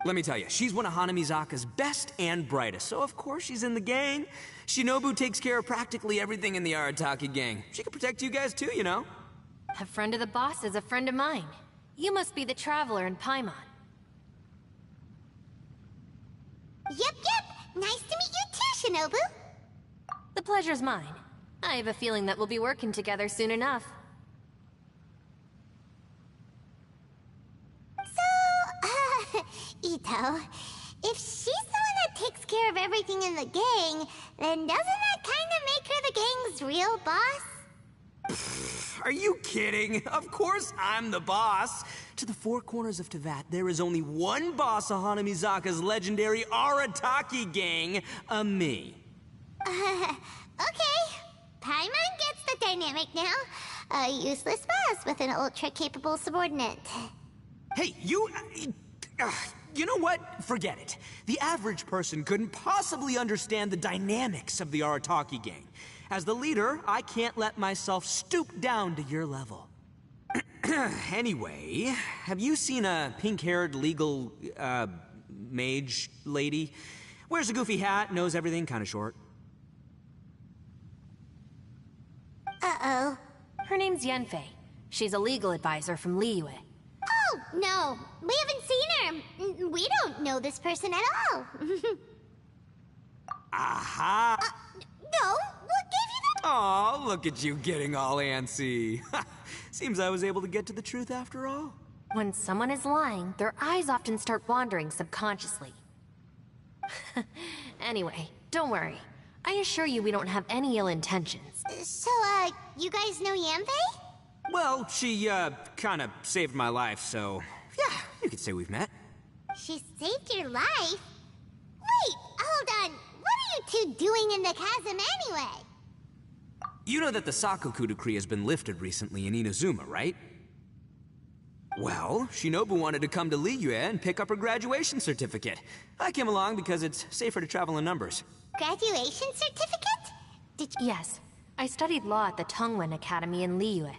Let me tell you, she's one of Hanamizaka's best and brightest, so of course she's in the gang. Shinobu takes care of practically everything in the Arataki gang. She can protect you guys too, you know. A friend of the boss is a friend of mine. You must be the traveler in Paimon. Yep. Nice to meet you too, Shinobu. The pleasure's mine. I have a feeling that we'll be working together soon enough. So, Ito, if she's the one that takes care of everything in the gang, then doesn't that kind of make her the gang's real boss? Are you kidding? Of course I'm the boss. To the four corners of Teyvat, there is only one boss of Hanamizaka's legendary Arataki gang, me. Okay. Paimon gets the dynamic now. A useless boss with an ultra-capable subordinate. Hey, you know what? Forget it. The average person couldn't possibly understand the dynamics of the Arataki gang. As the leader, I can't let myself stoop down to your level. Anyway, have you seen a pink-haired legal, mage lady? Wears a goofy hat, knows everything, kinda short. Uh-oh. Her name's Yanfei. She's a legal advisor from Liyue. Oh, no. We haven't seen her. We don't know this person at all. Aha! No, what gave you that? Aw, look at you getting all antsy. Seems I was able to get to the truth after all. When someone is lying, their eyes often start wandering subconsciously. Anyway, don't worry. I assure you we don't have any ill intentions. So, you guys know Yanfei? Well, she, kinda saved my life, so... yeah, you could say we've met. She saved your life? Wait, hold on. What are you two doing in the chasm anyway? You know that the Sakoku decree has been lifted recently in Inazuma, right? Well, Shinobu wanted to come to Liyue and pick up her graduation certificate. I came along because it's safer to travel in numbers. Graduation certificate? Did you... Yes, I studied law at the Tongwen Academy in Liyue.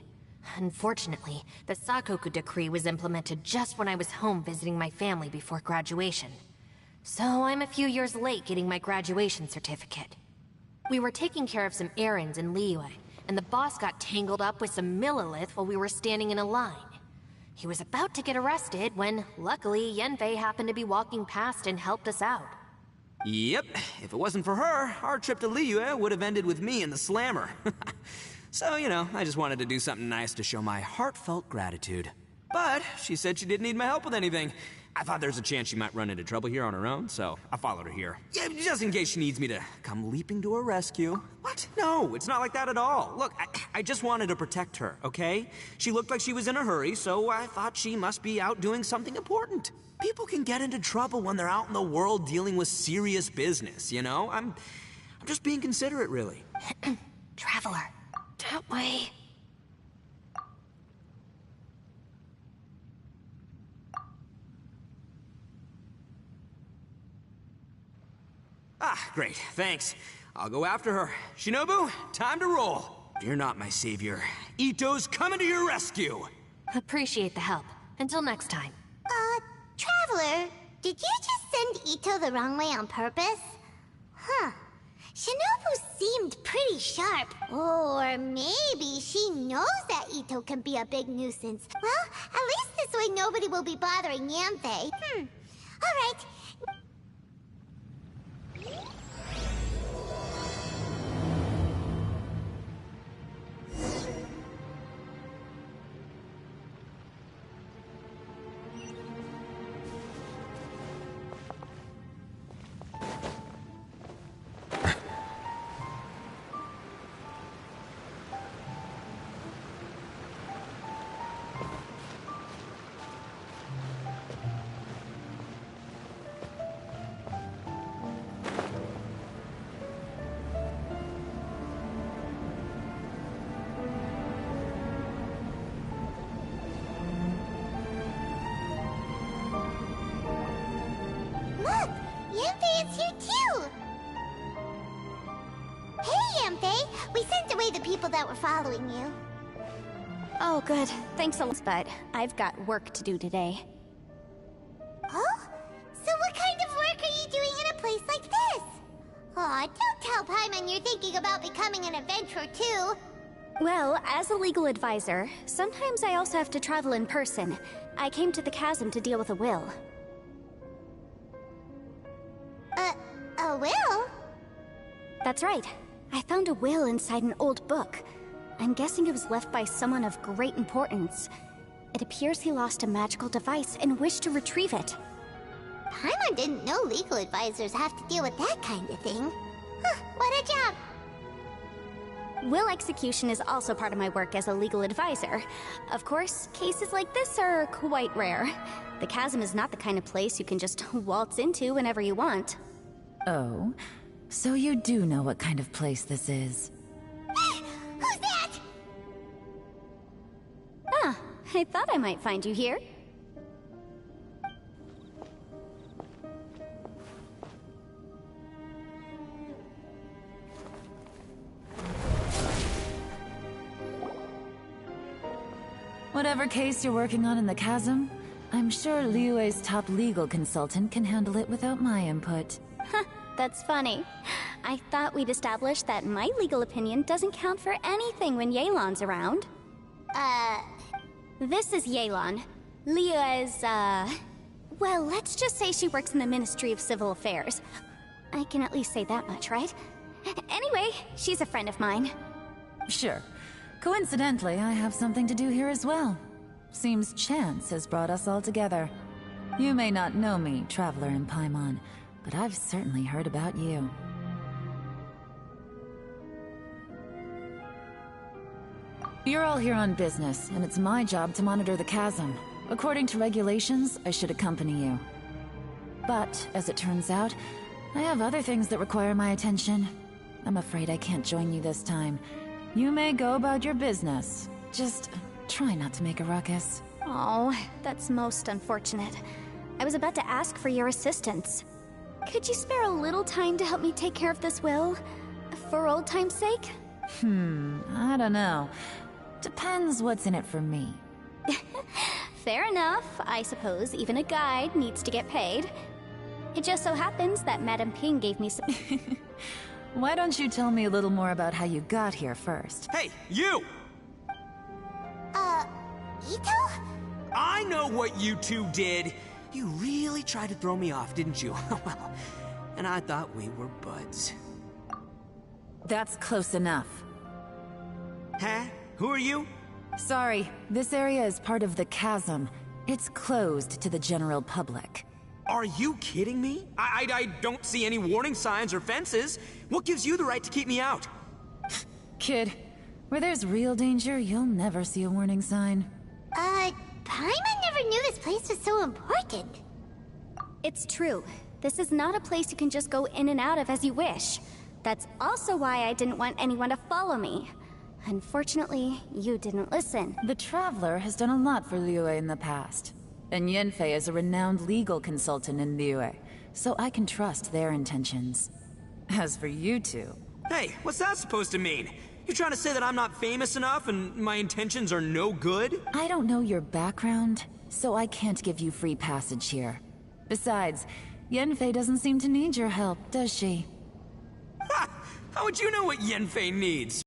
Unfortunately, the Sakoku decree was implemented just when I was home visiting my family before graduation. So I'm a few years late getting my graduation certificate. We were taking care of some errands in Liyue, and the boss got tangled up with some Millilith while we were standing in a line. He was about to get arrested when, luckily, Yanfei happened to be walking past and helped us out. Yep, if it wasn't for her, our trip to Liyue would have ended with me and the Slammer. So, you know, I just wanted to do something nice to show my heartfelt gratitude. But she said she didn't need my help with anything. I thought there's a chance she might run into trouble here on her own, so I followed her here. Yeah, just in case she needs me to come leaping to her rescue. What? No, it's not like that at all. Look, I just wanted to protect her, okay? She looked like she was in a hurry, so I thought she must be out doing something important. People can get into trouble when they're out in the world dealing with serious business, you know? I'm just being considerate, really. Traveler, that way. Ah, great, thanks. I'll go after her. Shinobu, time to roll. Fear not, my savior. Ito's coming to your rescue. Appreciate the help. Until next time. Traveler, did you just send Ito the wrong way on purpose? Huh. Shinobu seemed pretty sharp. Or maybe she knows that Ito can be a big nuisance. Well, at least this way nobody will be bothering Yanfei. Alright. Look! Yanfei is here too! Hey, Yanfei! We sent away the people that were following you. Oh, good. Thanks a lot, but I've got work to do today. Oh? place like this. Aw, don't tell Paimon you're thinking about becoming an adventurer too. Well, as a legal advisor, sometimes I also have to travel in person. I came to the chasm to deal with a will. A will? That's right. I found a will inside an old book. I'm guessing it was left by someone of great importance. It appears he lost a magical device and wished to retrieve it. Paimon didn't know legal advisors have to deal with that kind of thing. Huh, what a job! Will execution is also part of my work as a legal advisor. Of course, cases like this are quite rare. The chasm is not the kind of place you can just waltz into whenever you want. Oh, so you do know what kind of place this is. Who's that? Ah, I thought I might find you here. Whatever case you're working on in the chasm, I'm sure Liyue's top legal consultant can handle it without my input. Huh, that's funny. I thought we'd established that my legal opinion doesn't count for anything when Yelan's around. This is Yelan. Liyue's, well, let's just say she works in the Ministry of Civil Affairs. I can at least say that much, right? Anyway, she's a friend of mine. Sure. Coincidentally, I have something to do here as well. Seems chance has brought us all together. You may not know me, Traveler in Paimon, but I've certainly heard about you. You're all here on business, and it's my job to monitor the chasm. According to regulations, I should accompany you. But, as it turns out, I have other things that require my attention. I'm afraid I can't join you this time. You may go about your business. Just try not to make a ruckus. Oh, that's most unfortunate. I was about to ask for your assistance. Could you spare a little time to help me take care of this will? For old time's sake? I don't know. Depends what's in it for me. Fair enough. I suppose even a guide needs to get paid. It just so happens that Madame Ping gave me some... Why don't you tell me a little more about how you got here first? Hey, you! Ito? I know what you two did. You really tried to throw me off, didn't you? Well, and I thought we were buds. That's close enough. Huh? Who are you? Sorry, this area is part of the chasm. It's closed to the general public. Are you kidding me? I don't see any warning signs or fences. What gives you the right to keep me out? Kid, where there's real danger, you'll never see a warning sign. Paimon never knew this place was so important. It's true. This is not a place you can just go in and out of as you wish. That's also why I didn't want anyone to follow me. Unfortunately, you didn't listen. The Traveler has done a lot for Liyue in the past. And Yanfei is a renowned legal consultant in Liyue, so I can trust their intentions. As for you two... Hey, what's that supposed to mean? You trying to say that I'm not famous enough and my intentions are no good? I don't know your background, so I can't give you free passage here. Besides, Yanfei doesn't seem to need your help, does she? Ha! How would you know what Yanfei needs?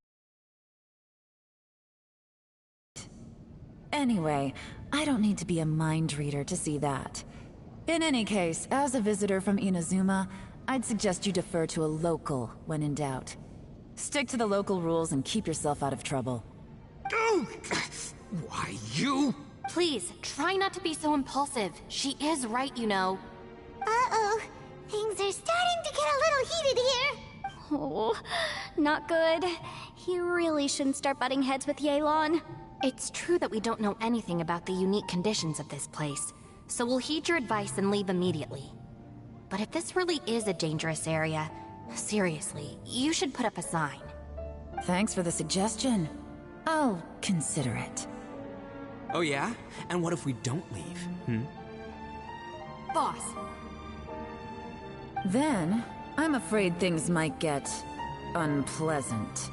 Anyway, I don't need to be a mind reader to see that. In any case, as a visitor from Inazuma, I'd suggest you defer to a local when in doubt. Stick to the local rules and keep yourself out of trouble. Oh, why you? Please, try not to be so impulsive. She is right, you know. Uh-oh. Things are starting to get a little heated here. Oh, not good. He really shouldn't start butting heads with Yelan. It's true that we don't know anything about the unique conditions of this place, so we'll heed your advice and leave immediately. But if this really is a dangerous area, seriously, you should put up a sign. Thanks for the suggestion. I'll consider it. Oh yeah? And what if we don't leave? Boss, Then, I'm afraid things might get... unpleasant.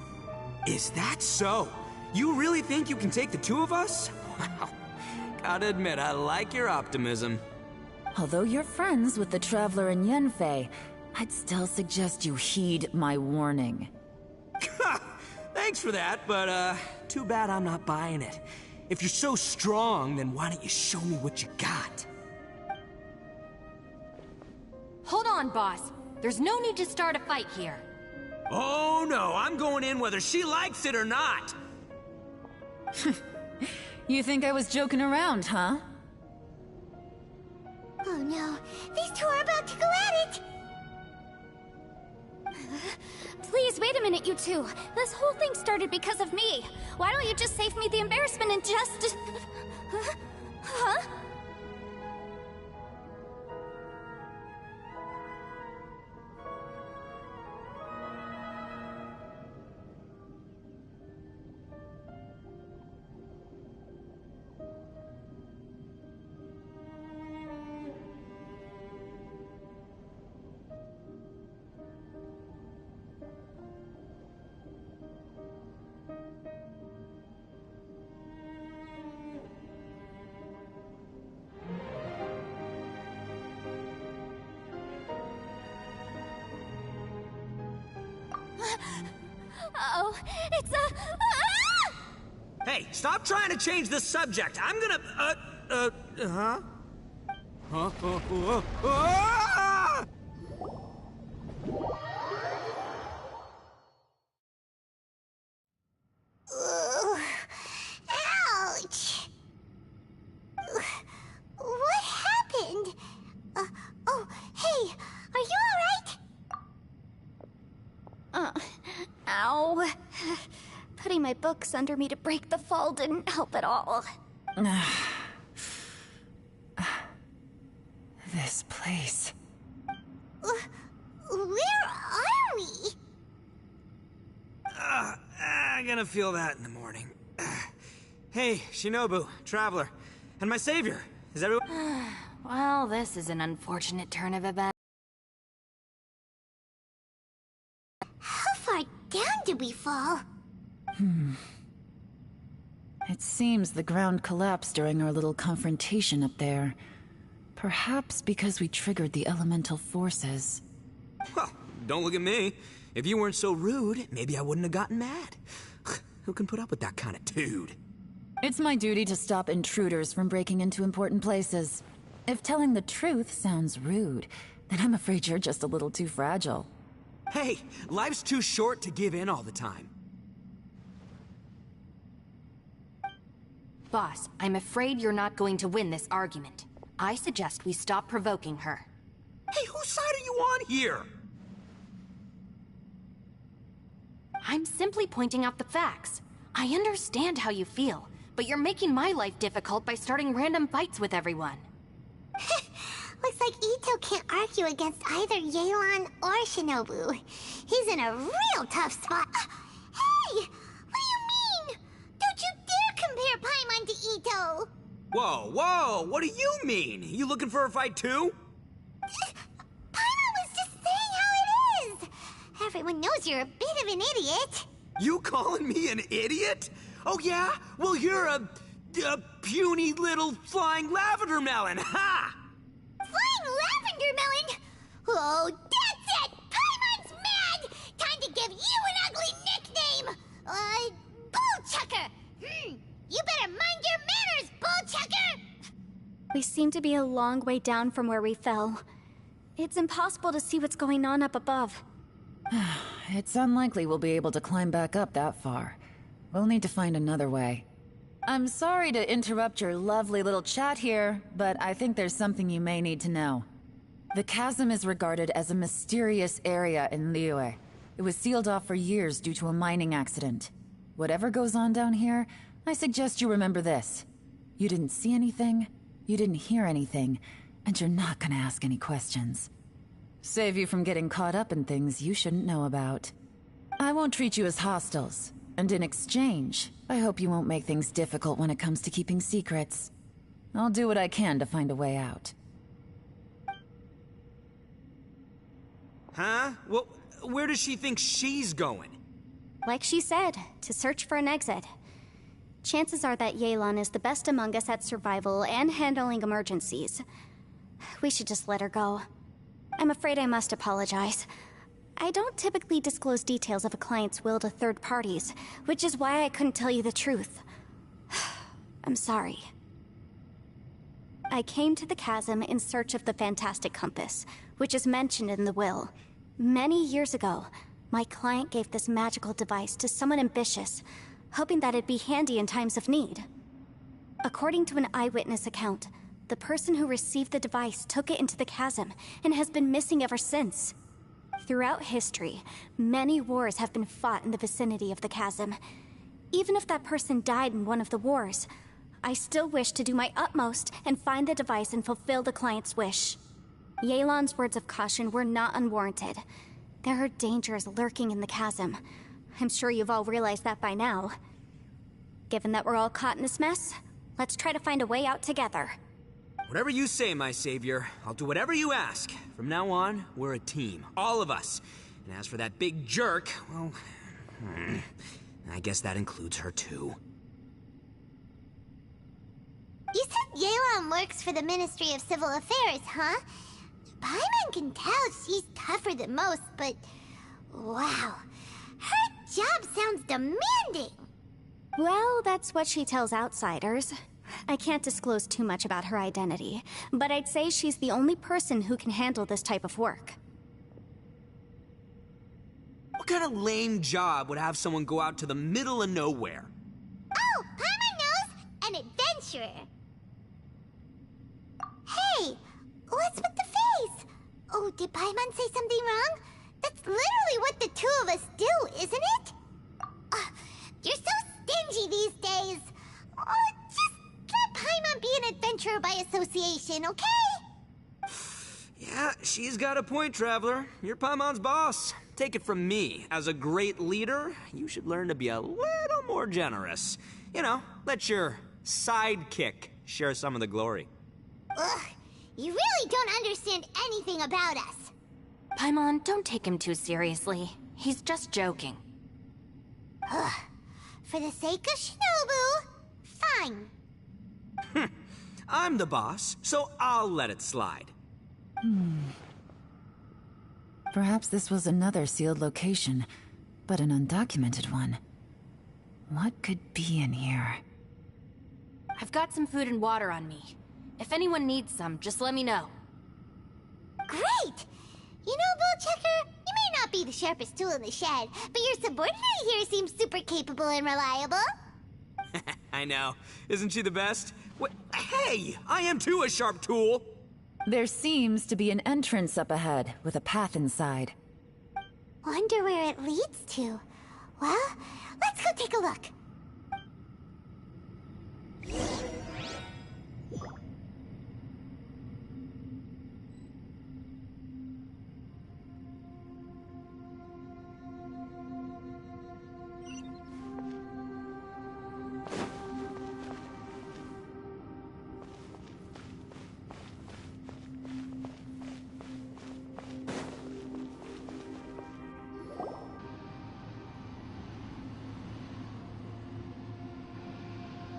Is that so? You really think you can take the two of us? Wow. Gotta admit, I like your optimism. Although you're friends with the Traveler and Yanfei, I'd still suggest you heed my warning. Thanks for that, but too bad I'm not buying it. If you're so strong, then why don't you show me what you got? Hold on, boss. There's no need to start a fight here. Oh no, I'm going in whether she likes it or not. You think I was joking around, huh? Oh no, these two are about to go at it! Please, wait a minute, you two. This whole thing started because of me. Why don't you just save me the embarrassment and just... Huh? Uh-oh, it's a... Ah! Hey, stop trying to change the subject. I'm gonna, huh? Ah! Ugh. Ouch! What happened? Oh, hey, are you alright? Ow. Putting my books under me to break the fall didn't help at all. This place. Where are we? I'm gonna feel that in the morning. Hey, Shinobu, Traveler, and my savior. Is everyone... Well, this is an unfortunate turn of events. How far down did we fall? It seems the ground collapsed during our little confrontation up there. Perhaps because we triggered the elemental forces. Well, don't look at me. If you weren't so rude, maybe I wouldn't have gotten mad. Who can put up with that kind of dude? It's my duty to stop intruders from breaking into important places. If telling the truth sounds rude, then I'm afraid you're just a little too fragile. Hey, life's too short to give in all the time. Boss, I'm afraid you're not going to win this argument. I suggest we stop provoking her. Hey, whose side are you on here? I'm simply pointing out the facts. I understand how you feel, but you're making my life difficult by starting random fights with everyone. Looks like Ito can't argue against either Yelan or Shinobu. He's in a real tough spot. Hey! What do you mean? Don't you dare compare Paimon to Ito! Whoa, whoa, what do you mean? You looking for a fight too? Paimon was just saying how it is! Everyone knows you're a bit of an idiot. You calling me an idiot? Oh yeah? Well, you're a puny little flying lavender melon, ha! Flying lavender melon? Oh, that's it! Paimon's mad! Time to give you an ugly nickname! Bullchucker! You better mind your manners, Bullchucker! We seem to be a long way down from where we fell. It's impossible to see what's going on up above. It's unlikely we'll be able to climb back up that far. We'll need to find another way. I'm sorry to interrupt your lovely little chat here, but I think there's something you may need to know. The chasm is regarded as a mysterious area in Liyue. It was sealed off for years due to a mining accident. Whatever goes on down here, I suggest you remember this. You didn't see anything, you didn't hear anything, and you're not gonna ask any questions. Save you from getting caught up in things you shouldn't know about. I won't treat you as hostiles, and in exchange, I hope you won't make things difficult when it comes to keeping secrets. I'll do what I can to find a way out. Huh? Well, where does she think she's going? Like she said, to search for an exit. Chances are that Yelan is the best among us at survival and handling emergencies. We should just let her go. I'm afraid I must apologize. I don't typically disclose details of a client's will to third parties, which is why I couldn't tell you the truth. I'm sorry. I came to the chasm in search of the Fantastic Compass, which is mentioned in the will. Many years ago, my client gave this magical device to someone ambitious, hoping that it'd be handy in times of need. According to an eyewitness account, the person who received the device took it into the chasm and has been missing ever since. Throughout history, many wars have been fought in the vicinity of the chasm. Even if that person died in one of the wars, I still wish to do my utmost and find the device and fulfill the client's wish. Yelan's words of caution were not unwarranted. There are dangers lurking in the chasm. I'm sure you've all realized that by now. Given that we're all caught in this mess, let's try to find a way out together. Whatever you say, my savior. I'll do whatever you ask. From now on, we're a team. All of us. And as for that big jerk, well... I guess that includes her, too. You said Yelan works for the Ministry of Civil Affairs, huh? Paimon can tell she's tougher than most, but... wow. Her job sounds demanding! Well, that's what she tells outsiders. I can't disclose too much about her identity, but I'd say she's the only person who can handle this type of work. What kind of lame job would have someone go out to the middle of nowhere? Oh, Paimon knows! An adventurer! Hey! What's with the face? Oh, did Paimon say something wrong? That's literally what the two of us do, isn't it? You're so stingy these days. Oh, just let Paimon be an adventurer by association, okay? Yeah, she's got a point, Traveler. You're Paimon's boss. Take it from me. As a great leader, you should learn to be a little more generous. You know, let your sidekick share some of the glory. Ugh, you really don't understand anything about us. Paimon, don't take him too seriously. He's just joking. Ugh, for the sake of Shinobu, fine. I'm the boss, so I'll let it slide. Perhaps this was another sealed location, but an undocumented one. What could be in here? I've got some food and water on me. If anyone needs some, just let me know. Great! You know, Bullchecker, you may not be the sharpest tool in the shed, but your subordinate here seems super capable and reliable. I know. Isn't she the best? Hey! I am too a sharp tool! There seems to be an entrance up ahead, with a path inside. Wonder where it leads to. Well, let's go take a look.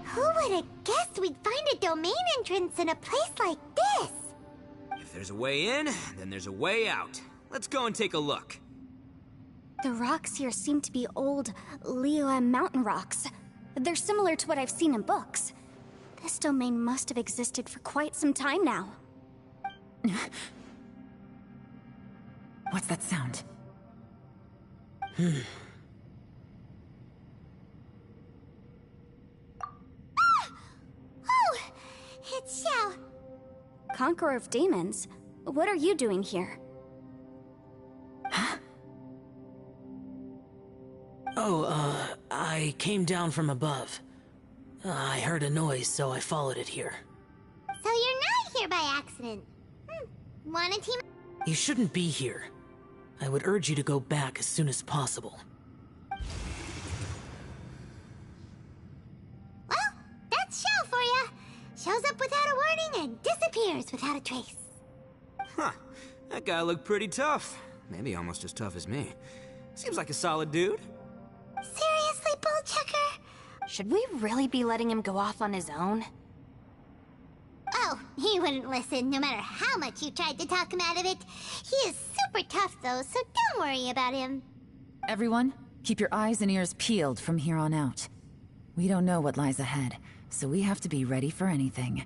Who would have guessed we'd find a domain entrance in a place like this? If there's a way in, then there's a way out. Let's go and take a look. The rocks here seem to be old Liyue mountain rocks. They're similar to what I've seen in books. This domain must have existed for quite some time now. What's that sound? Oh, it's Xiao. Conqueror of Demons? What are you doing here? I came down from above. I heard a noise, so I followed it here. So you're not here by accident. Wanna team? You shouldn't be here. I would urge you to go back as soon as possible. Well, that's Xiao for ya. Shows up without a warning and disappears without a trace. Huh. That guy looked pretty tough. Maybe almost as tough as me. Seems like a solid dude. Seriously, Bullchecker? Should we really be letting him go off on his own? Oh, He wouldn't listen no matter how much you tried to talk him out of it. He is super tough though, so don't worry about him. Everyone, keep your eyes and ears peeled from here on out. We don't know what lies ahead, so we have to be ready for anything.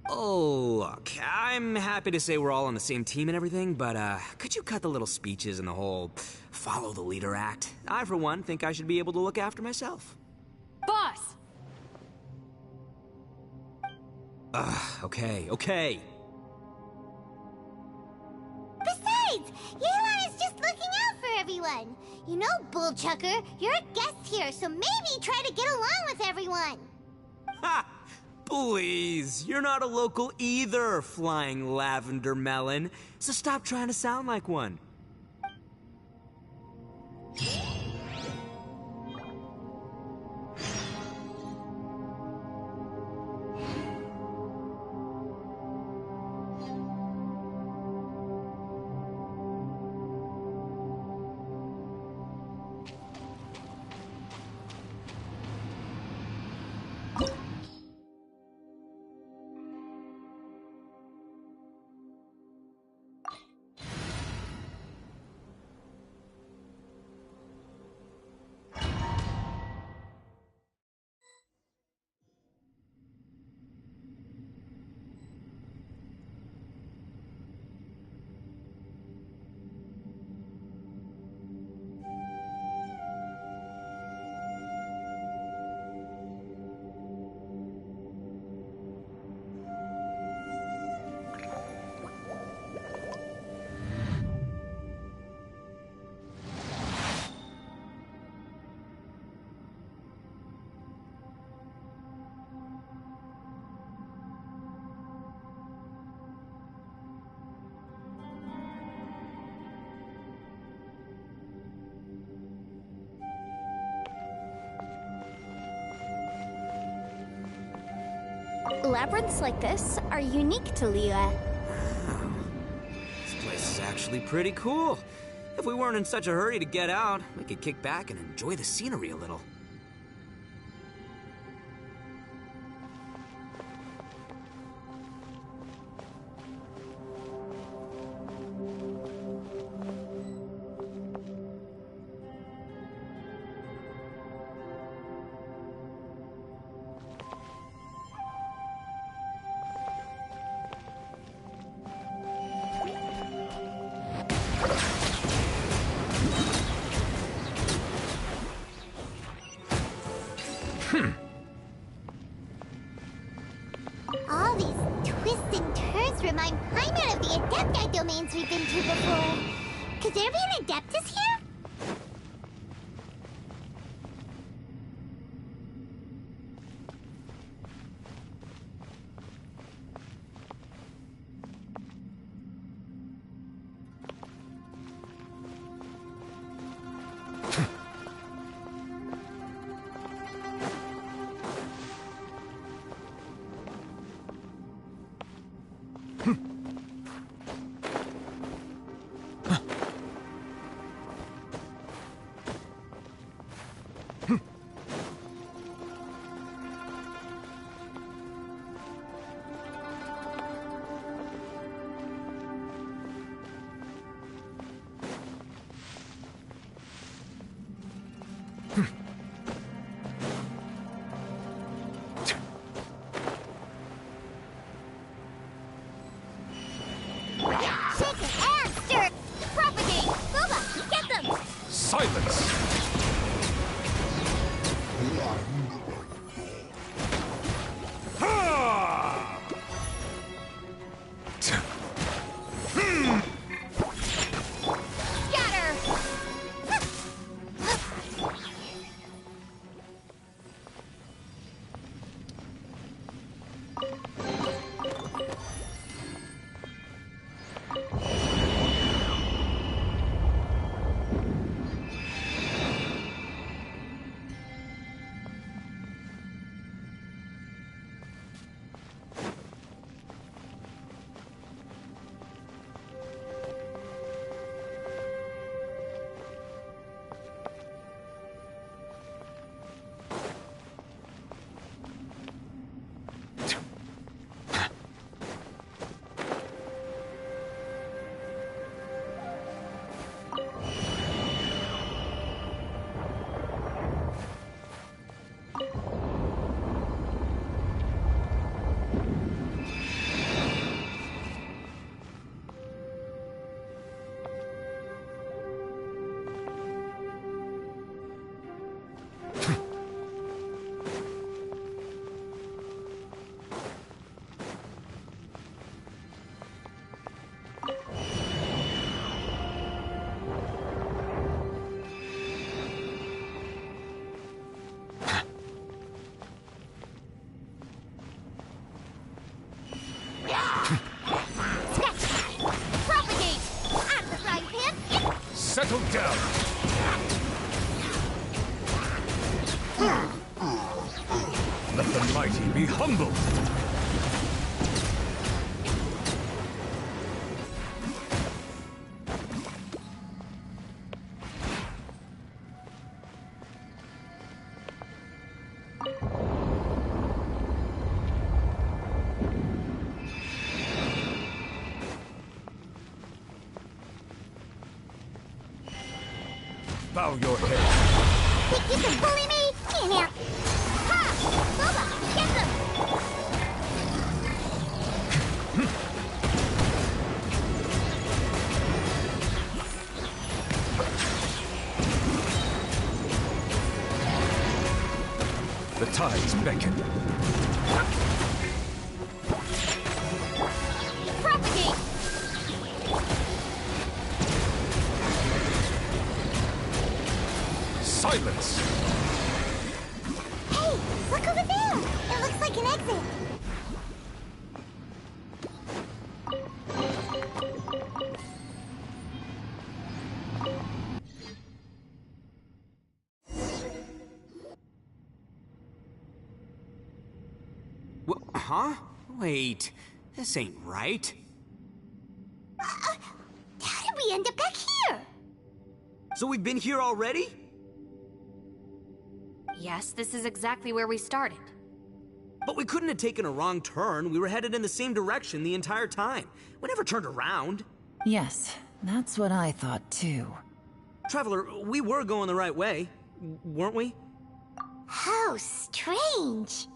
Oh, look, I'm happy to say we're all on the same team and everything, but could you cut the little speeches and the whole follow the leader act? I, for one, think I should be able to look after myself. Boss! Okay. Besides, Yelan is just looking out for everyone. You know, Bullchucker, you're a guest here, so maybe try to get along with everyone. Ha! Please, you're not a local either, Flying Lavender Melon, so stop trying to sound like one. Labyrinths like this are unique to Liyue. This place is actually pretty cool. If we weren't in such a hurry to get out, we could kick back and enjoy the scenery a little. All these twists and turns remind Paimon of the Adepti domains we've been to before. Could there be an Adeptus here? Bow your head. Think you can bully me? Here now. Ha! Boba, get them! The tides beckon. Propagate! Silence! Hey, look over there! It looks like an exit. Huh? Wait, this ain't right. How did we end up back here? So we've been here already? Yes, this is exactly where we started. But we couldn't have taken a wrong turn. We were headed in the same direction the entire time. We never turned around. Yes, that's what I thought too. Traveler, we were going the right way, weren't we? How strange.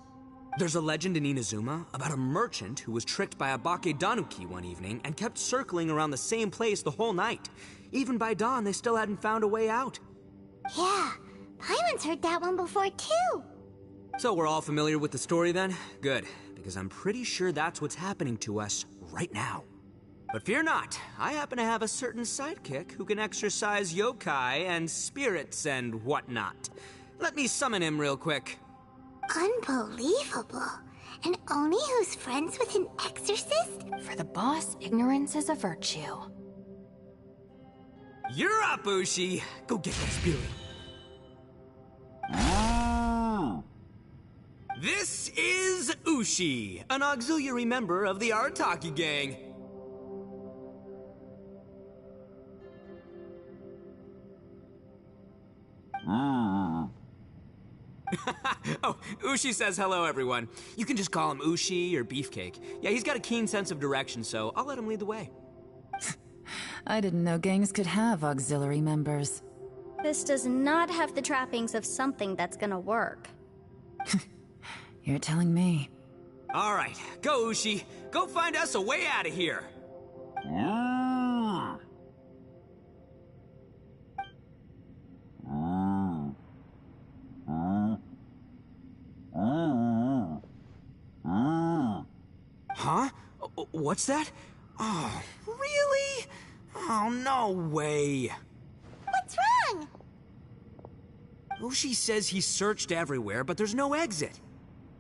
There's a legend in Inazuma about a merchant who was tricked by a Bakedanuki one evening and kept circling around the same place the whole night. Even by dawn, they still hadn't found a way out. Yeah, Paimon's heard that one before too. So we're all familiar with the story then? Good, because I'm pretty sure that's what's happening to us right now. But fear not, I happen to have a certain sidekick who can exercise yokai and spirits and whatnot. Let me summon him real quick. Unbelievable. And Oni who's friends with an exorcist? For the boss, ignorance is a virtue. You're up, Ushi! Go get that spirit. This is Ushi, an auxiliary member of the Arataki gang. Oh, Ushi says hello, everyone. You can just call him Ushi or Beefcake. Yeah, he's got a keen sense of direction, so I'll let him lead the way. I didn't know gangs could have auxiliary members. This does not have the trappings of something that's gonna work. You're telling me. All right, go, Ushi. Go find us a way out of here. Huh? What's that? Oh, really? Oh, no way. What's wrong? Ushi says he searched everywhere, but there's no exit.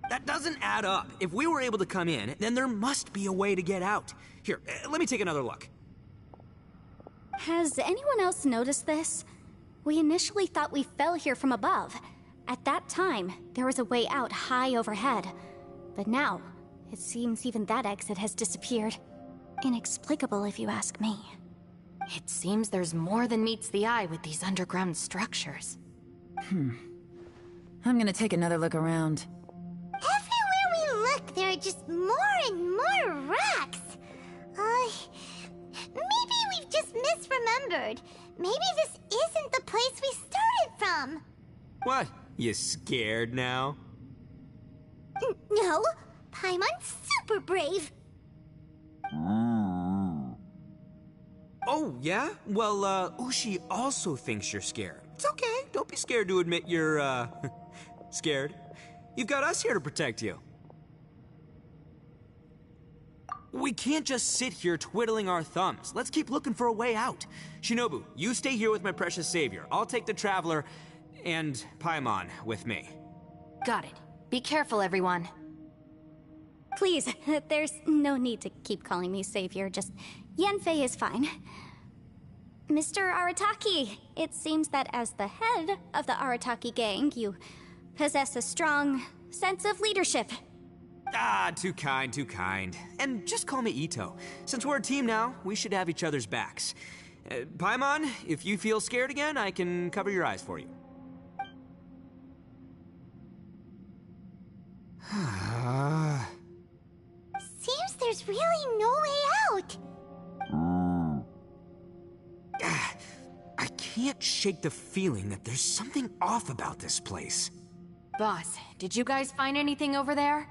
That doesn't add up. If we were able to come in, then there must be a way to get out. Here, let me take another look. Has anyone else noticed this? We initially thought we fell here from above. At that time, there was a way out high overhead. But now, it seems even that exit has disappeared. Inexplicable, if you ask me. It seems there's more than meets the eye with these underground structures. I'm gonna take another look around. Everywhere we look, there are just more and more rocks. Maybe we've just misremembered. Maybe this isn't the place we started from. What? You scared now? No, Paimon's super brave. Oh, yeah? Well, Ushi also thinks you're scared. It's okay. Don't be scared to admit you're, scared. You've got us here to protect you. We can't just sit here twiddling our thumbs. Let's keep looking for a way out. Shinobu, you stay here with my precious savior. I'll take the Traveler and Paimon with me. Got it. Be careful, everyone. Please, there's no need to keep calling me savior, just Yanfei is fine. Mr. Arataki, it seems that as the head of the Arataki gang, you possess a strong sense of leadership. Ah, too kind, too kind. And just call me Ito. Since we're a team now, we should have each other's backs. Paimon, if you feel scared again, I can cover your eyes for you. Seems there's really no way out. I can't shake the feeling that there's something off about this place. Boss, did you guys find anything over there?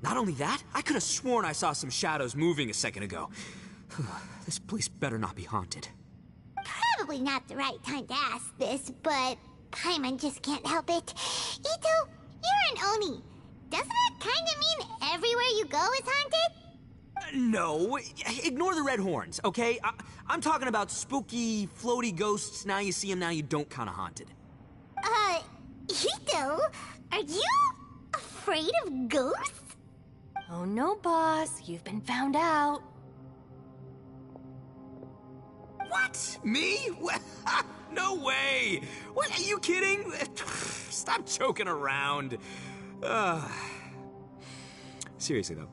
Not only that, I could have sworn I saw some shadows moving a second ago. This place better not be haunted. Probably not the right time to ask this, but Paimon just can't help it. Ito, you're an Oni. Doesn't it kind of mean everywhere you go is haunted? No, ignore the red horns, okay? I'm talking about spooky, floaty ghosts. Now you see them, now you don't kind of haunted. Ito, are you afraid of ghosts? Oh no, boss. You've been found out. What? Me? No way! What, are you kidding? Stop joking around. Seriously, though.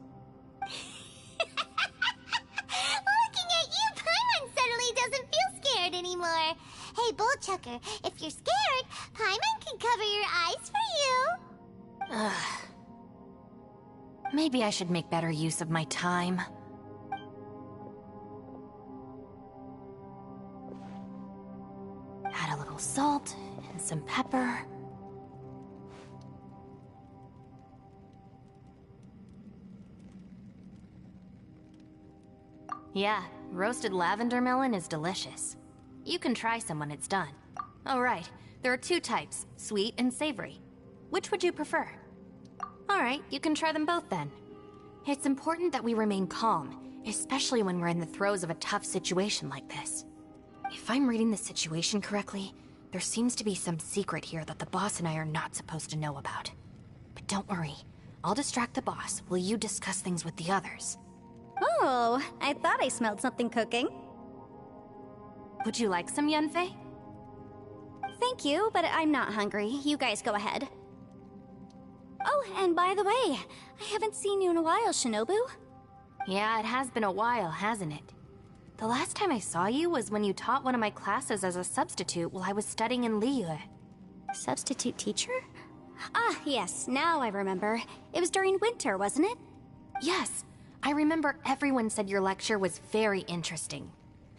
Looking at you, Paimon suddenly doesn't feel scared anymore. Hey, Bullchucker, if you're scared, Paimon can cover your eyes for you. Maybe I should make better use of my time. Add a little salt and some pepper. Yeah, roasted lavender melon is delicious. You can try some when it's done. Oh right, there are 2 types, sweet and savory. Which would you prefer? Alright, you can try them both then. It's important that we remain calm, especially when we're in the throes of a tough situation like this. If I'm reading the situation correctly, there seems to be some secret here that the boss and I are not supposed to know about. But don't worry, I'll distract the boss while you discuss things with the others. Oh, I thought I smelled something cooking. Would you like some, Yunfei? Thank you, but I'm not hungry. You guys go ahead. Oh, and by the way, I haven't seen you in a while, Shinobu. Yeah, it has been a while, hasn't it? The last time I saw you was when you taught one of my classes as a substitute while I was studying in Liyue. Substitute teacher? Ah, yes, now I remember. It was during winter, wasn't it? Yes, I remember everyone said your lecture was very interesting.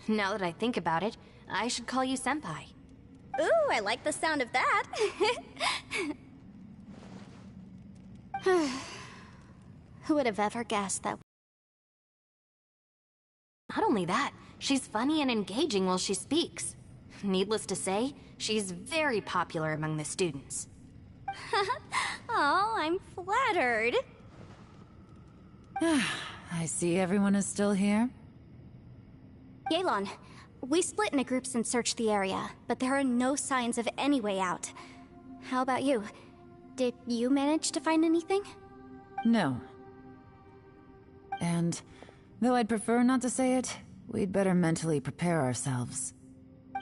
Now that I think about it, I should call you Senpai. Ooh, I like the sound of that. Who would have ever guessed that? Not only that, she's funny and engaging while she speaks. Needless to say, she's very popular among the students. Oh, I'm flattered. I see everyone is still here. Yelan, we split into groups and searched the area, but there are no signs of any way out. How about you? Did you manage to find anything? No. And, though I'd prefer not to say it, we'd better mentally prepare ourselves.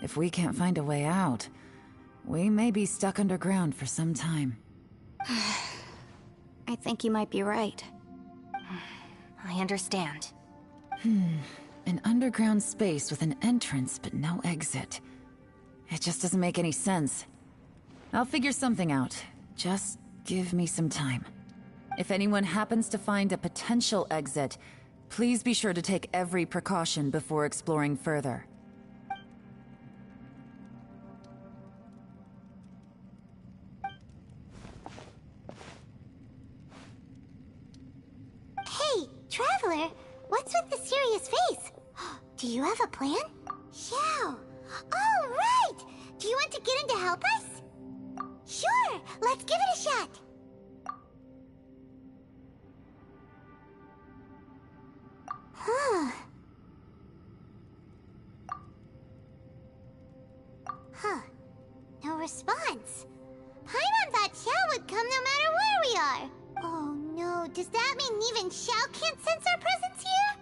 If we can't find a way out, we may be stuck underground for some time. I think you might be right. I understand. An underground space with an entrance but no exit. It just doesn't make any sense. I'll figure something out. Just give me some time. If anyone happens to find a potential exit, please be sure to take every precaution before exploring further. Hey, Traveler, what's with the serious face? Do you have a plan? Yeah. Oh, right! Do you want to get in to help us? Sure, let's give it a shot. Huh. No response. Paimon thought Xiao would come no matter where we are. Oh no, does that mean even Xiao can't sense our presence here?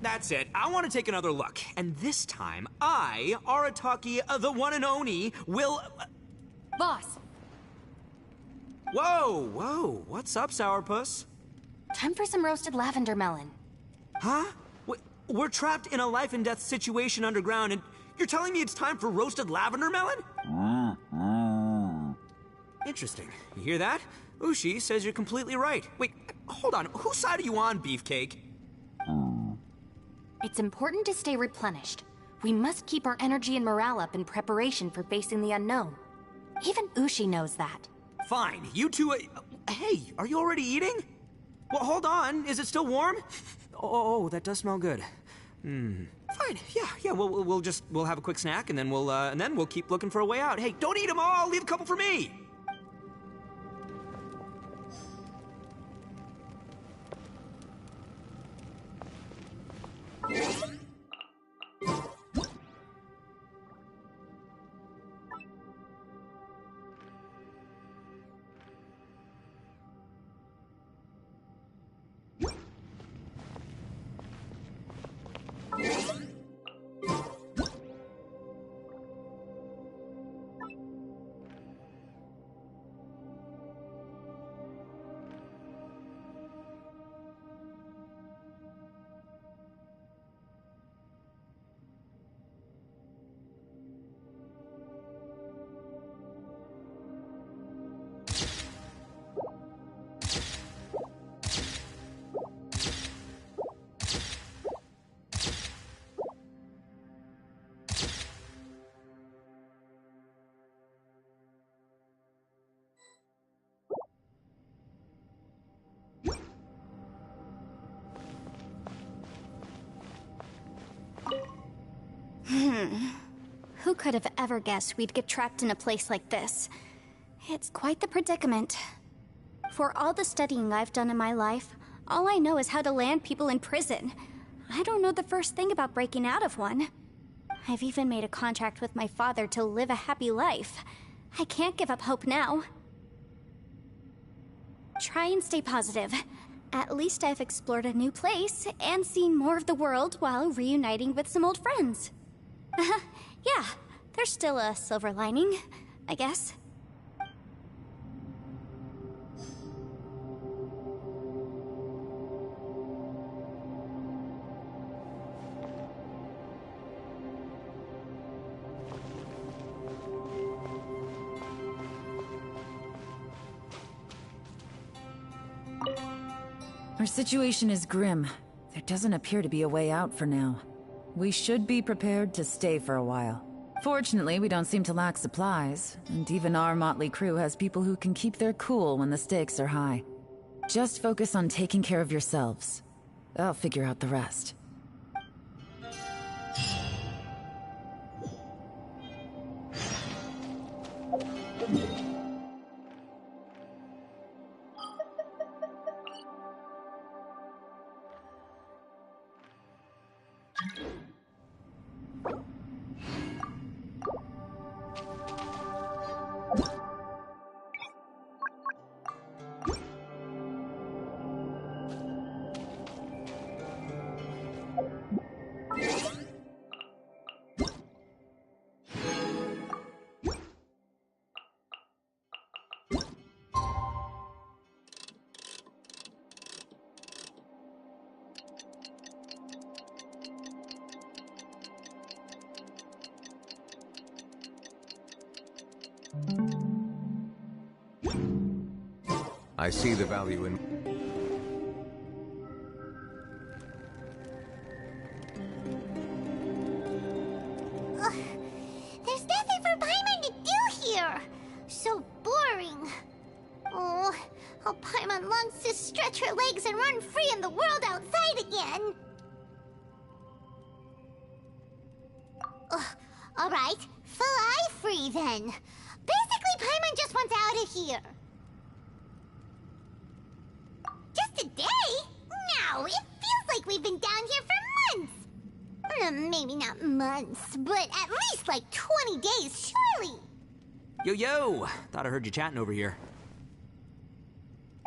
That's it. I want to take another look. And this time, I, Arataki, the one and only, will... Boss, Whoa. What's up, Sourpuss? time for some roasted lavender melon. Huh? We're trapped in a life and death situation underground, and you're telling me it's time for roasted lavender melon? Interesting. You hear that? Ushi says you're completely right. Wait, hold on. Whose side are you on, Beefcake? It's important to stay replenished. We must keep our energy and morale up in preparation for facing the unknown. Even Ushi knows that. Fine, you two... hey, are you already eating? Well, hold on. Is it still warm? Oh, that does smell good. Fine, yeah. We'll have a quick snack, and then we'll keep looking for a way out. Hey, don't eat them all. Leave a couple for me. Who could have ever guessed we'd get trapped in a place like this? It's quite the predicament. For all the studying I've done in my life, all I know is how to land people in prison. I don't know the first thing about breaking out of one. I've even made a contract with my father to live a happy life. I can't give up hope now. Try and stay positive. At least I've explored a new place and seen more of the world while reuniting with some old friends. Yeah, there's still a silver lining, I guess. Our situation is grim. There doesn't appear to be a way out for now. We should be prepared to stay for a while. Fortunately, we don't seem to lack supplies, and even our motley crew has people who can keep their cool when the stakes are high. Just focus on taking care of yourselves. I'll figure out the rest. I see the value in... Ugh, there's nothing for Paimon to do here. So boring. Oh, how Paimon longs to stretch her legs and run free in the world outside again. Ugh, all right, fly free then. Basically, Paimon just wants out of here. Just a day? No, it feels like we've been down here for months. Maybe not months, but at least like 20 days, surely. Yo! Thought I heard you chatting over here.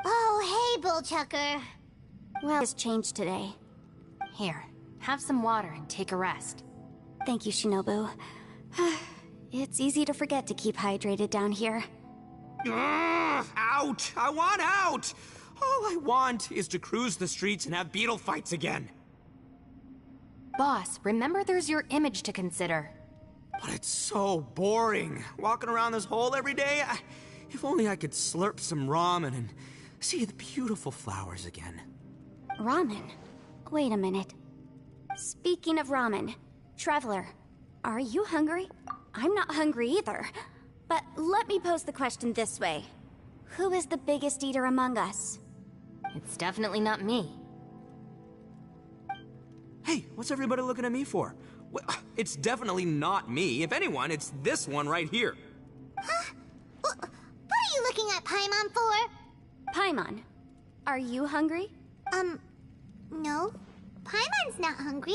Oh, hey, Bullchucker. Well, it's changed today. Here, Have some water and take a rest. Thank you, Shinobu. It's easy to forget to keep hydrated down here. Ugh, out! I want out! All I want is to cruise the streets and have beetle fights again. Boss, remember there's your image to consider. But it's so boring, walking around this hole every day. If only I could slurp some ramen and see the beautiful flowers again. Ramen? Wait a minute. Speaking of ramen, Traveler, are you hungry? I'm not hungry either. But let me pose the question this way. Who is the biggest eater among us? It's definitely not me. Hey, what's everybody looking at me for? Well, it's definitely not me. If anyone, it's this one right here. Huh? What are you looking at Paimon for? Paimon, are you hungry? No. Paimon's not hungry.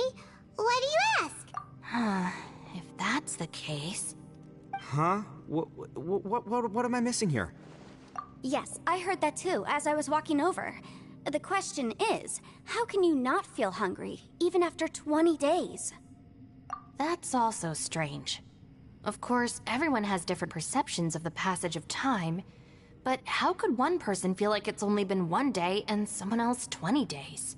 Why do you ask? If that's the case... Huh? What am I missing here? Yes, I heard that too, as I was walking over. The question is, how can you not feel hungry, even after 20 days? That's also strange. Of course, everyone has different perceptions of the passage of time, but how could one person feel like it's only been 1 day and someone else 20 days?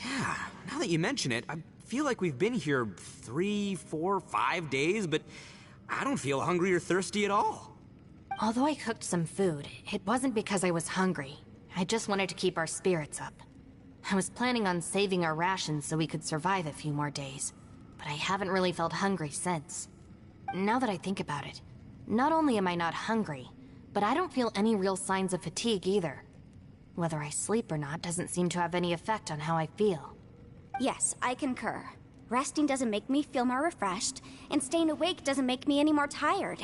Yeah, now that you mention it, I feel like we've been here 3, 4, 5 days, but I don't feel hungry or thirsty at all. Although I cooked some food, it wasn't because I was hungry. I just wanted to keep our spirits up. I was planning on saving our rations so we could survive a few more days, but I haven't really felt hungry since. Now that I think about it, not only am I not hungry, but I don't feel any real signs of fatigue either. Whether I sleep or not doesn't seem to have any effect on how I feel. Yes, I concur. Resting doesn't make me feel more refreshed, and staying awake doesn't make me any more tired.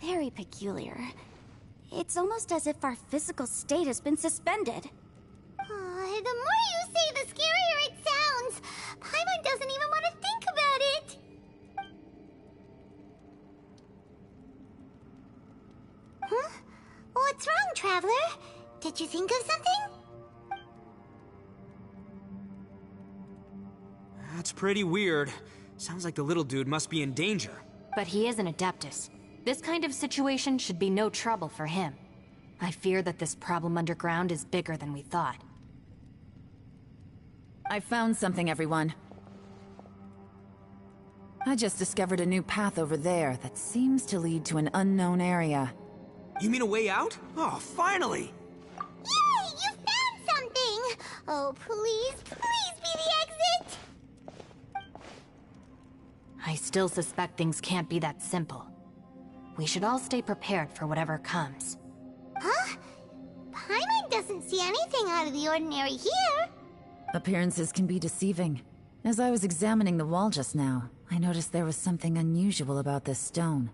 Very peculiar. It's almost as if our physical state has been suspended. The more you say, the scarier it sounds. Paimon doesn't even want to think about it. Huh? What's wrong, Traveler? Did you think of something? That's pretty weird. Sounds like the little dude must be in danger. But he is an Adeptus. This kind of situation should be no trouble for him. I fear that this problem underground is bigger than we thought. I found something, everyone. I just discovered a new path over there that seems to lead to an unknown area. You mean a way out? Oh, finally! Yay! You found something! Oh, please, please be the exit! I still suspect things can't be that simple. We should all stay prepared for whatever comes. Huh? Paimon doesn't see anything out of the ordinary here. Appearances can be deceiving. As I was examining the wall just now, I noticed there was something unusual about this stone.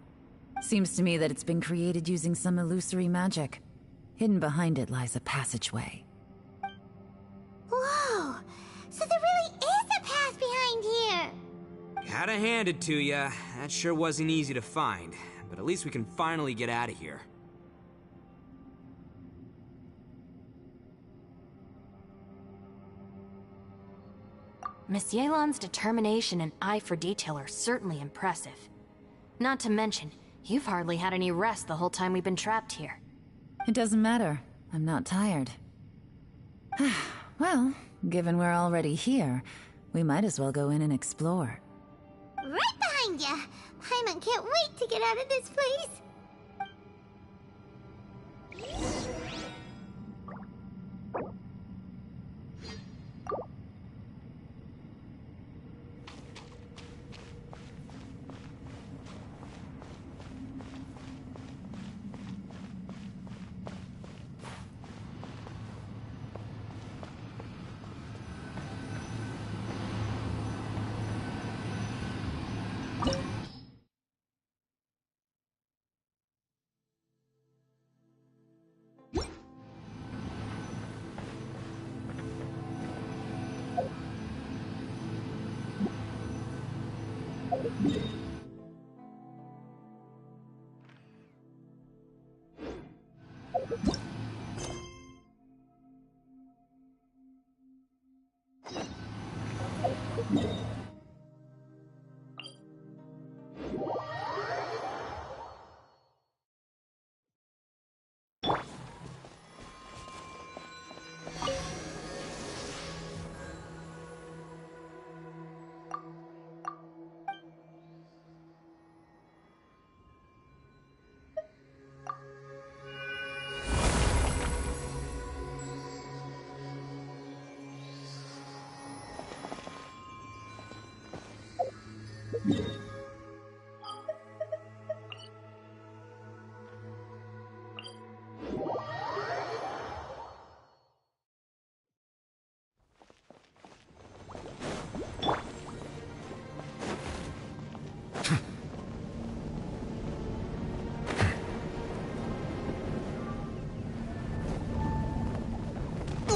Seems to me that it's been created using some illusory magic. Hidden behind it lies a passageway. Whoa! So there really is a path behind here! Gotta hand it to ya. That sure wasn't easy to find. But at least we can finally get out of here. Miss Yelan's determination and eye for detail are certainly impressive. Not to mention, you've hardly had any rest the whole time we've been trapped here. It doesn't matter. I'm not tired. Well, given we're already here, we might as well go in and explore. Right behind ya! Paimon can't wait to get out of this place!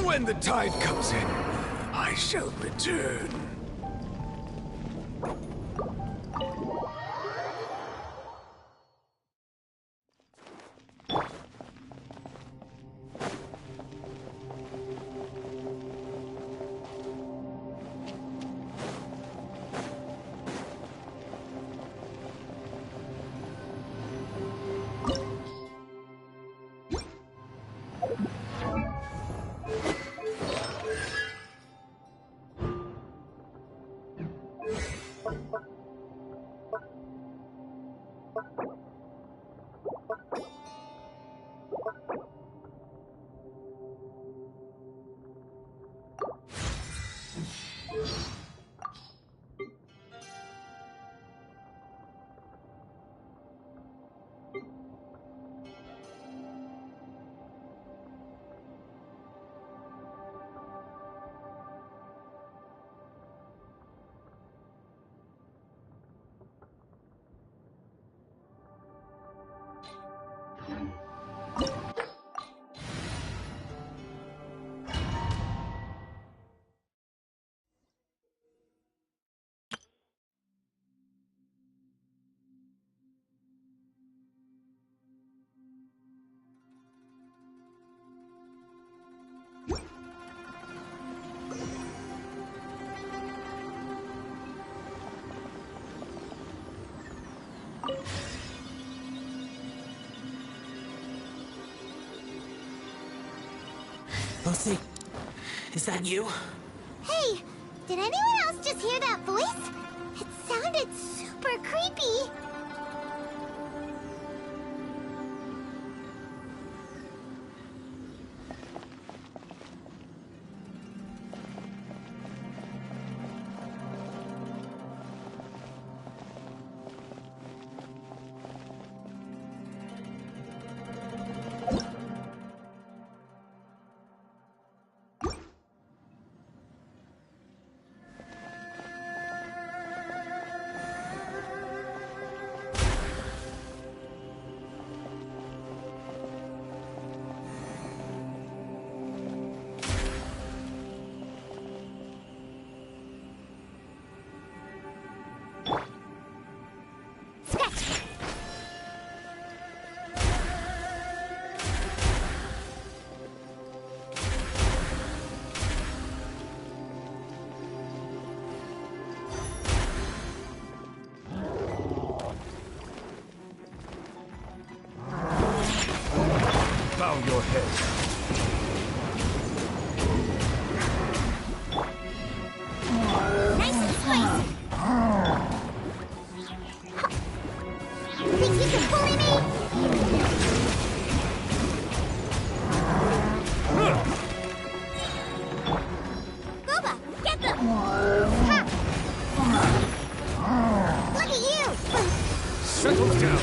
When the tide comes in, I shall return. Lucy, is that you? Hey, did anyone else just hear that voice? It sounded super creepy. Bow your head. Nice and spicy. Think you can bully me? Booba, get them! Ha! Look at you! Settle down.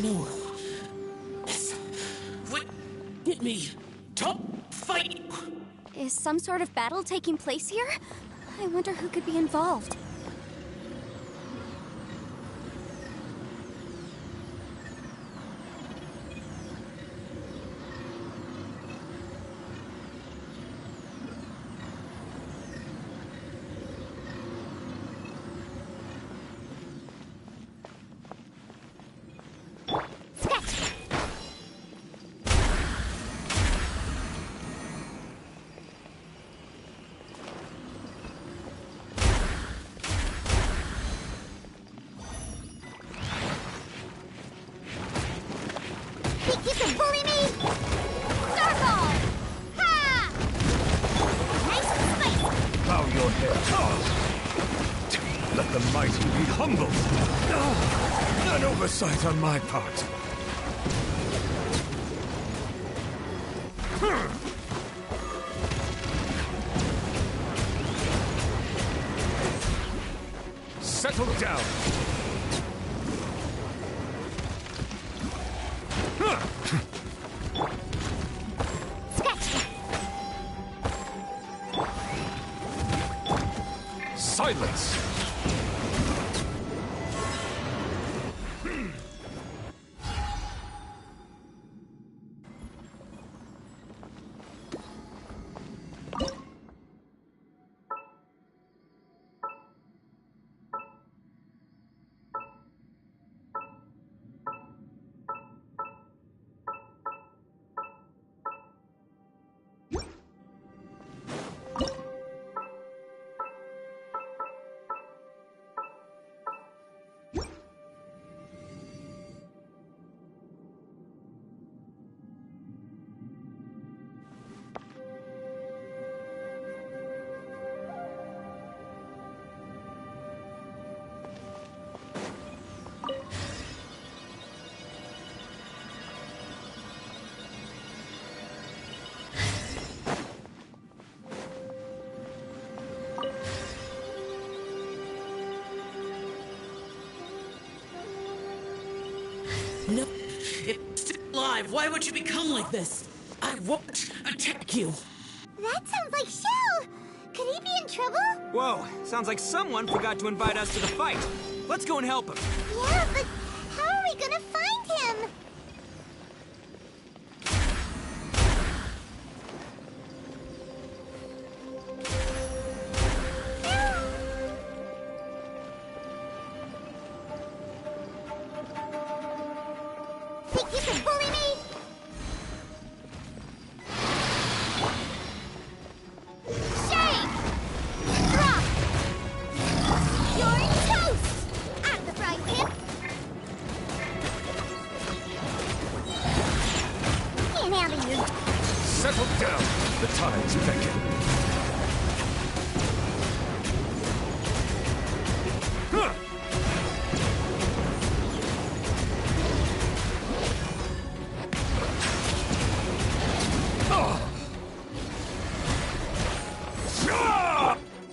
No. This would get me to fight. Is some sort of battle taking place here? I wonder who could be involved. Think you can bully me? Circle! Ha! Nice and spicy! Bow your head. Let the mighty be humbled. An oversight on my part. Settle down. Sketch! Silence. No, it's still alive. Why would you become like this? I won't attack you. That sounds like Shell! Could he be in trouble? Whoa, sounds like someone forgot to invite us to the fight. Let's go and help him. Yeah, but how are we gonna find him? Think you can bully me? Shame! Drop! You're toast! I'm the frying pan. Can't handle you. Settle down. The tides beckon. Huh.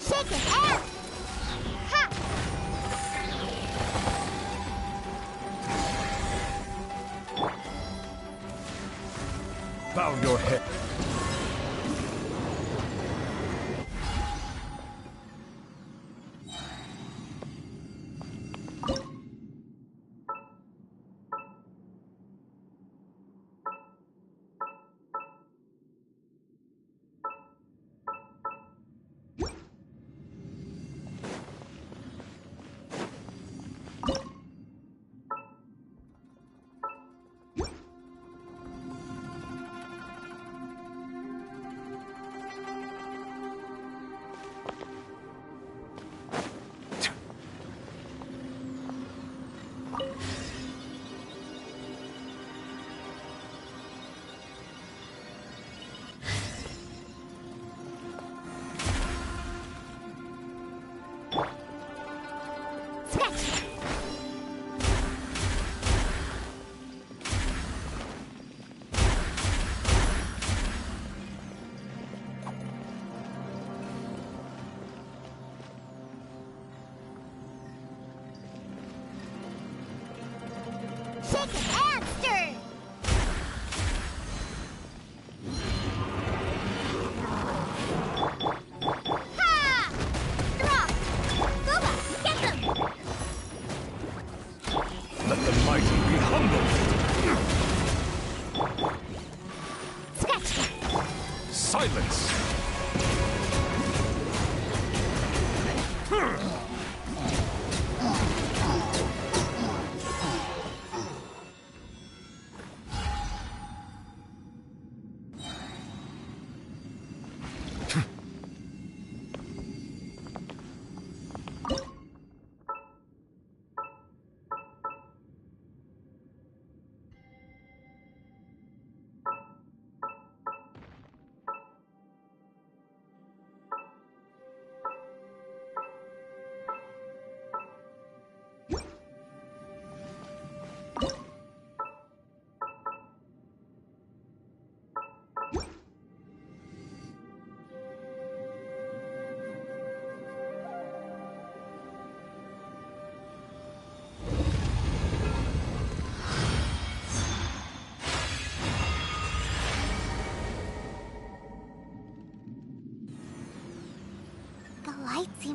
Shake his ass! Ha! Bow your head.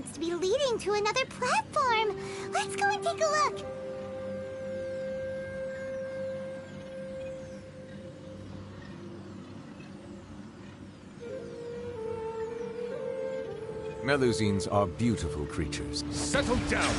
seems to be leading to another platform. Let's go and take a look. Melusines are beautiful creatures. Settle down!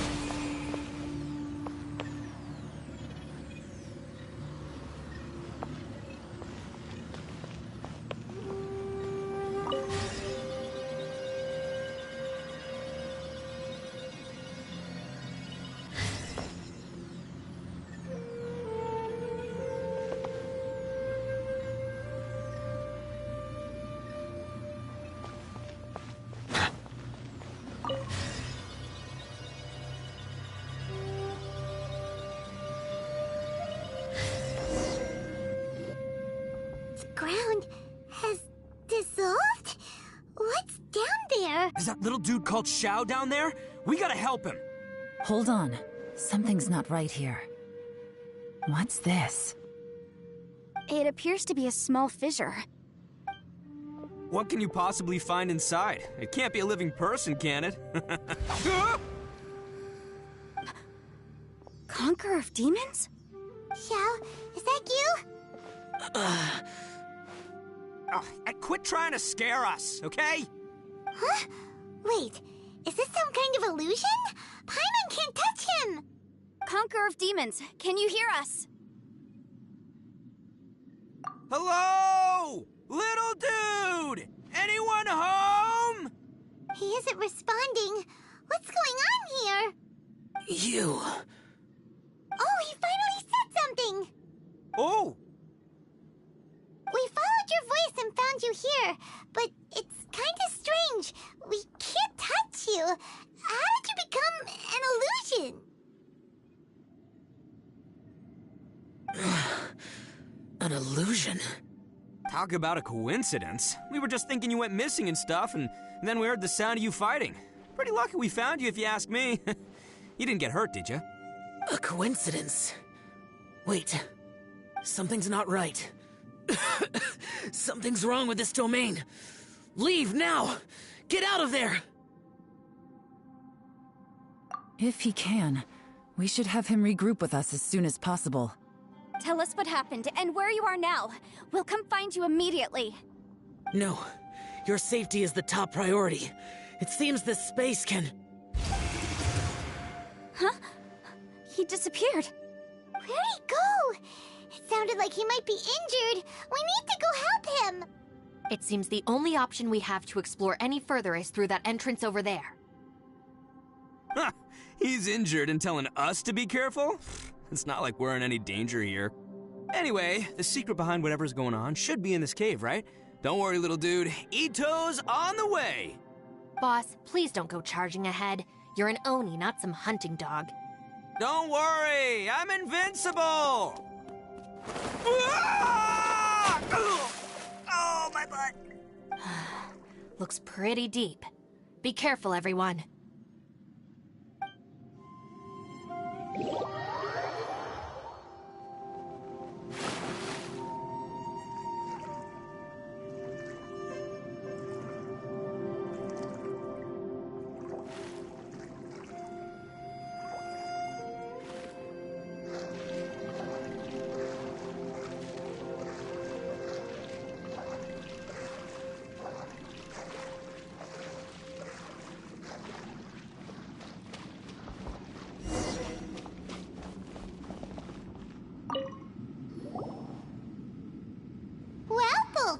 Ground has dissolved? What's down there? Is that little dude called Xiao down there? We gotta help him. Hold on. Something's not right here. What's this? It appears to be a small fissure. What can you possibly find inside? It can't be a living person, can it? Conqueror of demons? Xiao, is that you? Quit trying to scare us, okay? Huh? Wait, is this some kind of illusion? Paimon can't touch him! Conqueror of demons, can you hear us? Hello? Little dude! Anyone home? He isn't responding. What's going on here? You. Oh, he finally said something! Oh! We followed your voice and found you here, but it's kinda strange. We can't touch you. How did you become an illusion? An illusion? Talk about a coincidence. We were just thinking you went missing and stuff, and then we heard the sound of you fighting. Pretty lucky we found you, if you ask me. You didn't get hurt, did you? A coincidence? Wait. Something's not right. Something's wrong with this domain. Leave now! Get out of there! If he can, we should have him regroup with us as soon as possible. Tell us what happened and where you are now. We'll come find you immediately. No. Your safety is the top priority. It seems this space can... Huh? He disappeared. Where'd he go? It sounded like he might be injured. We need to go help him. It seems the only option we have to explore any further is through that entrance over there. Huh, he's injured and telling us to be careful? It's not like we're in any danger here. Anyway, the secret behind whatever's going on should be in this cave, right? Don't worry, little dude. Ito's on the way! Boss, please don't go charging ahead. You're an Oni, not some hunting dog. Don't worry, I'm invincible! Ah! Oh, my butt! Looks pretty deep. Be careful, everyone.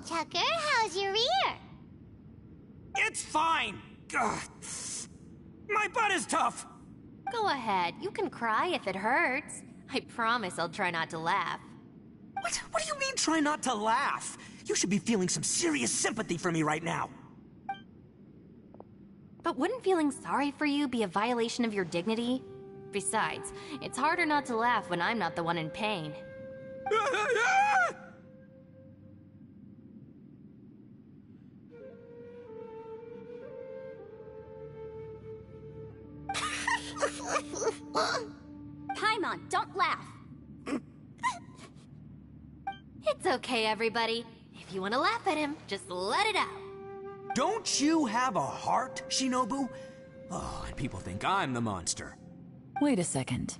Tucker, how's your ear? It's fine! Ugh. My butt is tough! Go ahead, you can cry if it hurts. I promise I'll try not to laugh. What do you mean, try not to laugh? You should be feeling some serious sympathy for me right now. But wouldn't feeling sorry for you be a violation of your dignity? Besides, it's harder not to laugh when I'm not the one in pain. Paimon, don't laugh. It's okay, everybody. If you want to laugh at him, just let it out. Don't you have a heart, Shinobu? Oh, and people think I'm the monster. Wait a second.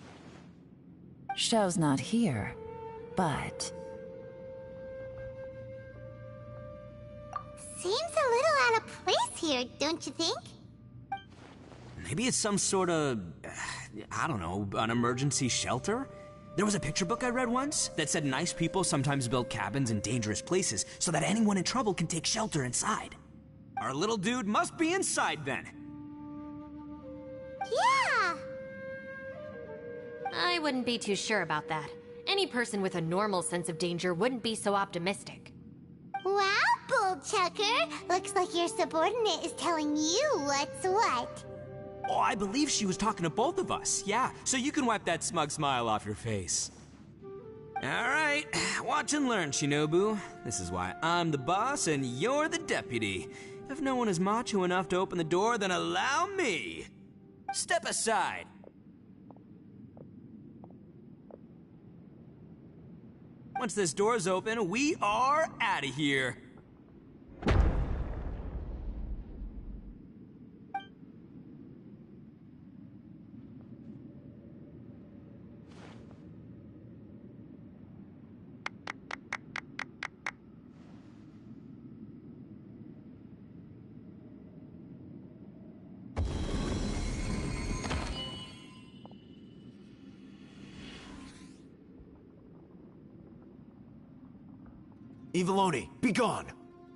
Xiao's not here, but... Seems a little out of place here, don't you think? Maybe it's some sort of, I don't know, an emergency shelter? There was a picture book I read once that said nice people sometimes build cabins in dangerous places so that anyone in trouble can take shelter inside. Our little dude must be inside then. Yeah! I wouldn't be too sure about that. Any person with a normal sense of danger wouldn't be so optimistic. Wow, Bull Chucker! Looks like your subordinate is telling you what's what. Oh, I believe she was talking to both of us. Yeah, so you can wipe that smug smile off your face. All right, watch and learn, Shinobu. This is why I'm the boss and you're the deputy. If no one is macho enough to open the door, then allow me. Step aside. Once this door's open, we are out of here. Eviloni, be gone!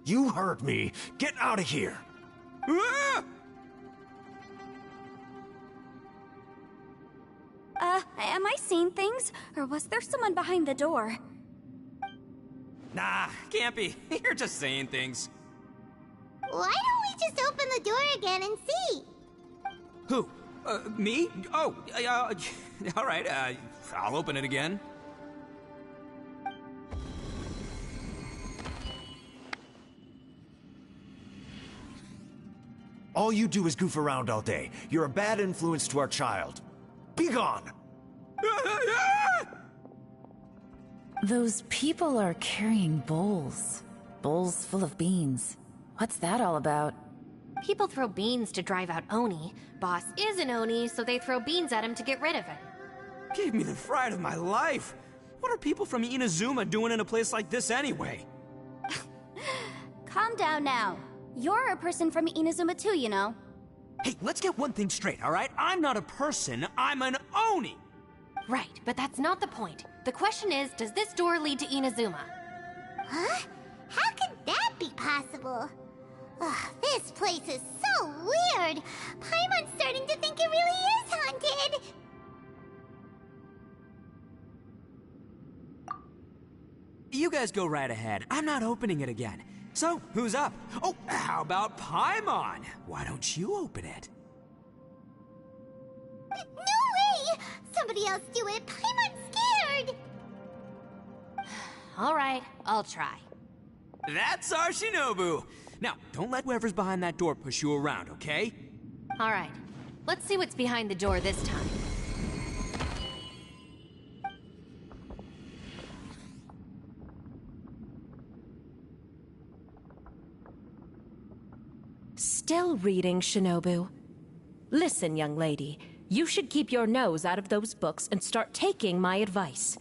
You heard me! Get out of here! Ah! Am I seeing things? Or was there someone behind the door? Nah, can't be. You're just saying things. Why don't we just open the door again and see? Who? Me? Oh, all right, I'll open it again. All you do is goof around all day. You're a bad influence to our child. Be gone! Those people are carrying bowls. Bowls full of beans. What's that all about? People throw beans to drive out Oni. Boss is an Oni, so they throw beans at him to get rid of him. Gave me the fright of my life. What are people from Inazuma doing in a place like this anyway? Calm down now. You're a person from Inazuma too, you know. Hey, let's get one thing straight, all right? I'm not a person, I'm an Oni! Right, but that's not the point. The question is, does this door lead to Inazuma? Huh? How could that be possible? Ugh, this place is so weird. Paimon's starting to think it really is haunted. You guys go right ahead. I'm not opening it again. So, who's up? Oh, how about Paimon? Why don't you open it? No way! Somebody else do it. Paimon's scared. All right, I'll try. That's our Shinobu! Now, don't let whoever's behind that door push you around, okay? All right, let's see what's behind the door this time. Still reading, Shinobu. Listen, young lady. You should keep your nose out of those books and start taking my advice.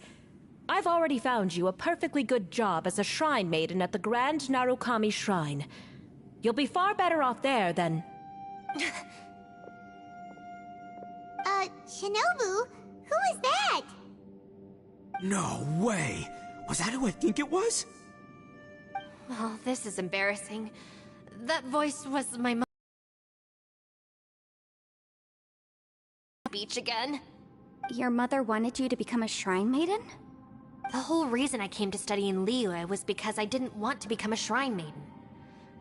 I've already found you a perfectly good job as a shrine maiden at the Grand Narukami Shrine. You'll be far better off there than... Shinobu? Who is that? No way! Was that who I think it was? Oh, this is embarrassing. That voice was my mom. Beach again. Your mother wanted you to become a shrine maiden? The whole reason I came to study in Liyue was because I didn't want to become a shrine maiden.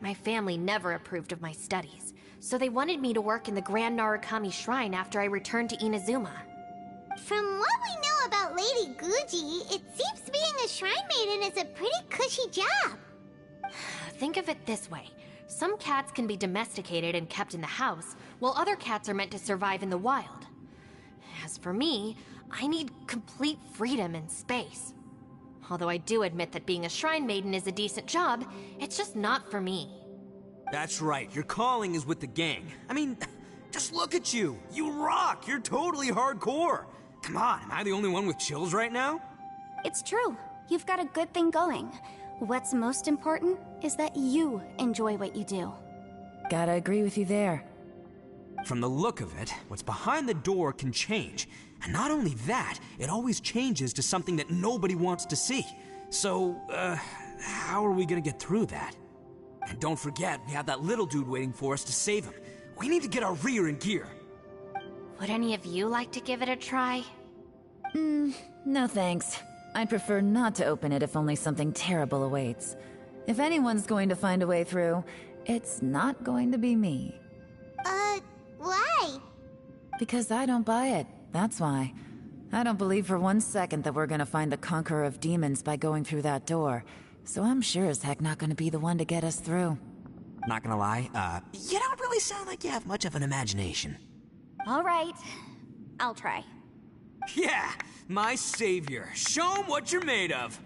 My family never approved of my studies, so they wanted me to work in the Grand Narukami Shrine after I returned to Inazuma. From what we know about Lady Guji, it seems being a shrine maiden is a pretty cushy job. Think of it this way. Some cats can be domesticated and kept in the house, while other cats are meant to survive in the wild. As for me, I need complete freedom and space. Although I do admit that being a shrine maiden is a decent job, it's just not for me. That's right, your calling is with the gang. I mean, Just look at you. You rock. You're totally hardcore. Come on, am I the only one with chills right now? It's true. You've got a good thing going. What's most important is that you enjoy what you do. Gotta agree with you there. From the look of it, what's behind the door can change. And not only that, it always changes to something that nobody wants to see. So, how are we gonna get through that? And don't forget, we have that little dude waiting for us to save him. We need to get our rear in gear. Would any of you like to give it a try? No thanks. I'd prefer not to open it if only something terrible awaits. If anyone's going to find a way through, it's not going to be me. Why? Because I don't buy it, that's why. I don't believe for 1 second that we're gonna find the Conqueror of Demons by going through that door. So I'm sure as heck not gonna be the one to get us through. Not gonna lie, you don't really sound like you have much of an imagination. All right, I'll try. Yeah, my savior. Show 'em what you're made of.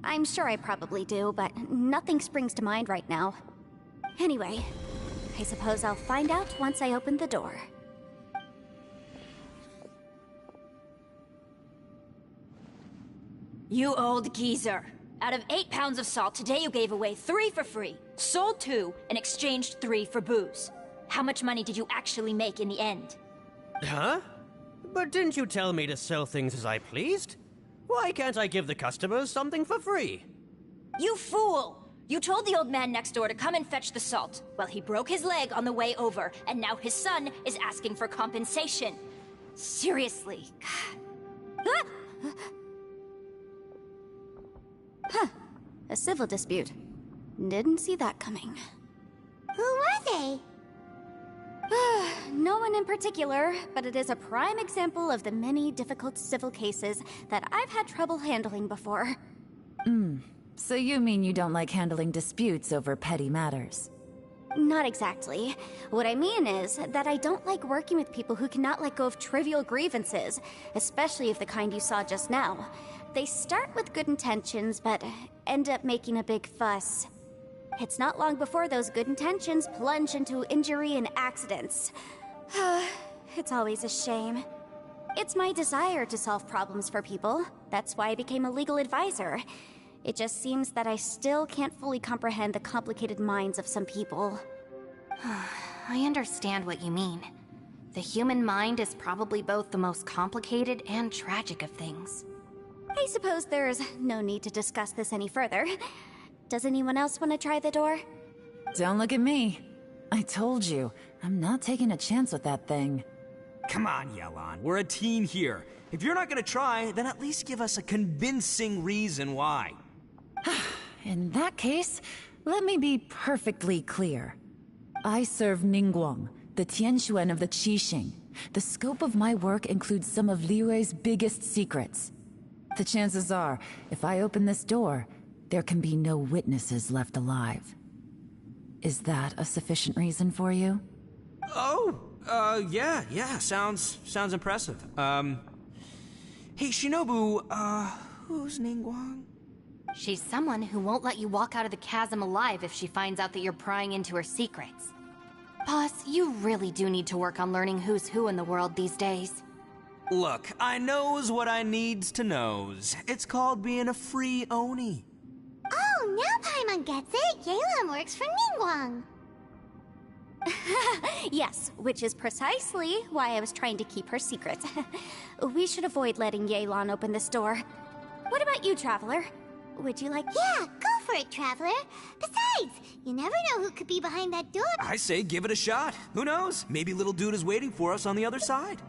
I'm sure I probably do, but nothing springs to mind right now. Anyway, I suppose I'll find out once I open the door. You old geezer. Out of 8 pounds of salt, today you gave away 3 for free, sold 2, and exchanged 3 for booze. How much money did you actually make in the end? Huh? But didn't you tell me to sell things as I pleased? Why can't I give the customers something for free? You fool! You told the old man next door to come and fetch the salt. Well, he broke his leg on the way over, and now his son is asking for compensation. Seriously. Ah! Huh. A civil dispute. Didn't see that coming. Who were they? No one in particular, but it is a prime example of the many difficult civil cases that I've had trouble handling before. So you mean you don't like handling disputes over petty matters? Not exactly. What I mean is that I don't like working with people who cannot let go of trivial grievances, especially of the kind you saw just now. They start with good intentions, but end up making a big fuss. It's not long before those good intentions plunge into injury and accidents. It's always a shame. It's my desire to solve problems for people. That's why I became a legal advisor. It just seems that I still can't fully comprehend the complicated minds of some people. I understand what you mean. The human mind is probably both the most complicated and tragic of things. I suppose there's no need to discuss this any further. Does anyone else want to try the door? Don't look at me. I told you, I'm not taking a chance with that thing. Come on, Yelan. We're a team here. If you're not gonna try, then at least give us a convincing reason why. In that case, let me be perfectly clear. I serve Ningguang, the Tianquan of the Qixing. The scope of my work includes some of Liyue's biggest secrets. The chances are, if I open this door, there can be no witnesses left alive. Is that a sufficient reason for you? Oh, yeah, sounds impressive. Hey, Shinobu, who's Ningguang? She's someone who won't let you walk out of the chasm alive if she finds out that you're prying into her secrets. Boss, you really do need to work on learning who's who in the world these days. Look, I knows what I needs to knows. It's called being a free Oni. Oh, now Paimon gets it. Yelan works for Ningguang. Yes, which is precisely why I was trying to keep her secret. We should avoid letting Yelan open this door. What about you, Traveler? Would you like— Yeah, go for it, Traveler. Besides, you never know who could be behind that door. I say give it a shot. Who knows? Maybe little dude is waiting for us on the other side.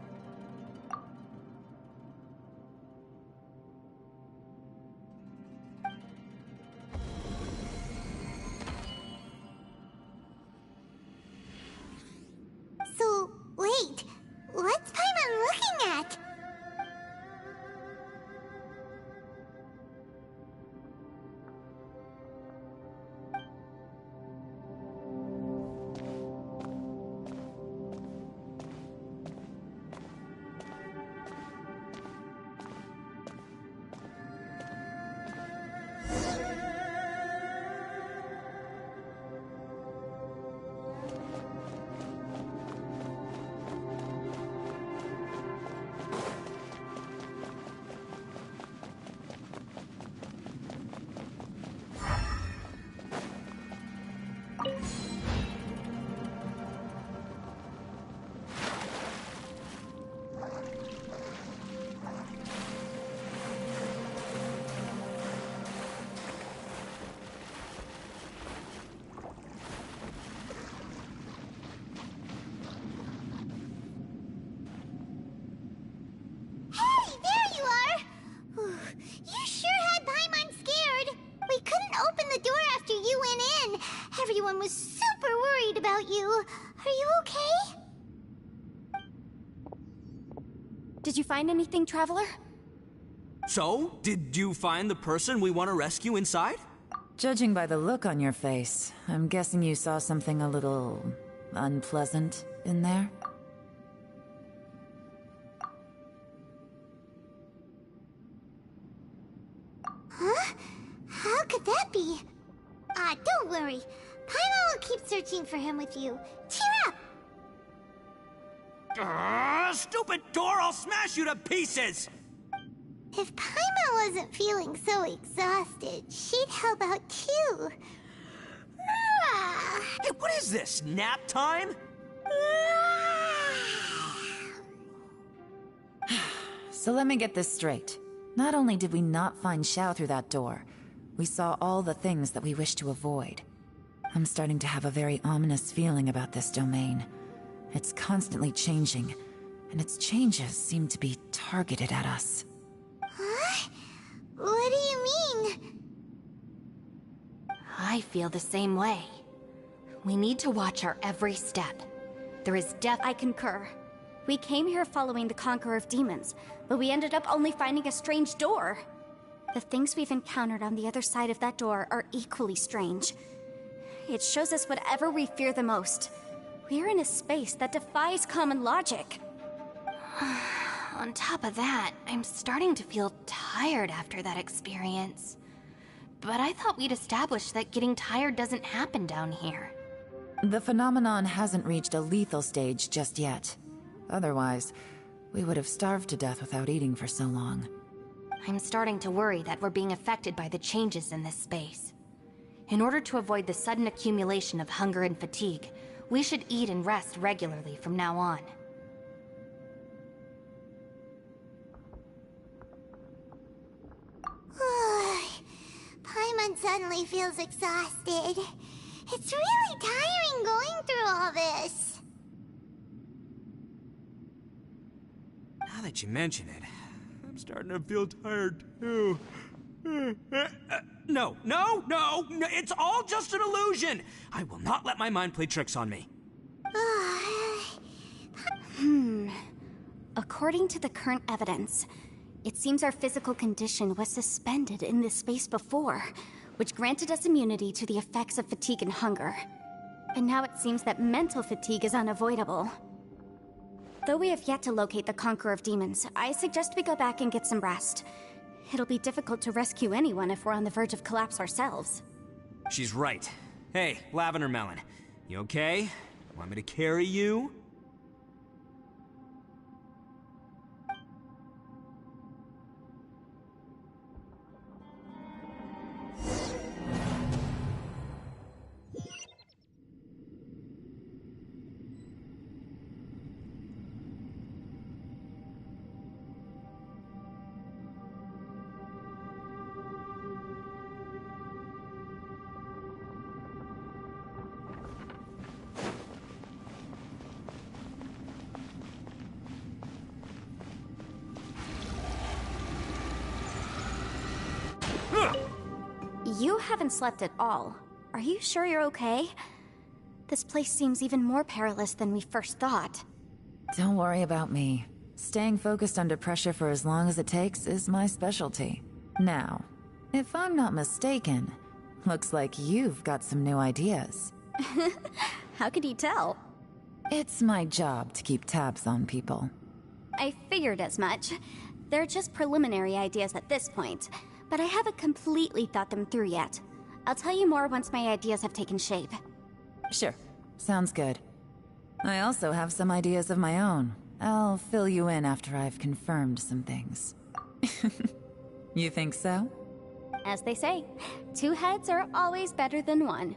So, wait. What's Paimon looking at? the door after you went in. Everyone was super worried about you. Are you okay? Did you find anything, Traveler? So, did you find the person we want to rescue inside? Judging by the look on your face, I'm guessing you saw something a little unpleasant in there? Huh? How could that be? Don't worry. Paimon will keep searching for him with you. Cheer up! Stupid door! I'll smash you to pieces! If Paimon wasn't feeling so exhausted, she'd help out too. Hey, what is this? Nap time? So let me get this straight. Not only did we not find Xiao through that door, we saw all the things that we wish to avoid. I'm starting to have a very ominous feeling about this domain. It's constantly changing, and its changes seem to be targeted at us. Huh? What do you mean? I feel the same way. We need to watch our every step. There is I concur. We came here following the Conqueror of Demons, but we ended up only finding a strange door. The things we've encountered on the other side of that door are equally strange. It shows us whatever we fear the most. We're in a space that defies common logic. On top of that, I'm starting to feel tired after that experience. But I thought we'd established that getting tired doesn't happen down here. The phenomenon hasn't reached a lethal stage just yet. Otherwise, we would have starved to death without eating for so long. I'm starting to worry that we're being affected by the changes in this space. In order to avoid the sudden accumulation of hunger and fatigue, we should eat and rest regularly from now on. Paimon suddenly feels exhausted. It's really tiring going through all this. Now that you mention it, I'm starting to feel tired too. No, it's all just an illusion! I will not let my mind play tricks on me. According to the current evidence, it seems our physical condition was suspended in this space before, which granted us immunity to the effects of fatigue and hunger. And now it seems that mental fatigue is unavoidable. Though we have yet to locate the Conqueror of Demons, I suggest we go back and get some rest. It'll be difficult to rescue anyone if we're on the verge of collapse ourselves. She's right. Hey, Lavender Melon, you okay? Want me to carry you? You haven't slept at all. Are you sure you're okay? This place seems even more perilous than we first thought. Don't worry about me. Staying focused under pressure for as long as it takes is my specialty. Now, if I'm not mistaken, looks like you've got some new ideas. How could you tell? It's my job to keep tabs on people. I figured as much. They're just preliminary ideas at this point, but I haven't completely thought them through yet. I'll tell you more once my ideas have taken shape. Sure. Sounds good. I also have some ideas of my own. I'll fill you in after I've confirmed some things. You think so? As they say, 2 heads are always better than 1.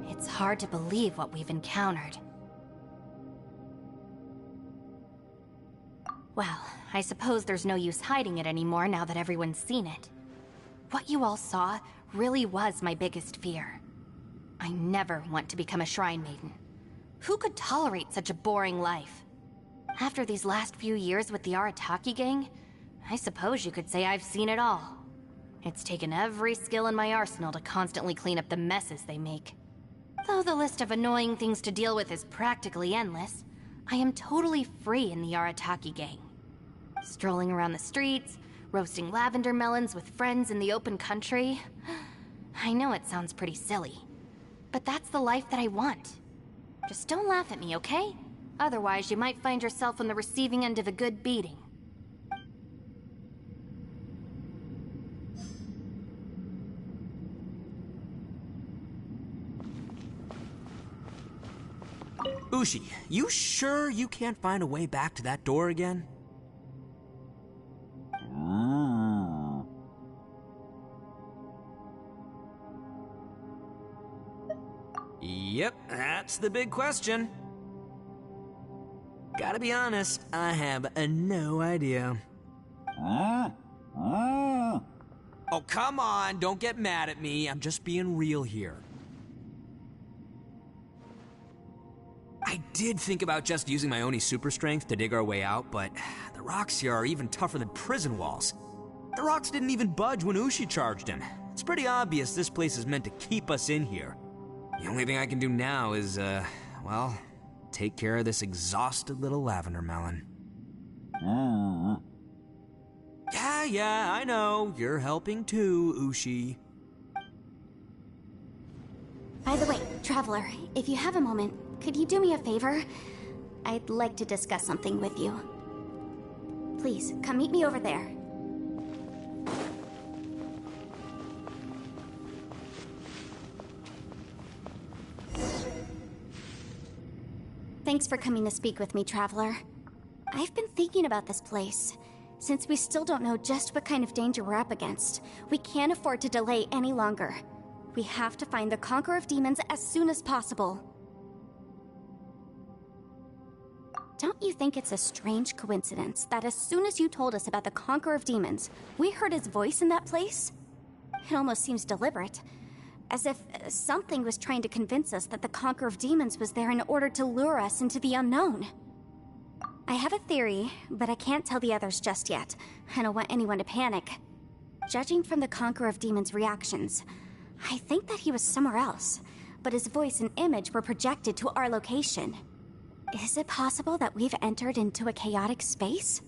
It's hard to believe what we've encountered. Well, I suppose there's no use hiding it anymore now that everyone's seen it. What you all saw really was my biggest fear. I never want to become a Shrine Maiden. Who could tolerate such a boring life? After these last few years with the Arataki gang, I suppose you could say I've seen it all. It's taken every skill in my arsenal to constantly clean up the messes they make. Though the list of annoying things to deal with is practically endless, I am totally free in the Arataki gang. Strolling around the streets, roasting lavender melons with friends in the open country. I know it sounds pretty silly, but that's the life that I want. Just don't laugh at me, okay? Otherwise, you might find yourself on the receiving end of a good beating. Ushi, you sure you can't find a way back to that door again? Yep, that's the big question. Gotta be honest, I have no idea. Oh, come on, don't get mad at me. I'm just being real here. I did think about just using my Oni super strength to dig our way out, but the rocks here are even tougher than prison walls. The rocks didn't even budge when Ushi charged him. It's pretty obvious this place is meant to keep us in here. The only thing I can do now is, well, take care of this exhausted little lavender melon. Yeah, I know. You're helping too, Ushi. By the way, Traveler, if you have a moment, could you do me a favor? I'd like to discuss something with you. Please, come meet me over there. Thanks for coming to speak with me, Traveler. I've been thinking about this place. Since we still don't know just what kind of danger we're up against, we can't afford to delay any longer. We have to find the Conqueror of Demons as soon as possible. Don't you think it's a strange coincidence that as soon as you told us about the Conqueror of Demons, we heard his voice in that place? It almost seems deliberate. As if something was trying to convince us that the Conqueror of Demons was there in order to lure us into the unknown. I have a theory, but I can't tell the others just yet. I don't want anyone to panic. Judging from the Conqueror of Demons' reactions, I think that he was somewhere else, but his voice and image were projected to our location. Is it possible that we've entered into a chaotic space?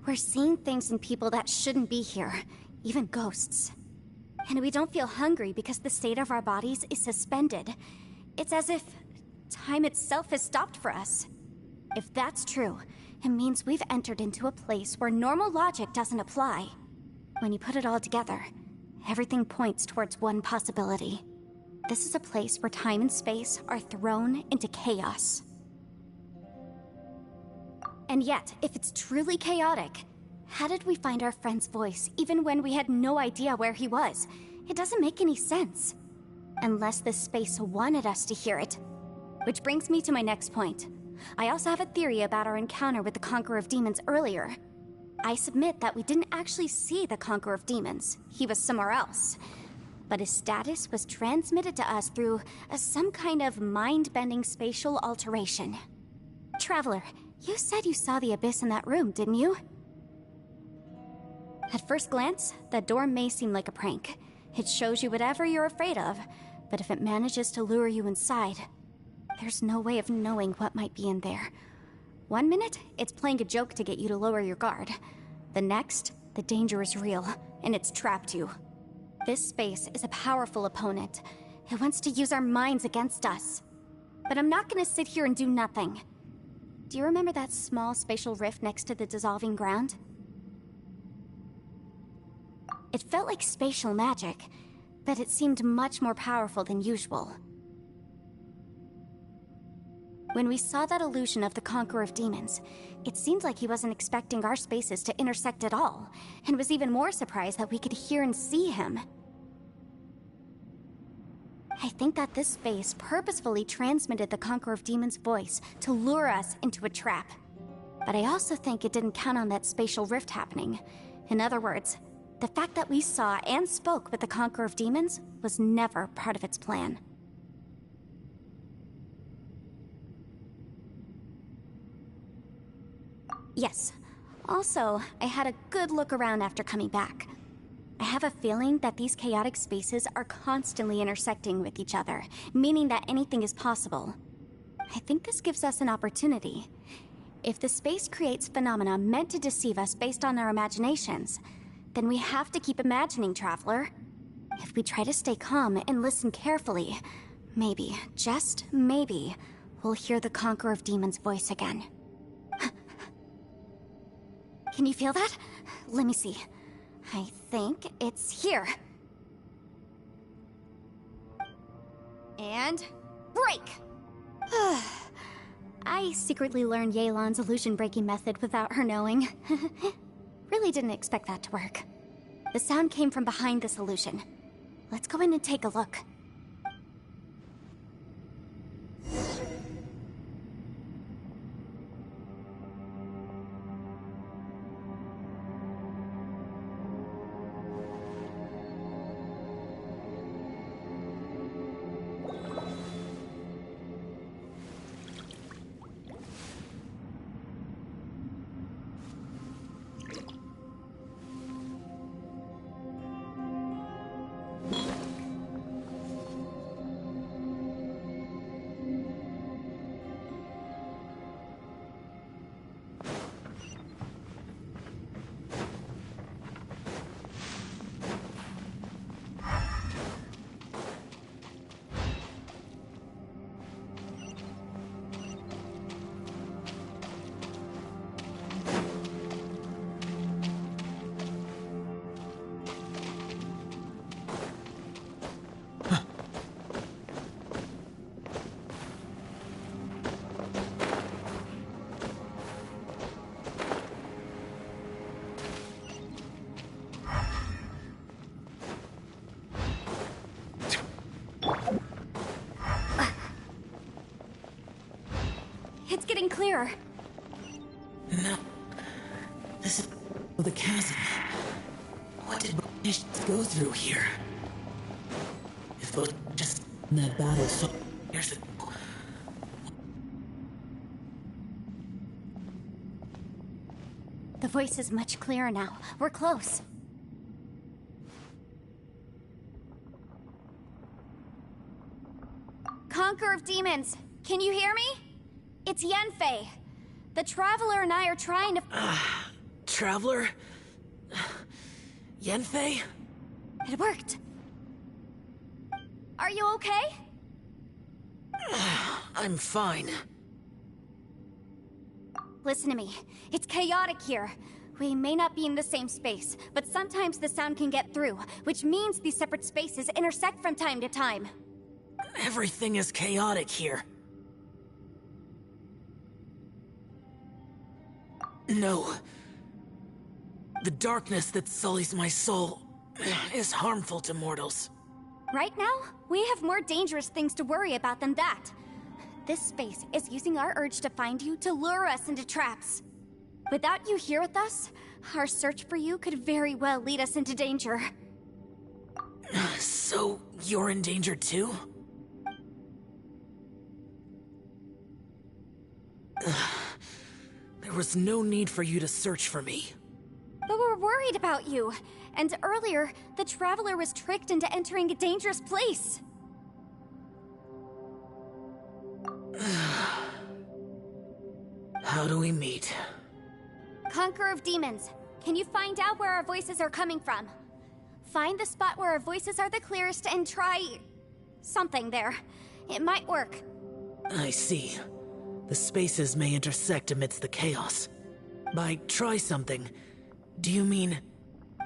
We're seeing things in people that shouldn't be here, even ghosts. And we don't feel hungry because the state of our bodies is suspended. It's as if time itself has stopped for us. If that's true, it means we've entered into a place where normal logic doesn't apply. When you put it all together, everything points towards one possibility. This is a place where time and space are thrown into chaos. And yet, if it's truly chaotic, how did we find our friend's voice even when we had no idea where he was? It doesn't make any sense. Unless this space wanted us to hear it. Which brings me to my next point. I also have a theory about our encounter with the Conqueror of Demons earlier. I submit that we didn't actually see the Conqueror of Demons. He was somewhere else. But his status was transmitted to us through some kind of mind-bending spatial alteration. Traveler, you said you saw the abyss in that room, didn't you? At first glance, that door may seem like a prank. It shows you whatever you're afraid of, but if it manages to lure you inside, there's no way of knowing what might be in there. One minute, it's playing a joke to get you to lower your guard. The next, the danger is real, and it's trapped you. This space is a powerful opponent. It wants to use our minds against us. But I'm not gonna sit here and do nothing. Do you remember that small spatial rift next to the dissolving ground? It felt like spatial magic, but it seemed much more powerful than usual. When we saw that illusion of the Conqueror of Demons, it seemed like he wasn't expecting our spaces to intersect at all, and was even more surprised that we could hear and see him. I think that this space purposefully transmitted the Conqueror of Demons' voice to lure us into a trap. But I also think it didn't count on that spatial rift happening. In other words, The fact that we saw and spoke with the Conqueror of Demons was never part of its plan. Yes. Also, I had a good look around after coming back. I have a feeling that these chaotic spaces are constantly intersecting with each other, meaning that anything is possible. I think this gives us an opportunity. If the space creates phenomena meant to deceive us based on our imaginations, then we have to keep imagining, Traveler. If we try to stay calm and listen carefully, maybe, just maybe, we'll hear the Conqueror of Demons' voice again. Can you feel that? Let me see. I think it's here. And break! I secretly learned Yelan's illusion-breaking method without her knowing. Really didn't expect that to work. The sound came from behind this illusion. Let's go in and take a look. It's getting clearer. No. This is the chasm. What did British go through here? If it was just in that battle so years ago. The voice is much clearer now. We're close. Conqueror of Demons, can you hear me? It's Yanfei. The Traveler and I are trying to... Traveler? Yanfei? It worked. Are you okay? I'm fine. Listen to me. It's chaotic here. We may not be in the same space, but sometimes the sound can get through, which means these separate spaces intersect from time to time. Everything is chaotic here. No. The darkness that sullies my soul is harmful to mortals. Right now, we have more dangerous things to worry about than that. This space is using our urge to find you to lure us into traps. Without you here with us, our search for you could very well lead us into danger. So, you're in danger too? There was no need for you to search for me. But we're worried about you. And earlier, the Traveler was tricked into entering a dangerous place. How do we meet? Conqueror of Demons, can you find out where our voices are coming from? Find the spot where our voices are the clearest and try... something there. It might work. I see. The spaces may intersect amidst the chaos. By try something, do you mean...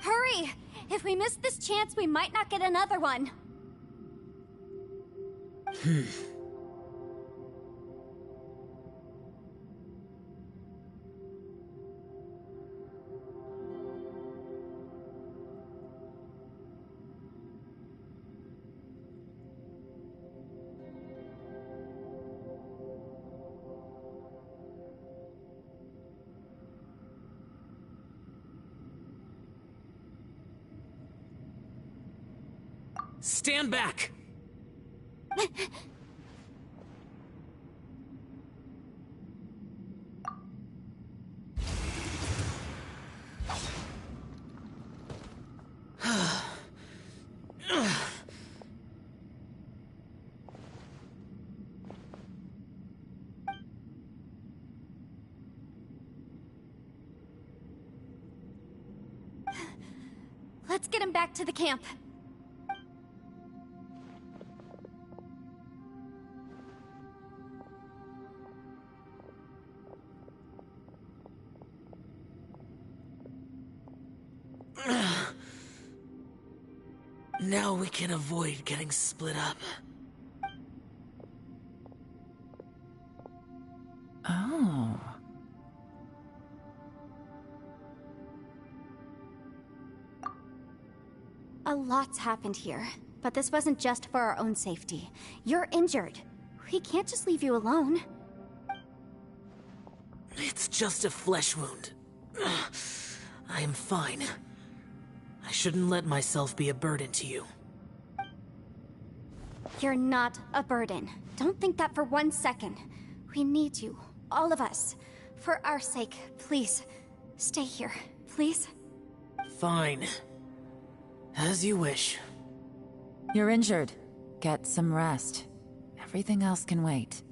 Hurry! If we miss this chance, we might not get another one. Stand back! Let's get him back to the camp. Now we can avoid getting split up. Oh. A lot's happened here, but this wasn't just for our own safety. You're injured. We can't just leave you alone. It's just a flesh wound. I am fine. I shouldn't let myself be a burden to you. You're not a burden. Don't think that for 1 second. We need you, all of us. For our sake, please, stay here, please. Fine. As you wish. You're injured. Get some rest. Everything else can wait.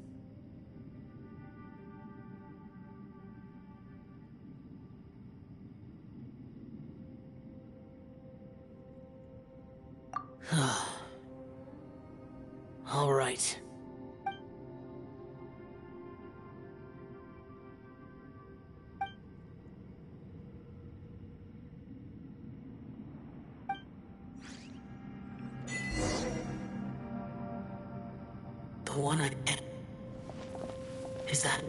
All right. The one I... Is that...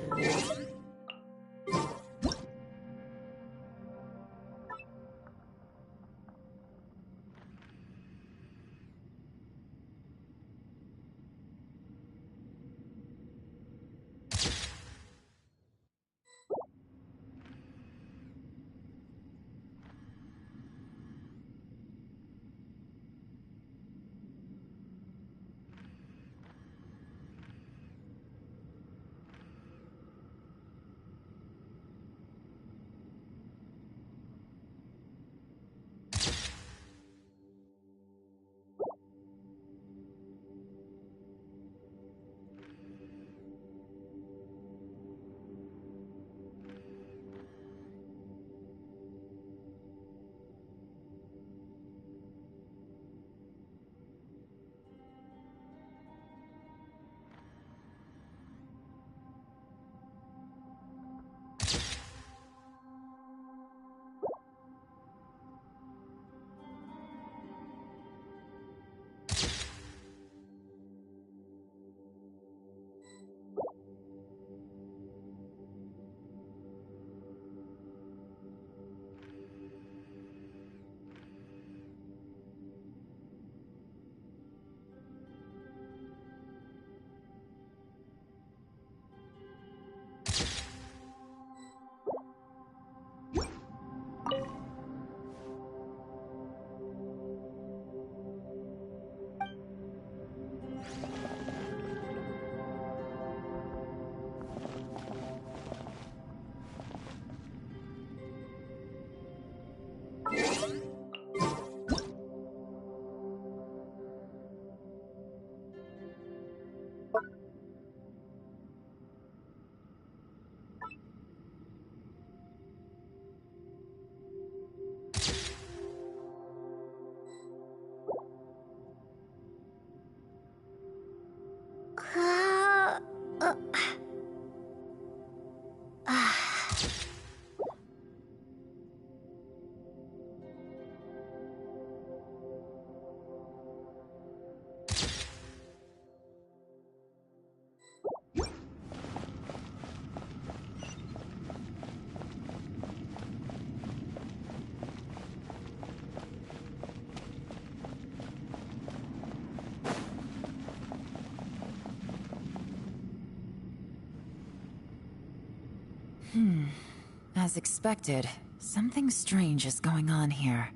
As expected, something strange is going on here.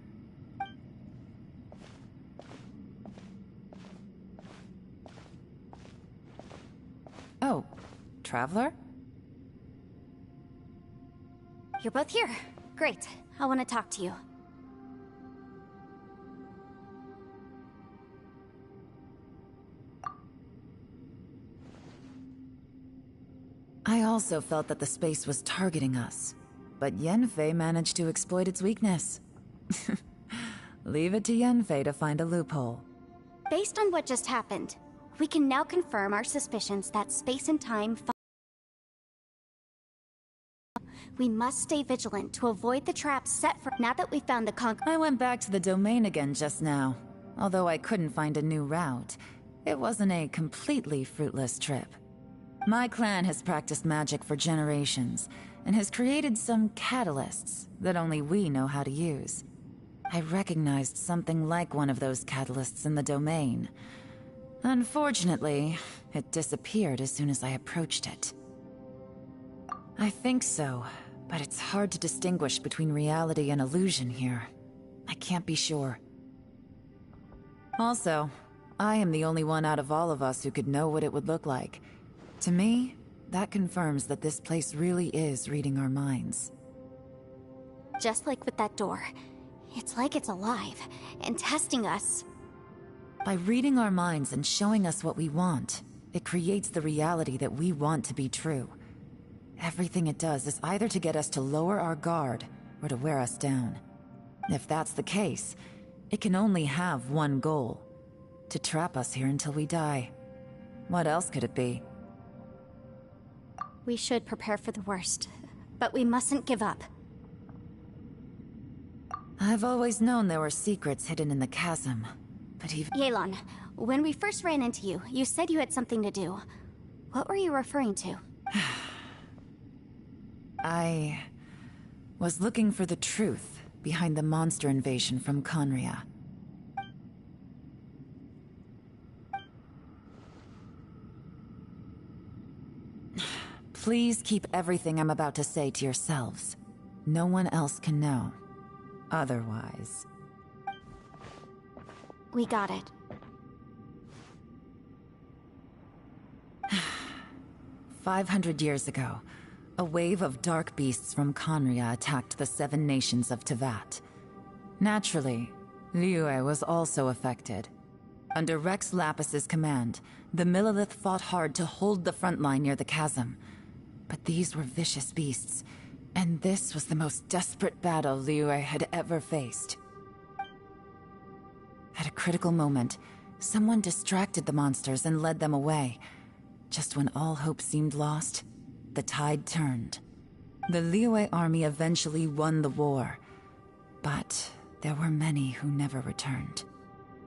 Traveler? You're both here. Great. I want to talk to you. I also felt that the space was targeting us, but Yenfei managed to exploit its weakness. Leave it to Yenfei to find a loophole. Based on what just happened, we can now confirm our suspicions that space and time. We must stay vigilant to avoid the traps set for. Now that we found the I went back to the domain again just now. Although I couldn't find a new route, it wasn't a completely fruitless trip. My clan has practiced magic for generations, and has created some catalysts that only we know how to use. I recognized something like one of those catalysts in the domain. Unfortunately, it disappeared as soon as I approached it. I think so, but it's hard to distinguish between reality and illusion here. I can't be sure. Also, I am the only one out of all of us who could know what it would look like. To me, that confirms that this place really is reading our minds. Just like with that door. It's like it's alive, and testing us. By reading our minds and showing us what we want, it creates the reality that we want to be true. Everything it does is either to get us to lower our guard, or to wear us down. If that's the case, it can only have one goal: to trap us here until we die. What else could it be? We should prepare for the worst, but we mustn't give up. I've always known there were secrets hidden in the chasm, but even— Yelan, when we first ran into you, you said you had something to do. What were you referring to? I was looking for the truth behind the monster invasion from Conria. Please keep everything I'm about to say to yourselves. No one else can know. Otherwise. We got it. 500 years ago, a wave of dark beasts from Conria attacked the 7 nations of Tevat. Naturally, Liyue was also affected. Under Rex Lapis's command, the Millelith fought hard to hold the front line near the chasm. But these were vicious beasts, and this was the most desperate battle Liyue had ever faced. At a critical moment, someone distracted the monsters and led them away. Just when all hope seemed lost, the tide turned. The Liyue army eventually won the war, but there were many who never returned.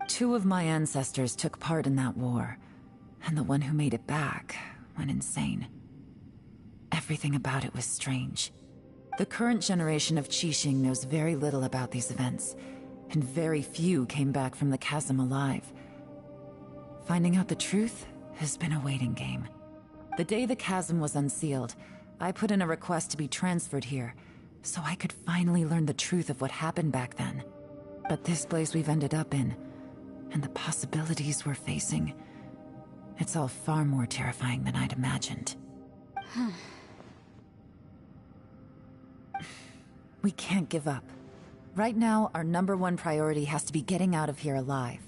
2 of my ancestors took part in that war, and the one who made it back went insane. Everything about it was strange. The current generation of Qixing knows very little about these events, and very few came back from the chasm alive. Finding out the truth has been a waiting game. The day the chasm was unsealed, I put in a request to be transferred here, so I could finally learn the truth of what happened back then. But this place we've ended up in, and the possibilities we're facing, it's all far more terrifying than I'd imagined. We can't give up. Right now, our #1 priority has to be getting out of here alive.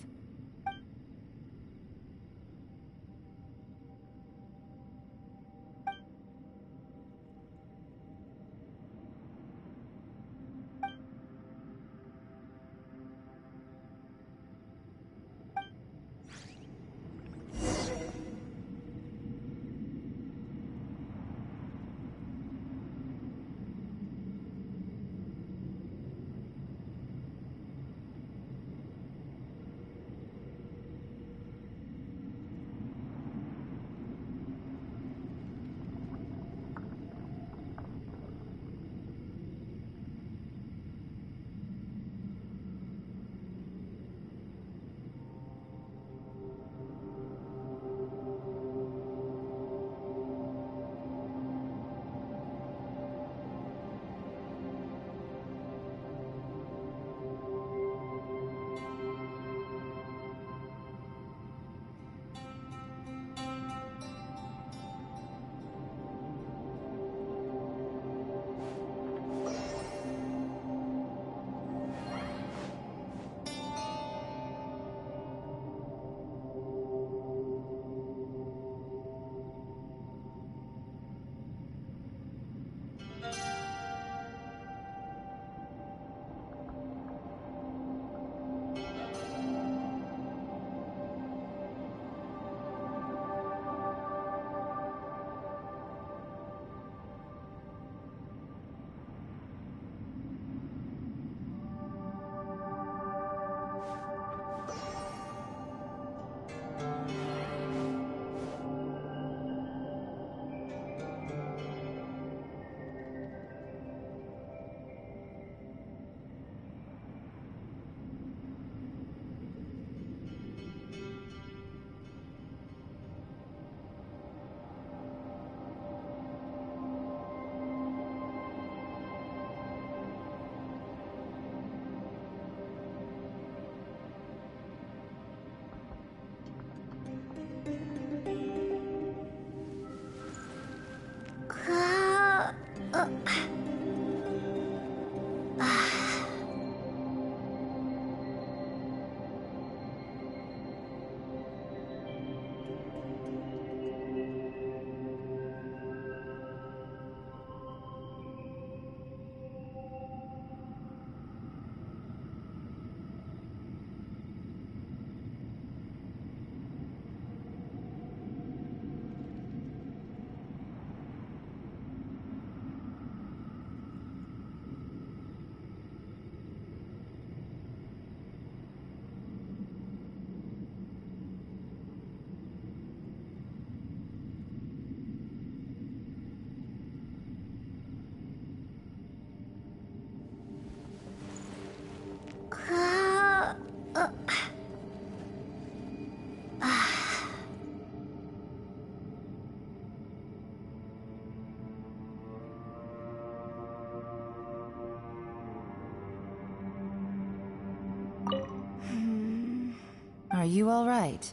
you alright?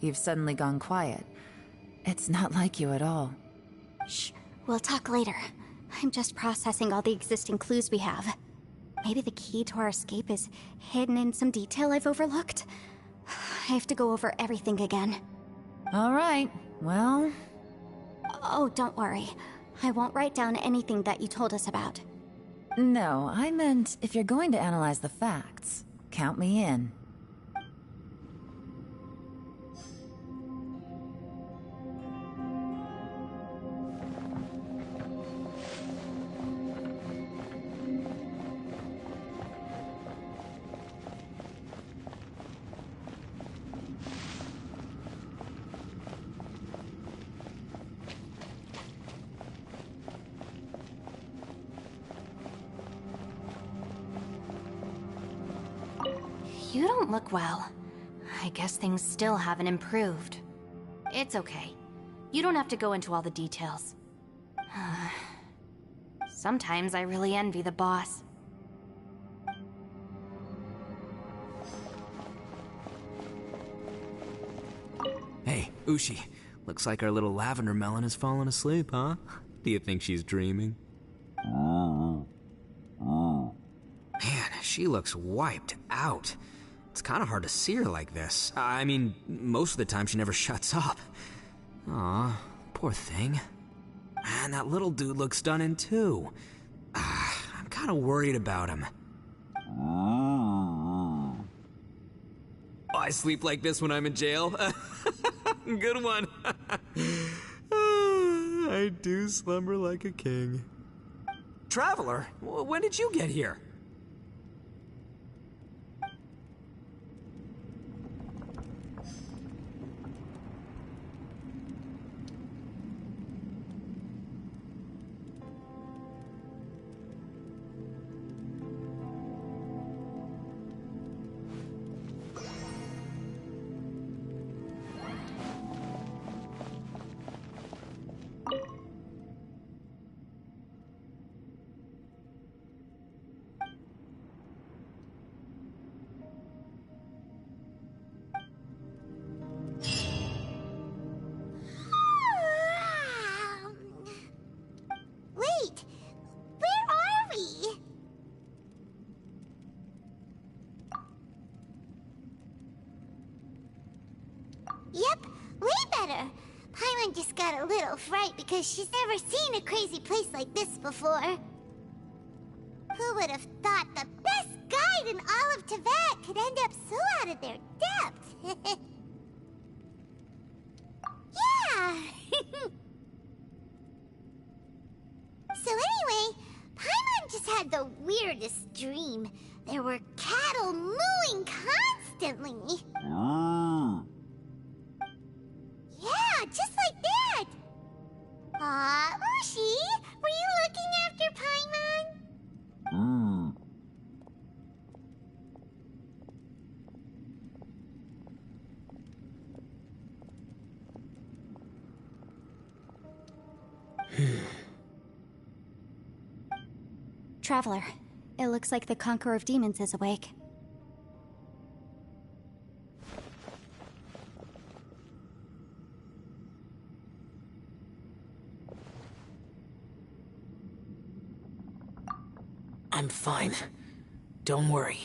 You've suddenly gone quiet. It's not like you at all. Shh, we'll talk later. I'm just processing all the existing clues we have. Maybe the key to our escape is hidden in some detail I've overlooked. I have to go over everything again. Alright, well... Oh, don't worry. I won't write down anything that you told us about. No, I meant if you're going to analyze the facts, count me in. You don't look well. I guess things still haven't improved. It's okay. You don't have to go into all the details. Sometimes I really envy the boss. Hey, Ushi. Looks like our little lavender melon has fallen asleep, huh? Do you think she's dreaming? Man, she looks wiped out. It's kind of hard to see her like this. I mean, most of the time she never shuts up. Aw, poor thing. Man, that little dude looks stunning too. I'm kind of worried about him. Oh, I sleep like this when I'm in jail? Good one. I do slumber like a king. Traveler, when did you get here? Wait, where are we? Yep, way better. Paimon just got a little fright because she's never seen a crazy place like this before. Who would have thought the best guide in all of Tibet could end up so out of their depth? Yeah! So anyway, Paimon just had the weirdest dream. There were cattle mooing constantly. Yeah, just like that. Aw, Ushi, were you looking after Paimon? Traveler, it looks like the Conqueror of Demons is awake. I'm fine. Don't worry.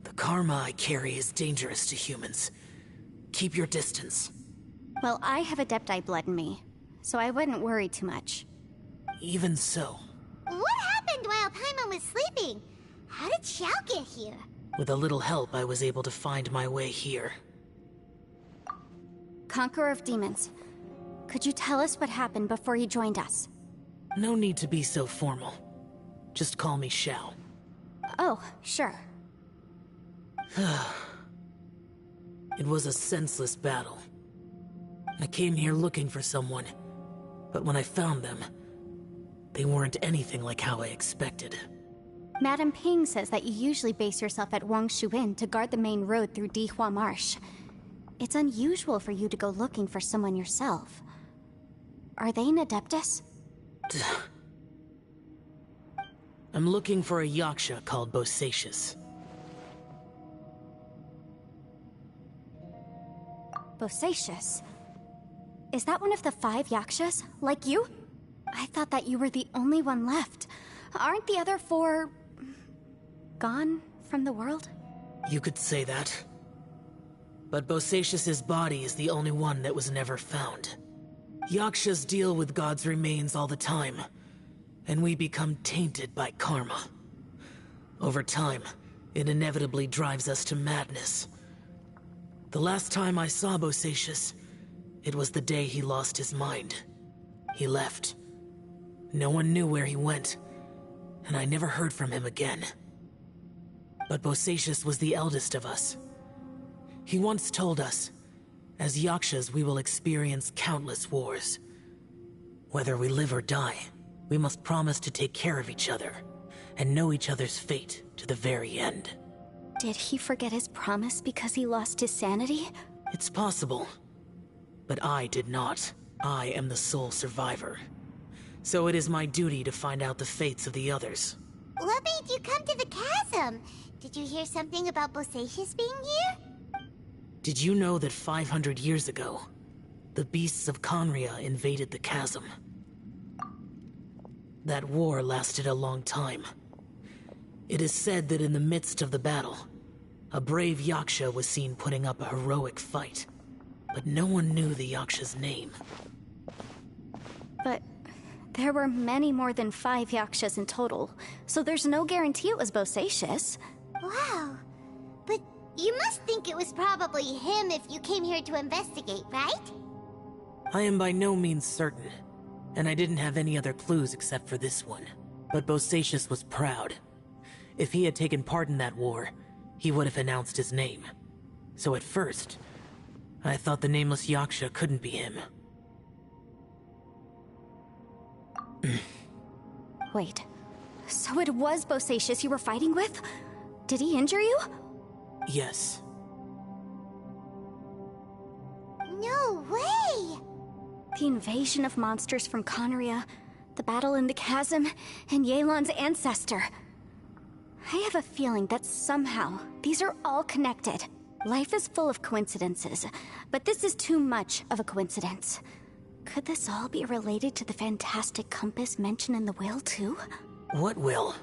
The karma I carry is dangerous to humans. Keep your distance. Well, I have Adepti blood in me, so I wouldn't worry too much. Even so. What happened while Paimon was sleeping? How did Xiao get here? With a little help, I was able to find my way here. Conqueror of Demons, could you tell us what happened before you joined us? No need to be so formal. Just call me Xiao. Oh, sure. It was a senseless battle. I came here looking for someone, but when I found them, they weren't anything like how I expected. Madame Ping says that you usually base yourself at Wangshuin to guard the main road through Dihua Marsh. It's unusual for you to go looking for someone yourself. Are they an Adeptus? I'm looking for a yaksha called Bosacius. Bosacius? Is that one of the 5 yakshas? Like you? I thought that you were the only one left. Aren't the other 4... gone from the world? You could say that. But Bosacius's body is the only one that was never found. Yakshas deal with God's remains all the time, and we become tainted by karma. Over time, it inevitably drives us to madness. The last time I saw Bosacius, it was the day he lost his mind. He left. No one knew where he went, and I never heard from him again. But Bosacius was the eldest of us. He once told us, as Yakshas we will experience countless wars. Whether we live or die, we must promise to take care of each other, and know each other's fate to the very end. Did he forget his promise because he lost his sanity? It's possible. But I did not. I am the sole survivor. So it is my duty to find out the fates of the others. What made you come to the chasm? Did you hear something about Bosacius being here? Did you know that 500 years ago, the beasts of Conria invaded the chasm? That war lasted a long time. It is said that in the midst of the battle, a brave Yaksha was seen putting up a heroic fight. But no one knew the Yaksha's name. But there were many more than 5 yakshas in total, so there's no guarantee it was Bosacius. Wow. But you must think it was probably him if you came here to investigate, right? I am by no means certain, and I didn't have any other clues except for this one. But Bosacius was proud. If he had taken part in that war, he would have announced his name. So at first, I thought the nameless Yaksha couldn't be him. Wait, so it was Bosacius you were fighting with? Did he injure you? Yes. No way! The invasion of monsters from Conria, the battle in the chasm, and Yelan's ancestor. I have a feeling that somehow these are all connected. Life is full of coincidences, but this is too much of a coincidence. Could this all be related to the fantastic compass mentioned in the will, too? What will?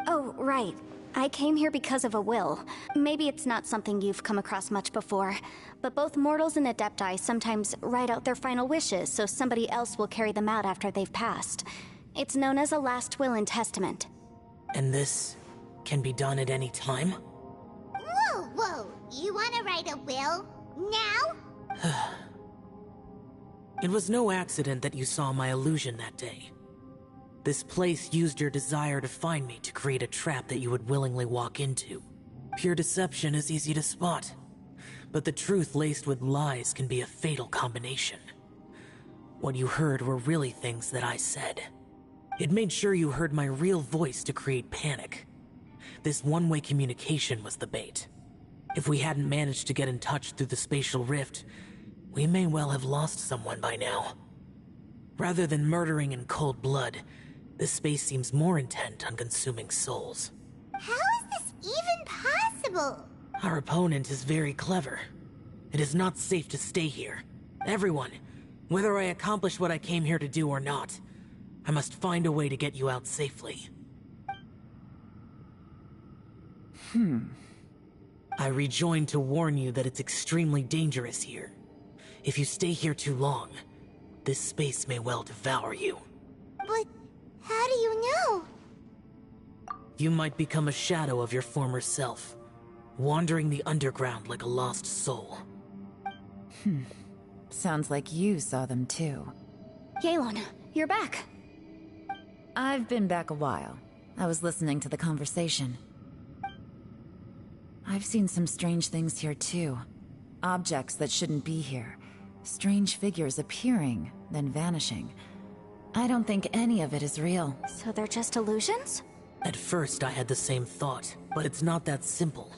Oh, right. I came here because of a will. Maybe it's not something you've come across much before, but both mortals and adepti sometimes write out their final wishes so somebody else will carry them out after they've passed. It's known as a last will and testament. And this can be done at any time? Whoa, whoa! You wanna write a will? Now? It was no accident that you saw my illusion that day. This place used your desire to find me to create a trap that you would willingly walk into. Pure deception is easy to spot, but the truth laced with lies can be a fatal combination. What you heard were really things that I said. It made sure you heard my real voice to create panic. This one-way communication was the bait. If we hadn't managed to get in touch through the spatial rift, we may well have lost someone by now. Rather than murdering in cold blood, this space seems more intent on consuming souls. How is this even possible? Our opponent is very clever. It is not safe to stay here. Everyone, whether I accomplish what I came here to do or not, I must find a way to get you out safely. I rejoined to warn you that it's extremely dangerous here. If you stay here too long, this space may well devour you. But how do you know? You might become a shadow of your former self, wandering the underground like a lost soul. Sounds like you saw them too. Yelan, you're back. I've been back a while. I was listening to the conversation. I've seen some strange things here too. Objects that shouldn't be here. Strange figures appearing, then vanishing. I don't think any of it is real. So they're just illusions? At first I had the same thought, but it's not that simple.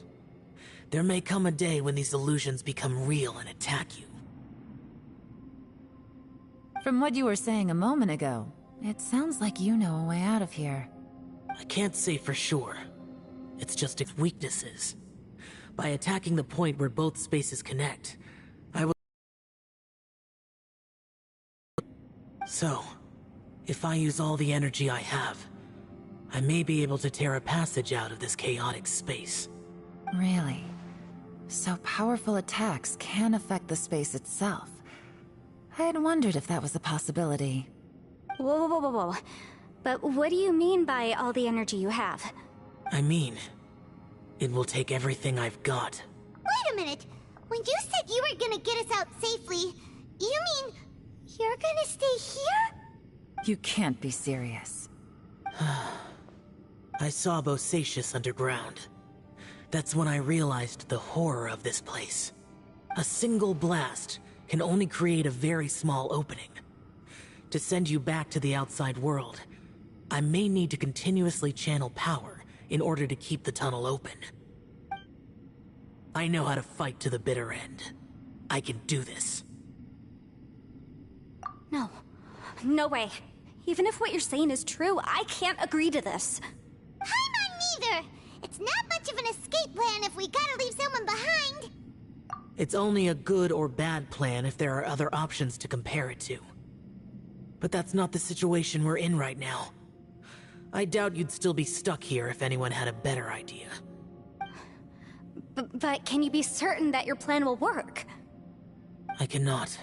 There may come a day when these illusions become real and attack you. From what you were saying a moment ago, it sounds like you know a way out of here. I can't say for sure. It's just its weaknesses. By attacking the point where both spaces connect, I will... So, if I use all the energy I have, I may be able to tear a passage out of this chaotic space. Really? So powerful attacks can affect the space itself. I had wondered if that was a possibility. Whoa, whoa, whoa, whoa. But what do you mean by all the energy you have? I mean, it will take everything I've got. Wait a minute. When you said you were gonna get us out safely, you mean you're gonna stay here? You can't be serious. I saw Bosacius underground. That's when I realized the horror of this place. A single blast can only create a very small opening. To send you back to the outside world, I may need to continuously channel power in order to keep the tunnel open. I know how to fight to the bitter end. I can do this. No. No way. Even if what you're saying is true, I can't agree to this. I'm not neither. It's not much of an escape plan if we gotta leave someone behind. It's only a good or bad plan if there are other options to compare it to. But that's not the situation we're in right now. I doubt you'd still be stuck here if anyone had a better idea. But can you be certain that your plan will work? I cannot.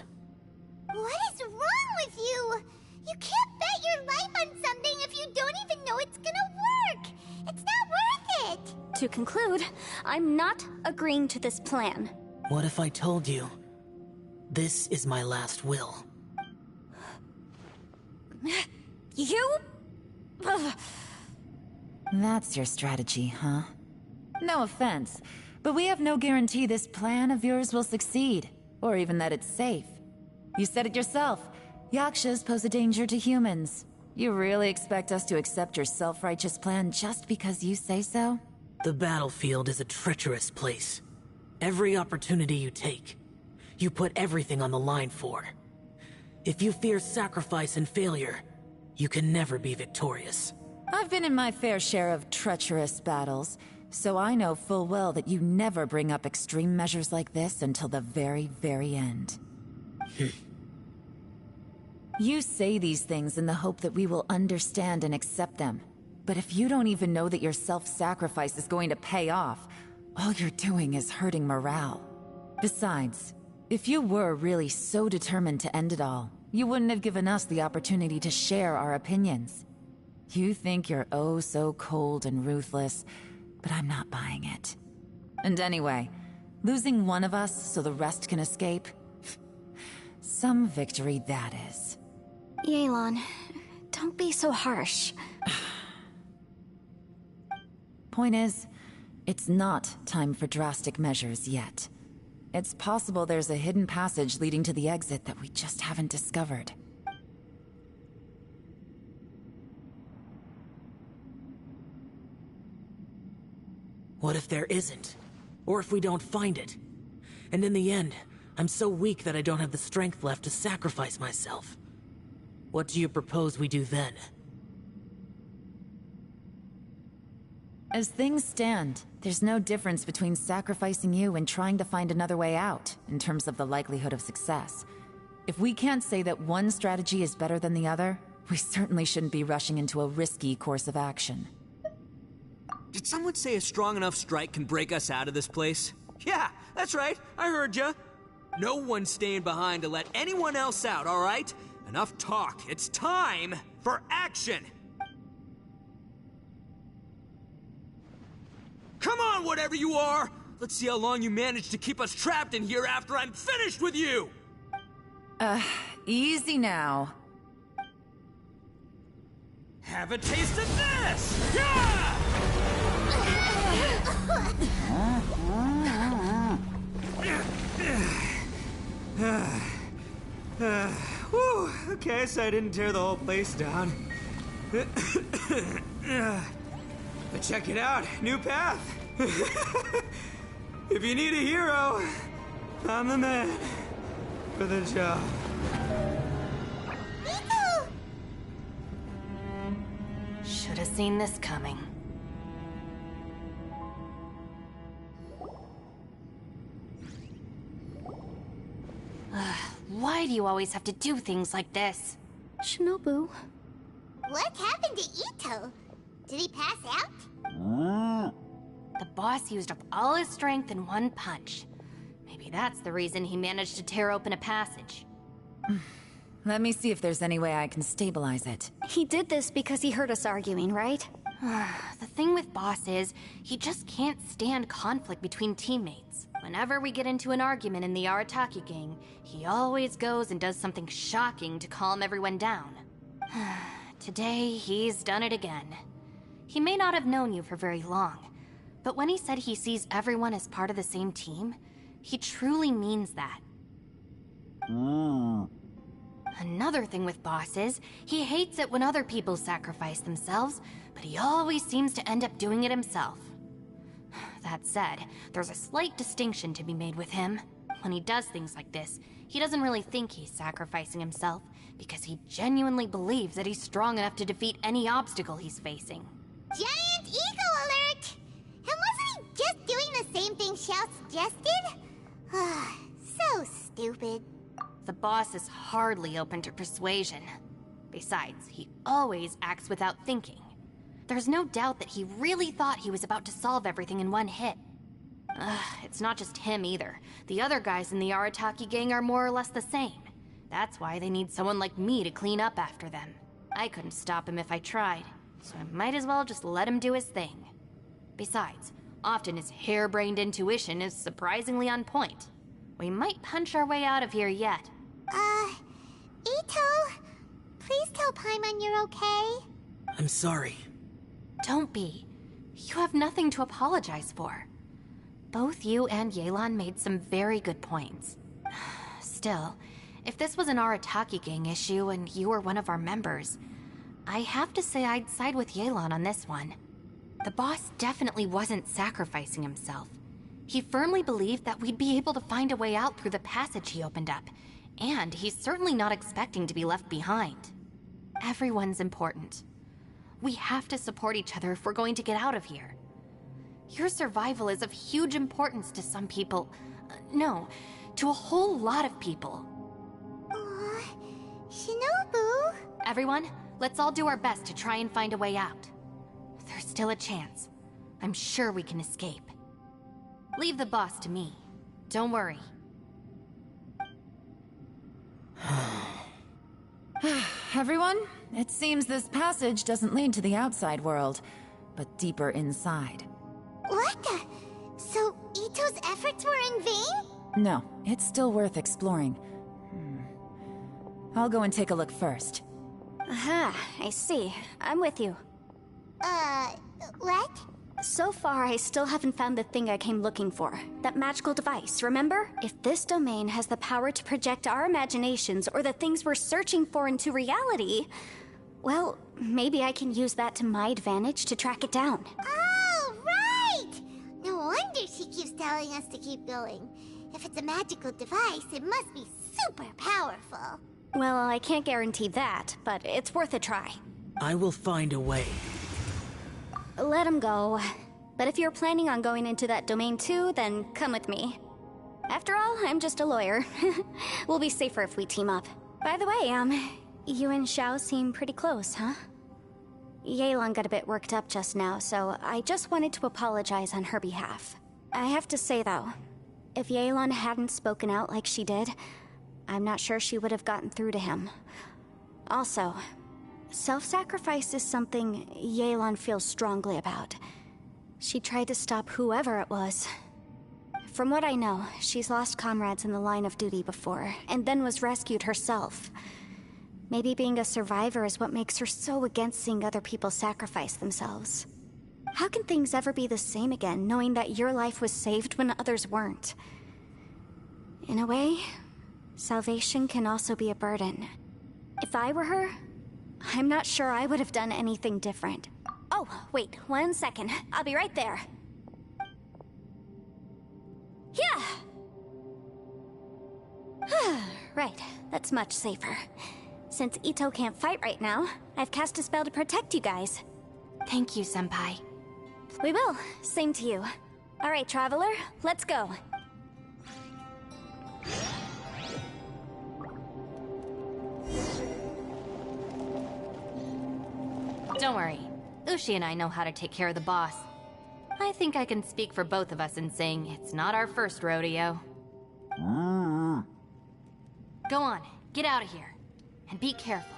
What is wrong with you? You can't bet your life on something if you don't even know it's gonna work. It's not worth it. To conclude, I'm not agreeing to this plan. What if I told you, this is my last will? You? Ugh. That's your strategy, huh? No offense, but we have no guarantee this plan of yours will succeed, or even that it's safe. You said it yourself. Yakshas pose a danger to humans. You really expect us to accept your self-righteous plan just because you say so? The battlefield is a treacherous place. Every opportunity you take, you put everything on the line for. If you fear sacrifice and failure, you can never be victorious. I've been in my fair share of treacherous battles, so I know full well that you never bring up extreme measures like this until the very, very end. You say these things in the hope that we will understand and accept them. But if you don't even know that your self-sacrifice is going to pay off, all you're doing is hurting morale. Besides, if you were really so determined to end it all, you wouldn't have given us the opportunity to share our opinions. You think you're oh so cold and ruthless, but I'm not buying it. And anyway, losing one of us so the rest can escape? Some victory that is. Yelan, don't be so harsh. Point is, it's not time for drastic measures yet. It's possible there's a hidden passage leading to the exit that we just haven't discovered. What if there isn't? Or if we don't find it? And in the end, I'm so weak that I don't have the strength left to sacrifice myself. What do you propose we do then? As things stand, there's no difference between sacrificing you and trying to find another way out, in terms of the likelihood of success. If we can't say that one strategy is better than the other, we certainly shouldn't be rushing into a risky course of action. Did someone say a strong enough strike can break us out of this place? Yeah, that's right, I heard ya. No one's staying behind to let anyone else out, all right? Enough talk, it's time for action! Come on, whatever you are! Let's see how long you manage to keep us trapped in here after I'm finished with you! Easy now. Have a taste of this! Yeah! Whew, okay, so I didn't tear the whole place down. But check it out, new path. If you need a hero, I'm the man for the job. Nico! Should have seen this coming. Why do you always have to do things like this? Shinobu. What happened to Ito? Did he pass out? The boss used up all his strength in one punch. Maybe that's the reason he managed to tear open a passage. Let me see if there's any way I can stabilize it. He did this because he heard us arguing, right? The thing with Boss is, he just can't stand conflict between teammates. Whenever we get into an argument in the Arataki gang, he always goes and does something shocking to calm everyone down. Today, he's done it again. He may not have known you for very long, but when he said he sees everyone as part of the same team, he truly means that. Another thing with Boss is, he hates it when other people sacrifice themselves, but he always seems to end up doing it himself. That said, there's a slight distinction to be made with him. When he does things like this, he doesn't really think he's sacrificing himself, because he genuinely believes that he's strong enough to defeat any obstacle he's facing. Giant ego alert! And wasn't he just doing the same thing Xiao suggested? So stupid. The boss is hardly open to persuasion. Besides, he always acts without thinking. There's no doubt that he really thought he was about to solve everything in one hit. It's not just him either. The other guys in the Arataki gang are more or less the same. That's why they need someone like me to clean up after them. I couldn't stop him if I tried, so I might as well just let him do his thing. Besides, often his harebrained intuition is surprisingly on point. We might punch our way out of here yet. Ito, please tell Paimon you're okay. I'm sorry. Don't be. You have nothing to apologize for. Both you and Yelan made some very good points. Still, if this was an Arataki gang issue and you were one of our members, I have to say I'd side with Yelan on this one. The boss definitely wasn't sacrificing himself. He firmly believed that we'd be able to find a way out through the passage he opened up, and he's certainly not expecting to be left behind. Everyone's important. We have to support each other if we're going to get out of here. Your survival is of huge importance to some people. No, to a whole lot of people. Shinobu? Everyone, let's all do our best to try and find a way out. There's still a chance. I'm sure we can escape. Leave the boss to me. Don't worry. Everyone, it seems this passage doesn't lead to the outside world, but deeper inside. What the? So Ito's efforts were in vain? No, it's still worth exploring. I'll go and take a look first. Aha, I see. I'm with you. What? So far, I still haven't found the thing I came looking for. That magical device, remember? If this domain has the power to project our imaginations or the things we're searching for into reality, well, maybe I can use that to my advantage to track it down. Oh, right! No wonder she keeps telling us to keep going. If it's a magical device, it must be super powerful. Well, I can't guarantee that, but it's worth a try. I will find a way. Let him go. But if you're planning on going into that domain too, then come with me. After all, I'm just a lawyer. We'll be safer if we team up. By the way, you and Xiao seem pretty close, huh? Yelan got a bit worked up just now, so I just wanted to apologize on her behalf. I have to say though, if Yelan hadn't spoken out like she did, I'm not sure she would have gotten through to him. Also, self-sacrifice is something Yelan feels strongly about. She tried to stop whoever it was. From what I know, she's lost comrades in the line of duty before, and then was rescued herself. Maybe being a survivor is what makes her so against seeing other people sacrifice themselves. How can things ever be the same again, knowing that your life was saved when others weren't? In a way, salvation can also be a burden. If I were her, I'm not sure I would have done anything different. Oh, wait, 1 second. I'll be right there. Yeah! Right, that's much safer. Since Ito can't fight right now, I've cast a spell to protect you guys. Thank you, Senpai. We will. Same to you. All right, Traveler, let's go. Don't worry. Ushi and I know how to take care of the boss. I think I can speak for both of us in saying it's not our first rodeo. Go on, get out of here. And be careful.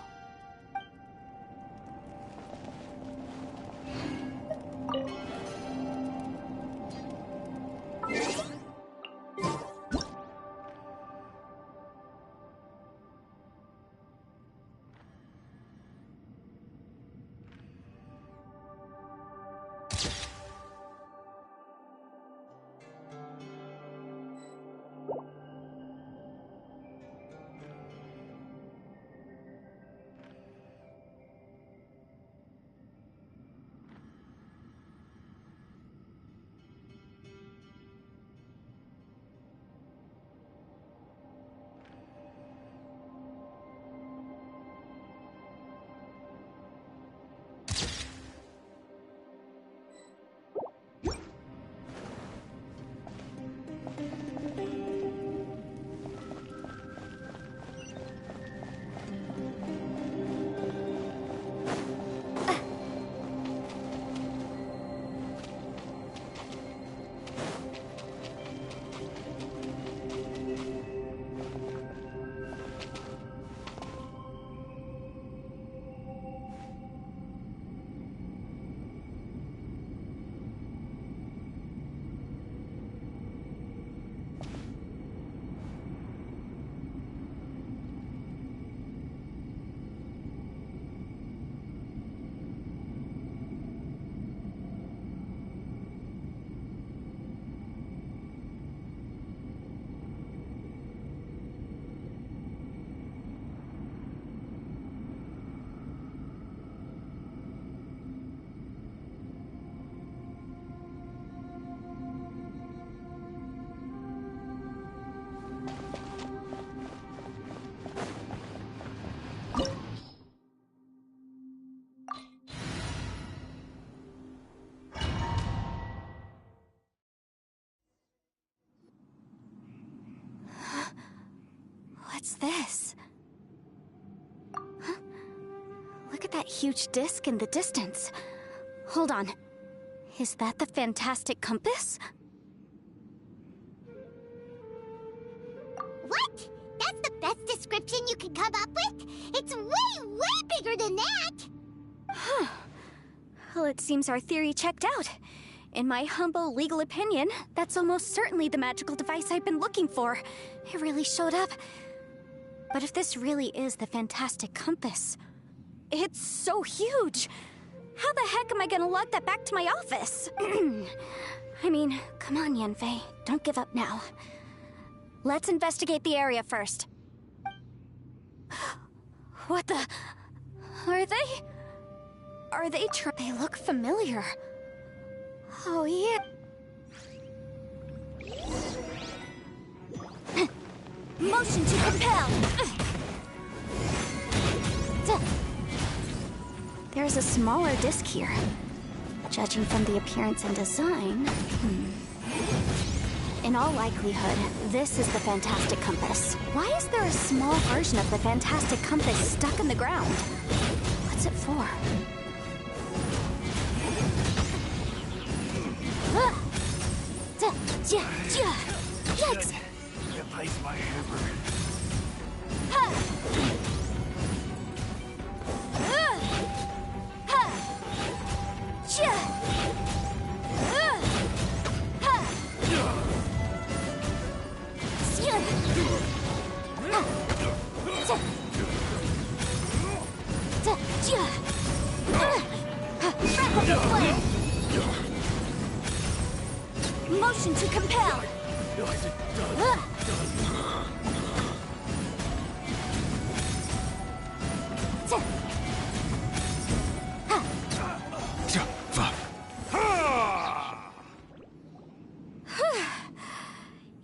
What's this? Huh? Look at that huge disc in the distance. Hold on. Is that the fantastic compass? What? That's the best description you can come up with? It's way, way bigger than that! Huh. Well, it seems our theory checked out. In my humble legal opinion, that's almost certainly the magical device I've been looking for. It really showed up. But if this really is the fantastic compass, it's so huge! How the heck am I gonna lug that back to my office? I mean, come on, Yanfei. Don't give up now. Let's investigate the area first. What the... Are they... They look familiar. Oh, yeah. Motion to compel! There's a smaller disc here. Judging from the appearance and design... In all likelihood, this is the fantastic compass. Why is there a small version of the fantastic compass stuck in the ground? What's it for? Yikes! Replace my hammer. Motion to compel!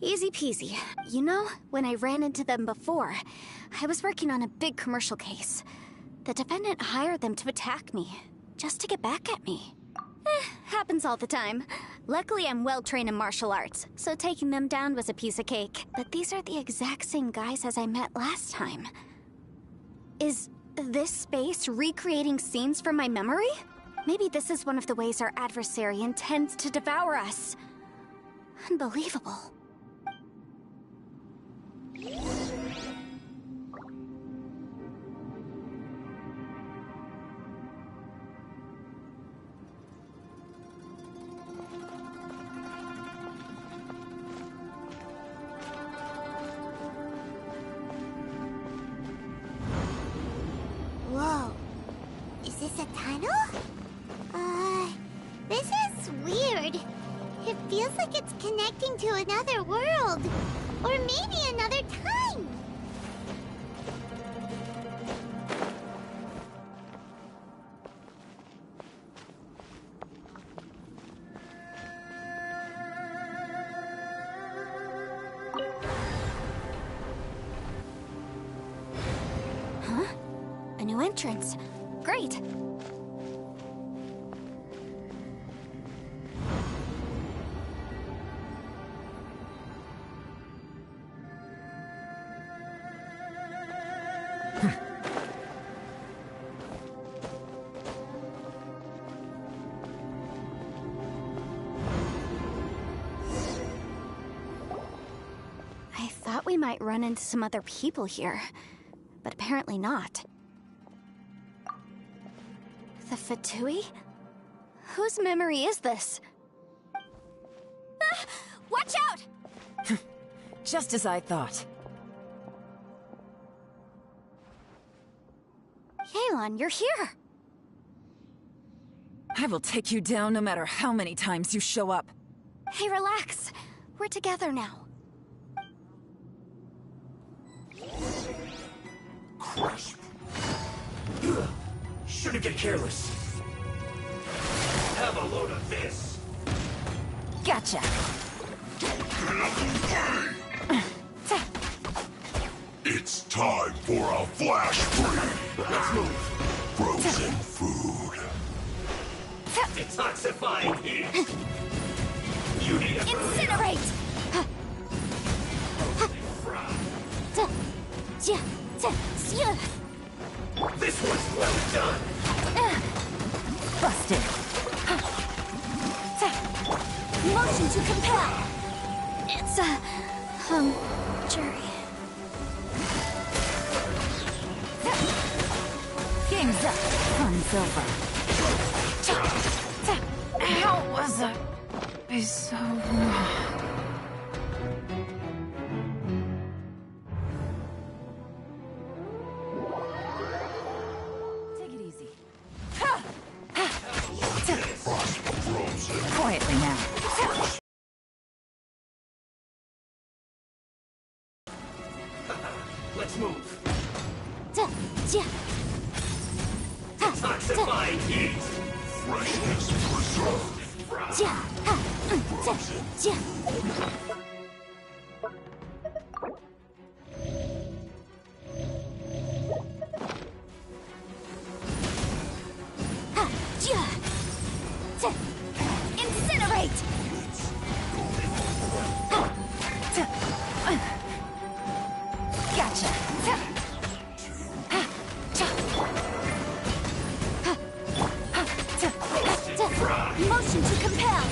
Easy peasy. You know, when I ran into them before, I was working on a big commercial case. The defendant hired them to attack me. just to get back at me. Happens all the time. Luckily, I'm well-trained in martial arts, so taking them down was a piece of cake. But these are the exact same guys as I met last time. Is this space recreating scenes from my memory? Maybe this is one of the ways our adversary intends to devour us. Unbelievable. Whoa. Is this a tunnel? This is weird. It feels like it's connecting to another world. Or maybe another time. Huh? A new entrance. Great. I thought we might run into some other people here, but apparently not. The Fatui? Whose memory is this? Ah! Watch out! Just as I thought. Yelan, you're here! I will take you down no matter how many times you show up. Hey, relax. We're together now. Crisp. Shouldn't get careless. Have a load of this. Gotcha. It's time for a flash free. Let's move. Frozen food. Detoxifying heat. You need a Incinerate! This one's well done. Busted. Motion to compel! It's a... jury. Game's up. Fun's over. How was it? Be so wrong. Take it easy. Quietly now. Let's move. Detoxifying heat. Freshness preserved. Incinerate! Gotcha. Motion to compel!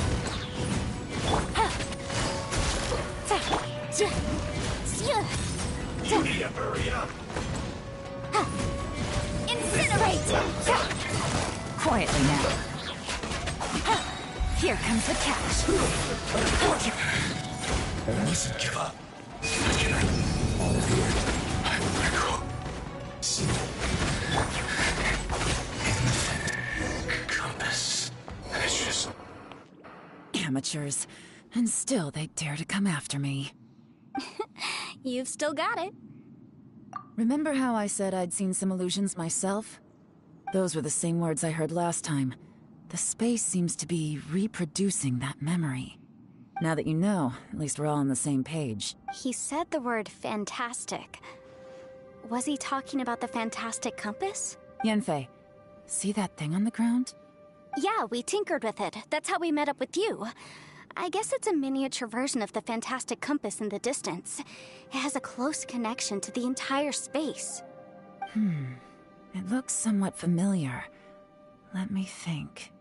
You need to hurry up. Incinerate! Quietly now. Here comes the catch. I mustn't give up. All here. I will go. Compass. It's just... Amateurs. And still they dare to come after me. You've still got it. Remember how I said I'd seen some illusions myself? Those were the same words I heard last time. The space seems to be reproducing that memory. Now that you know, at least we're all on the same page. He said the word fantastic. Was he talking about the fantastic compass? Yanfei, See that thing on the ground? Yeah, we tinkered with it. That's how we met up with you. I guess it's a miniature version of the fantastic compass in the distance. It has a close connection to the entire space. It looks somewhat familiar. Let me think.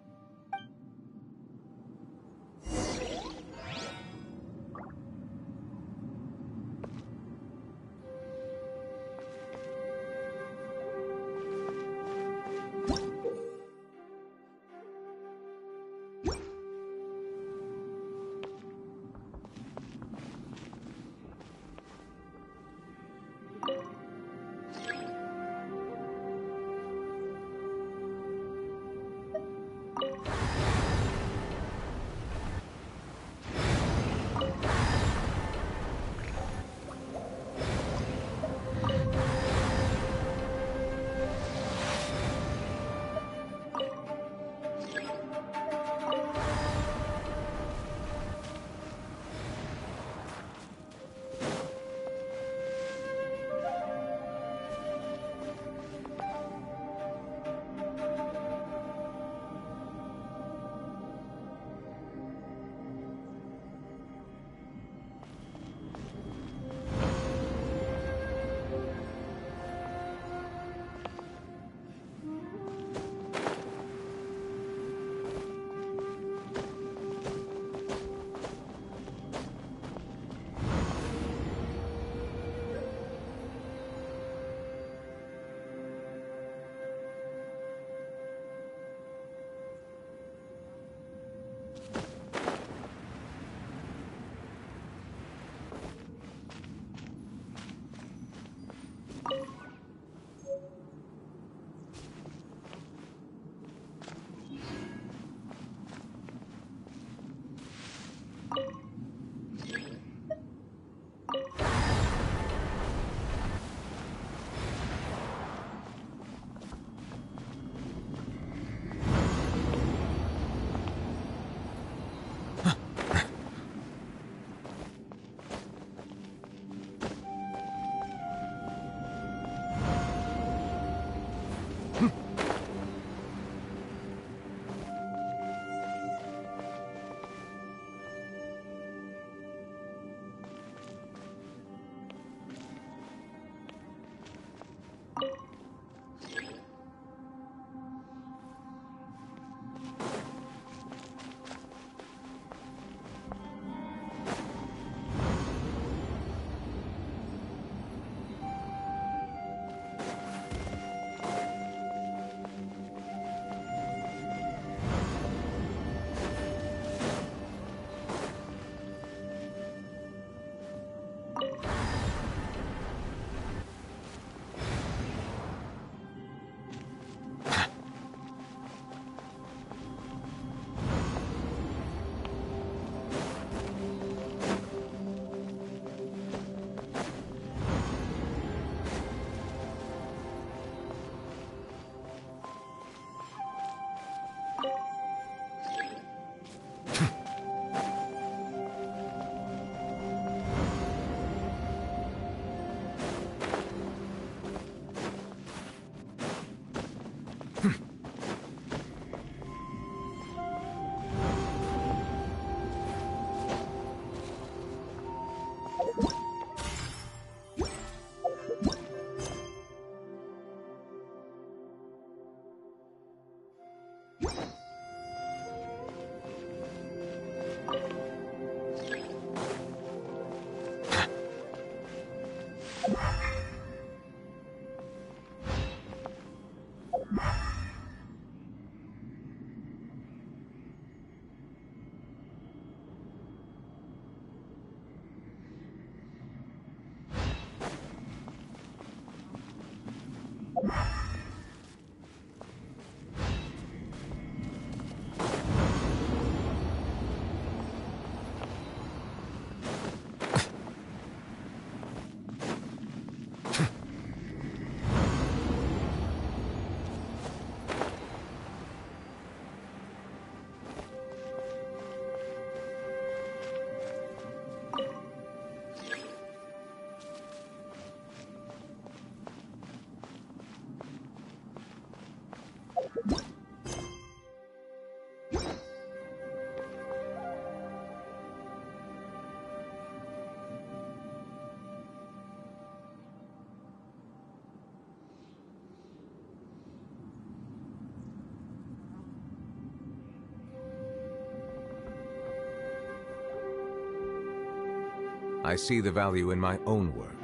I see the value in my own work,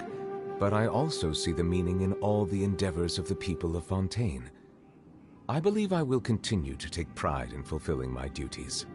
but I also see the meaning in all the endeavors of the people of Fontaine. I believe I will continue to take pride in fulfilling my duties.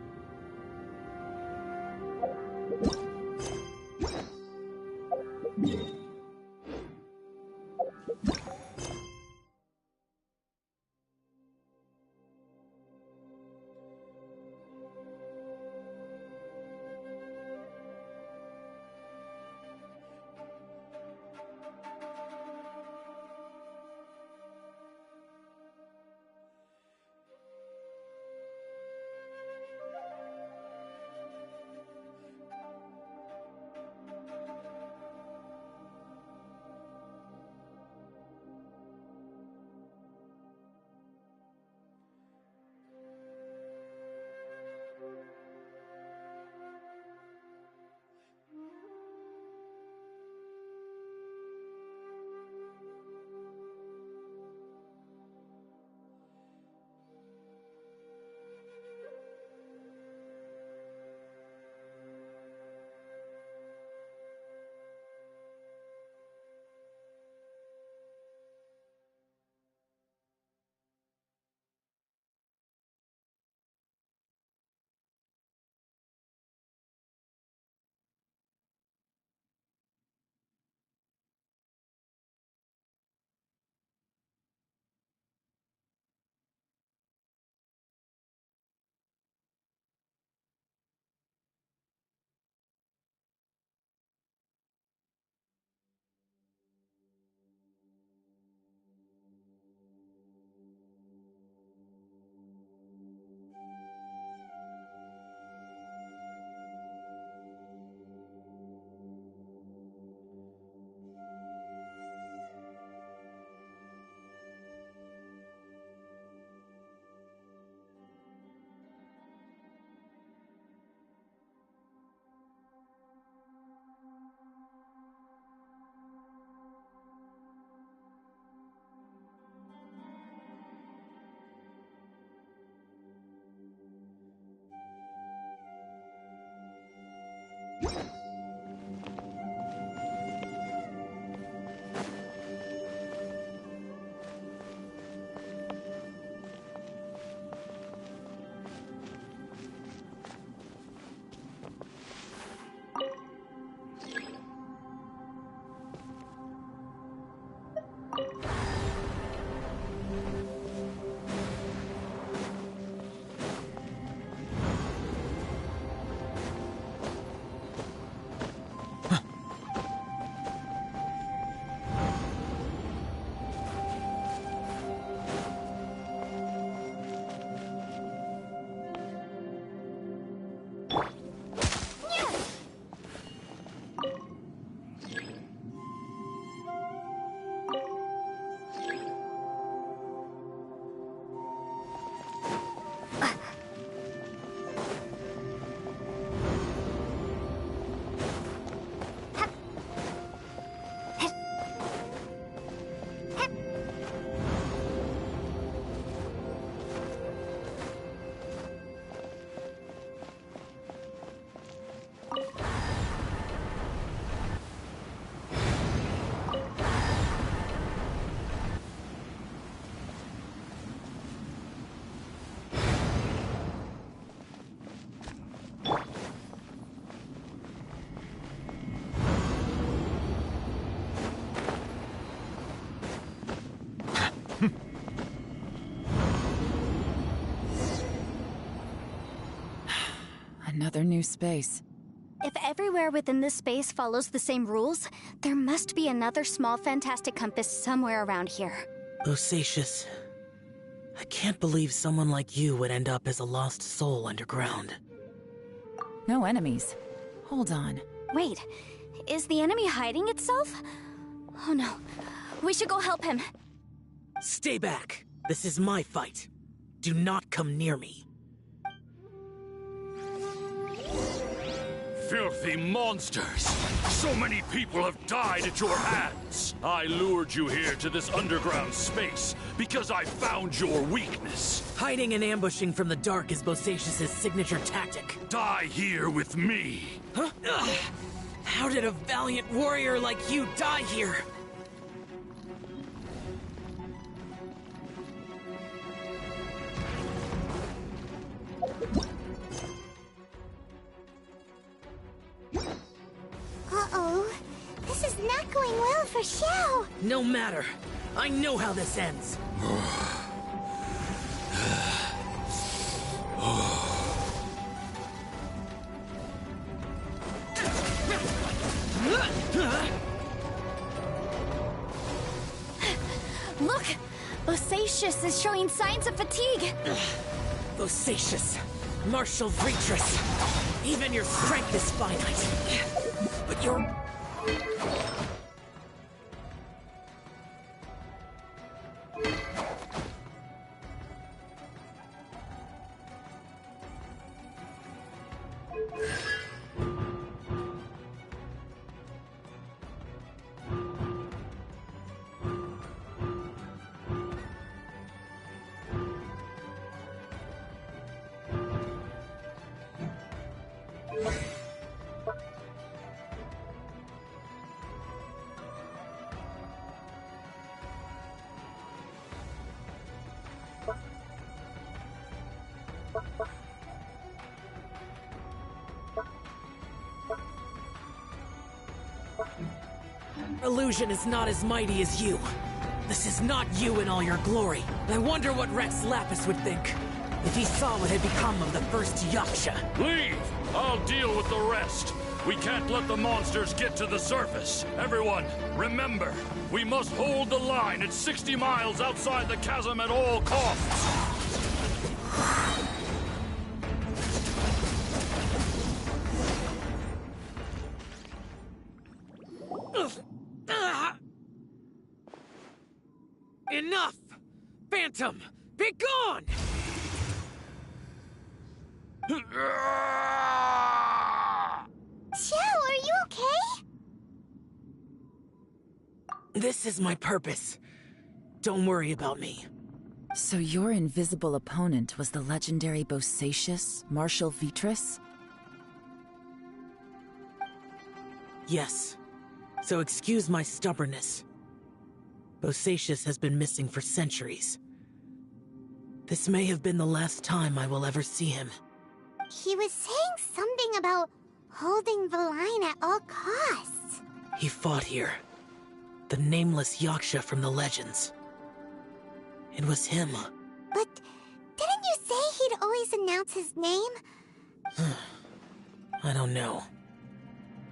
Another new space. If everywhere within this space follows the same rules, there must be another small fantastic compass somewhere around here. Bosacius, I can't believe someone like you would end up as a lost soul underground. No enemies. Hold on. Wait, is the enemy hiding itself? Oh no, we should go help him. Stay back. This is my fight. Do not come near me. Filthy monsters! So many people have died at your hands! I lured you here to this underground space because I found your weakness. Hiding and ambushing from the dark is Bosacius' signature tactic. Die here with me! Huh? How did a valiant warrior like you die here? Uh-oh. This is not going well for Xiao. No matter. I know how this ends. Look! Bosacius is showing signs of fatigue. Bosacius, Martial Vitris. Even your strength is finite. But your... illusion is not as mighty as you. This is not you in all your glory. I wonder what Rex Lapis would think if he saw what had become of the first Yaksha. Leave! I'll deal with the rest. We can't let the monsters get to the surface. Everyone, remember, we must hold the line at 60 miles outside the chasm at all costs. Enough! Phantom, be gone! Xiao, are you okay? This is my purpose. Don't worry about me. So your invisible opponent was the legendary Bosacius, Martial Vitris? Yes. So excuse my stubbornness. Bosacius has been missing for centuries. This may have been the last time I will ever see him. He was saying something about holding the line at all costs. He fought here. The nameless Yaksha from the legends. It was him. But didn't you say he'd always announce his name? I don't know.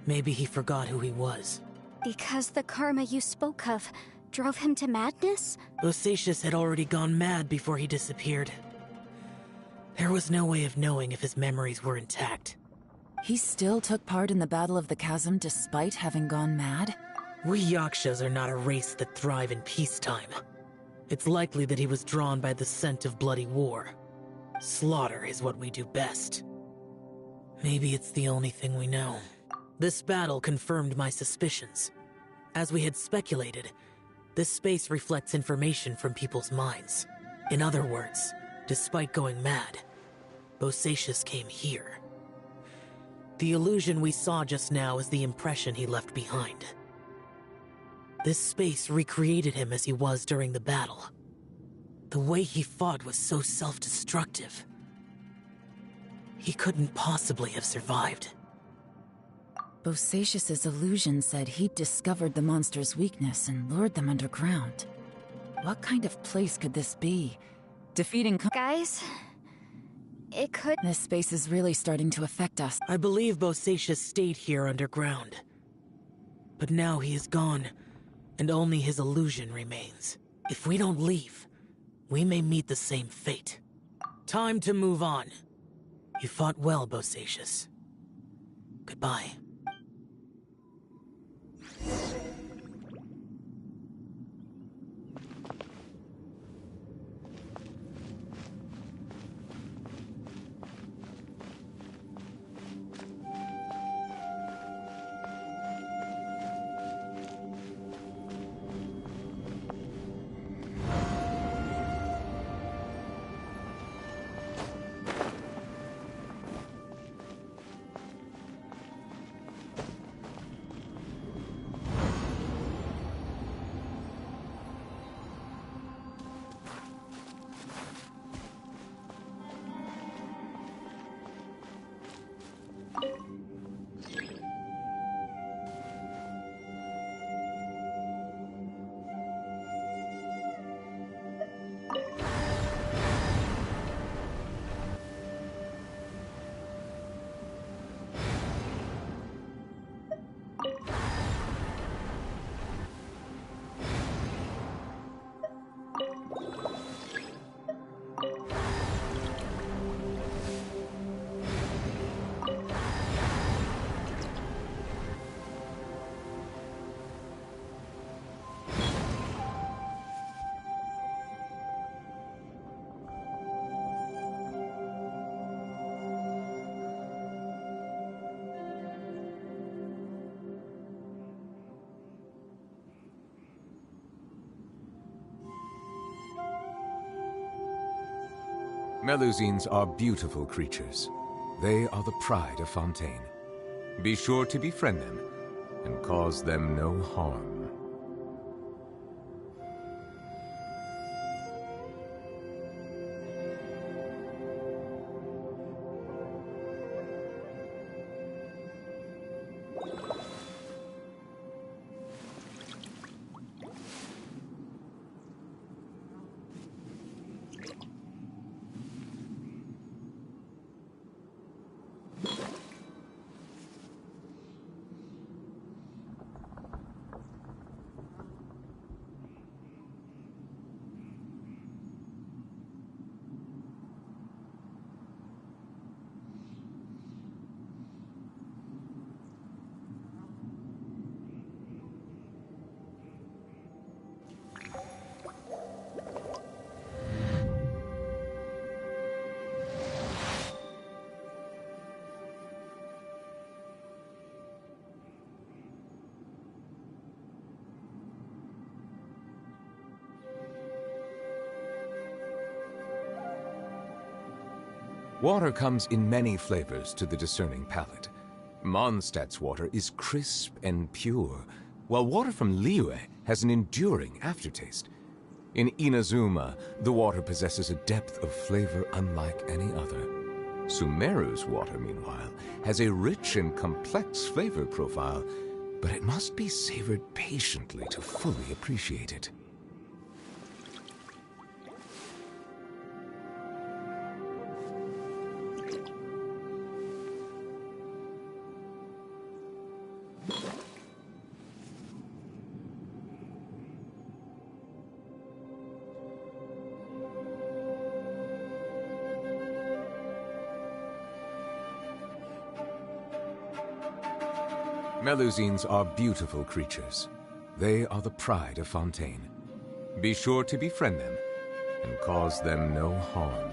Maybe he forgot who he was. Because the karma you spoke of drove him to madness? Bosacius had already gone mad before he disappeared. There was no way of knowing if his memories were intact. He still took part in the Battle of the Chasm despite having gone mad? We Yakshas are not a race that thrive in peacetime. It's likely that he was drawn by the scent of bloody war. Slaughter is what we do best. Maybe it's the only thing we know. This battle confirmed my suspicions. As we had speculated, this space reflects information from people's minds. In other words, despite going mad, Bosacius came here. The illusion we saw just now is the impression he left behind. This space recreated him as he was during the battle. The way he fought was so self-destructive. He couldn't possibly have survived. Bosacius's illusion said he'd discovered the monster's weakness and lured them underground. What kind of place could this be? Defeating Guys, it could... This space is really starting to affect us. I believe Bosacius stayed here underground. But now he is gone, and only his illusion remains. If we don't leave, we may meet the same fate. Time to move on. You fought well, Bosacius. Goodbye. Melusines are beautiful creatures. They are the pride of Fontaine. Be sure to befriend them and cause them no harm. Water comes in many flavors to the discerning palate. Mondstadt's water is crisp and pure, while water from Liyue has an enduring aftertaste. In Inazuma, the water possesses a depth of flavor unlike any other. Sumeru's water, meanwhile, has a rich and complex flavor profile, but it must be savored patiently to fully appreciate it. Melusines are beautiful creatures. They are the pride of Fontaine. Be sure to befriend them and cause them no harm.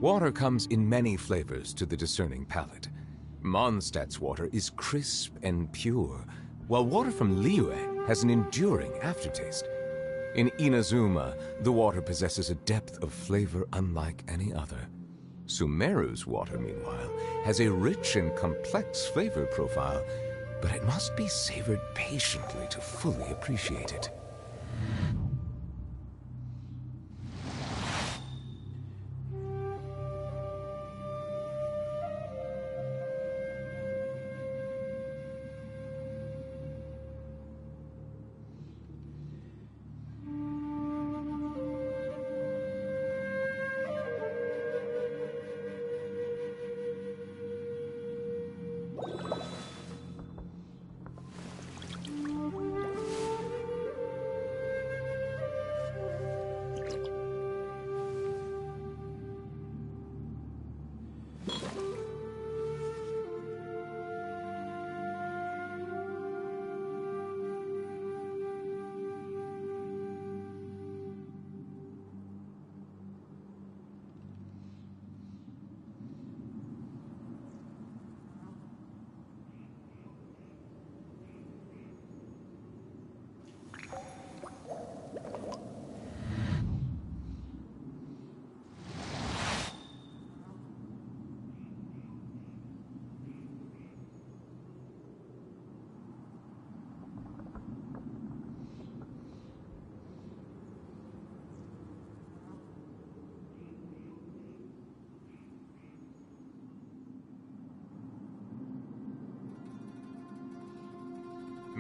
Water comes in many flavors to the discerning palate. Mondstadt's water is crisp and pure, while water from Liyue has an enduring aftertaste. In Inazuma, the water possesses a depth of flavor unlike any other. Sumeru's water, meanwhile, has a rich and complex flavor profile, but it must be savored patiently to fully appreciate it.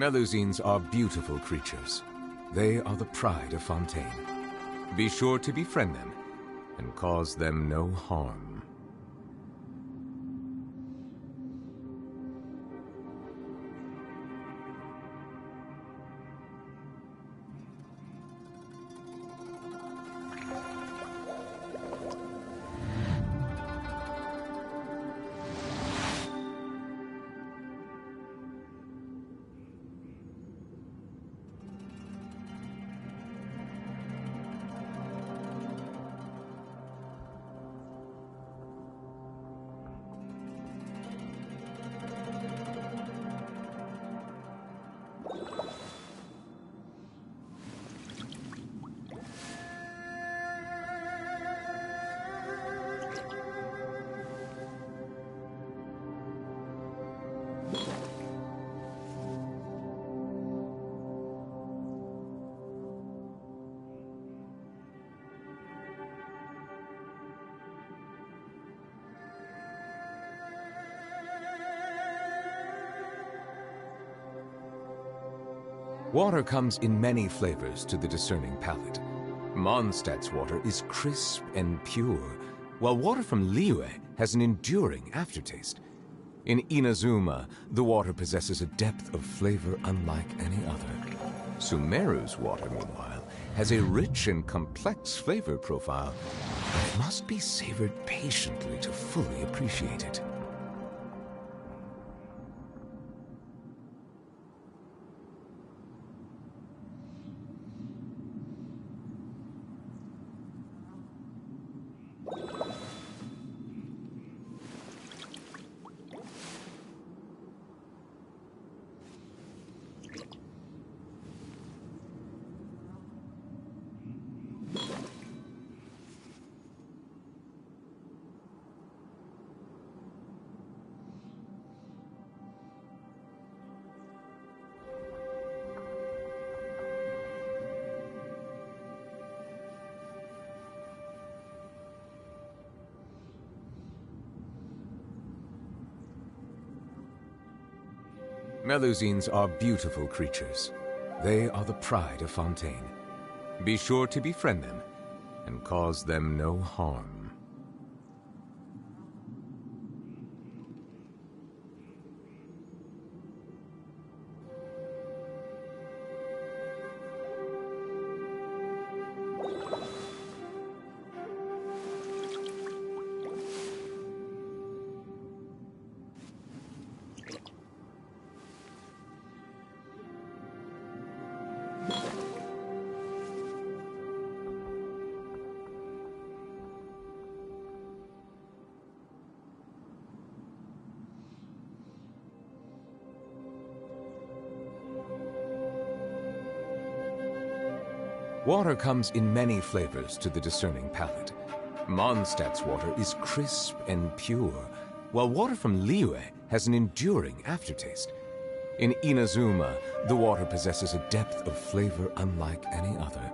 Melusines are beautiful creatures. They are the pride of Fontaine. Be sure to befriend them and cause them no harm. Water comes in many flavors to the discerning palate. Mondstadt's water is crisp and pure, while water from Liyue has an enduring aftertaste. In Inazuma, the water possesses a depth of flavor unlike any other. Sumeru's water, meanwhile, has a rich and complex flavor profile, but it must be savored patiently to fully appreciate it. Melusines are beautiful creatures. They are the pride of Fontaine. Be sure to befriend them and cause them no harm. Water comes in many flavors to the discerning palate. Mondstadt's water is crisp and pure, while water from Liyue has an enduring aftertaste. In Inazuma, the water possesses a depth of flavor unlike any other.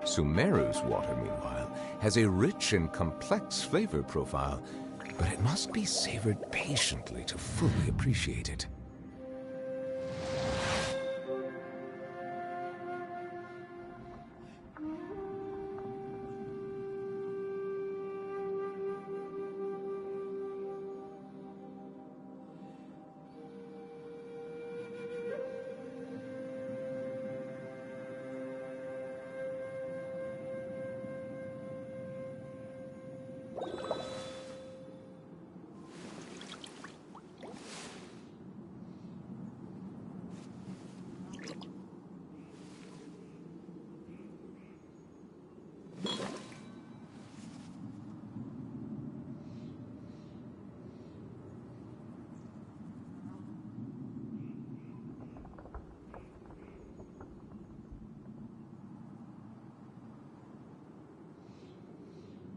Sumeru's water, meanwhile, has a rich and complex flavor profile, but it must be savored patiently to fully appreciate it.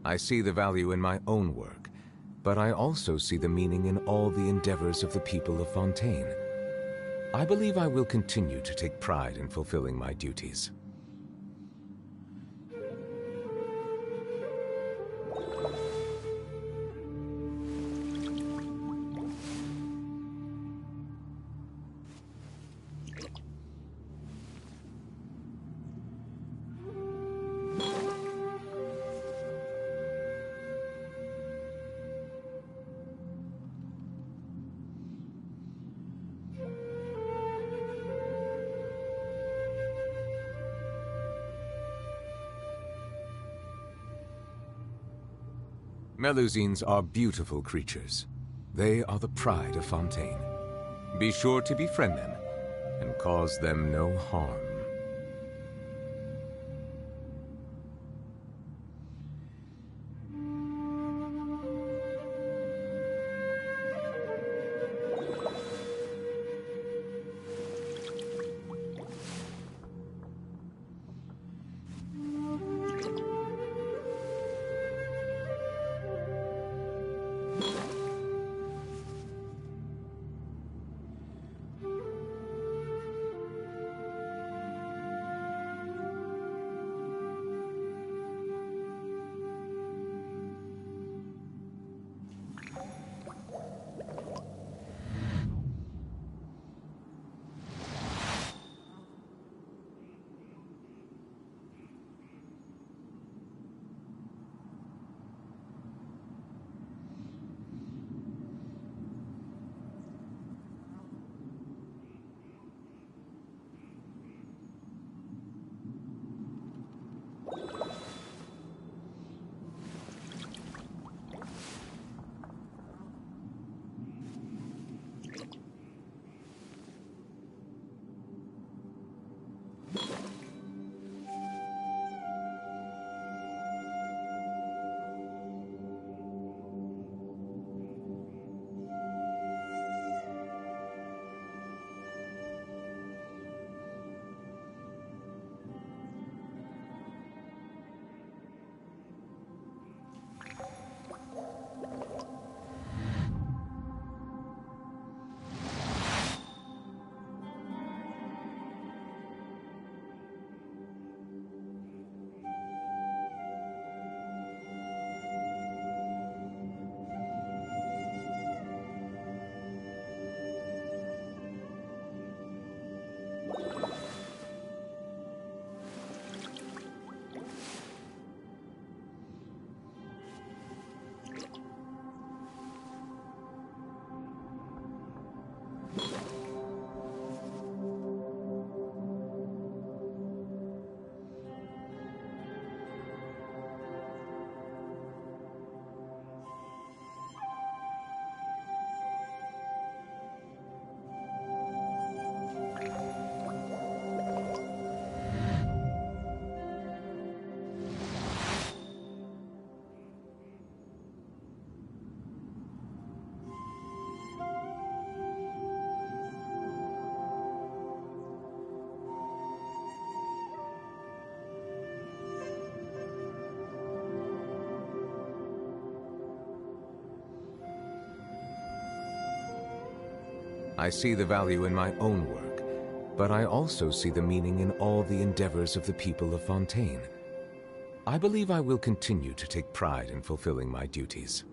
I see the value in my own work, but I also see the meaning in all the endeavors of the people of Fontaine. I believe I will continue to take pride in fulfilling my duties. Melusines are beautiful creatures. They are the pride of Fontaine. Be sure to befriend them and cause them no harm. I see the value in my own work, but I also see the meaning in all the endeavors of the people of Fontaine. I believe I will continue to take pride in fulfilling my duties.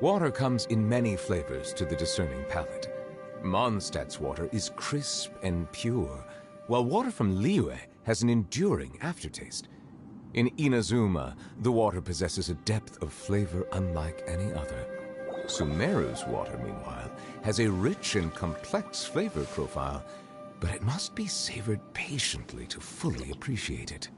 Water comes in many flavors to the discerning palate. Mondstadt's water is crisp and pure, while water from Liyue has an enduring aftertaste. In Inazuma, the water possesses a depth of flavor unlike any other. Sumeru's water, meanwhile, has a rich and complex flavor profile, but it must be savored patiently to fully appreciate it.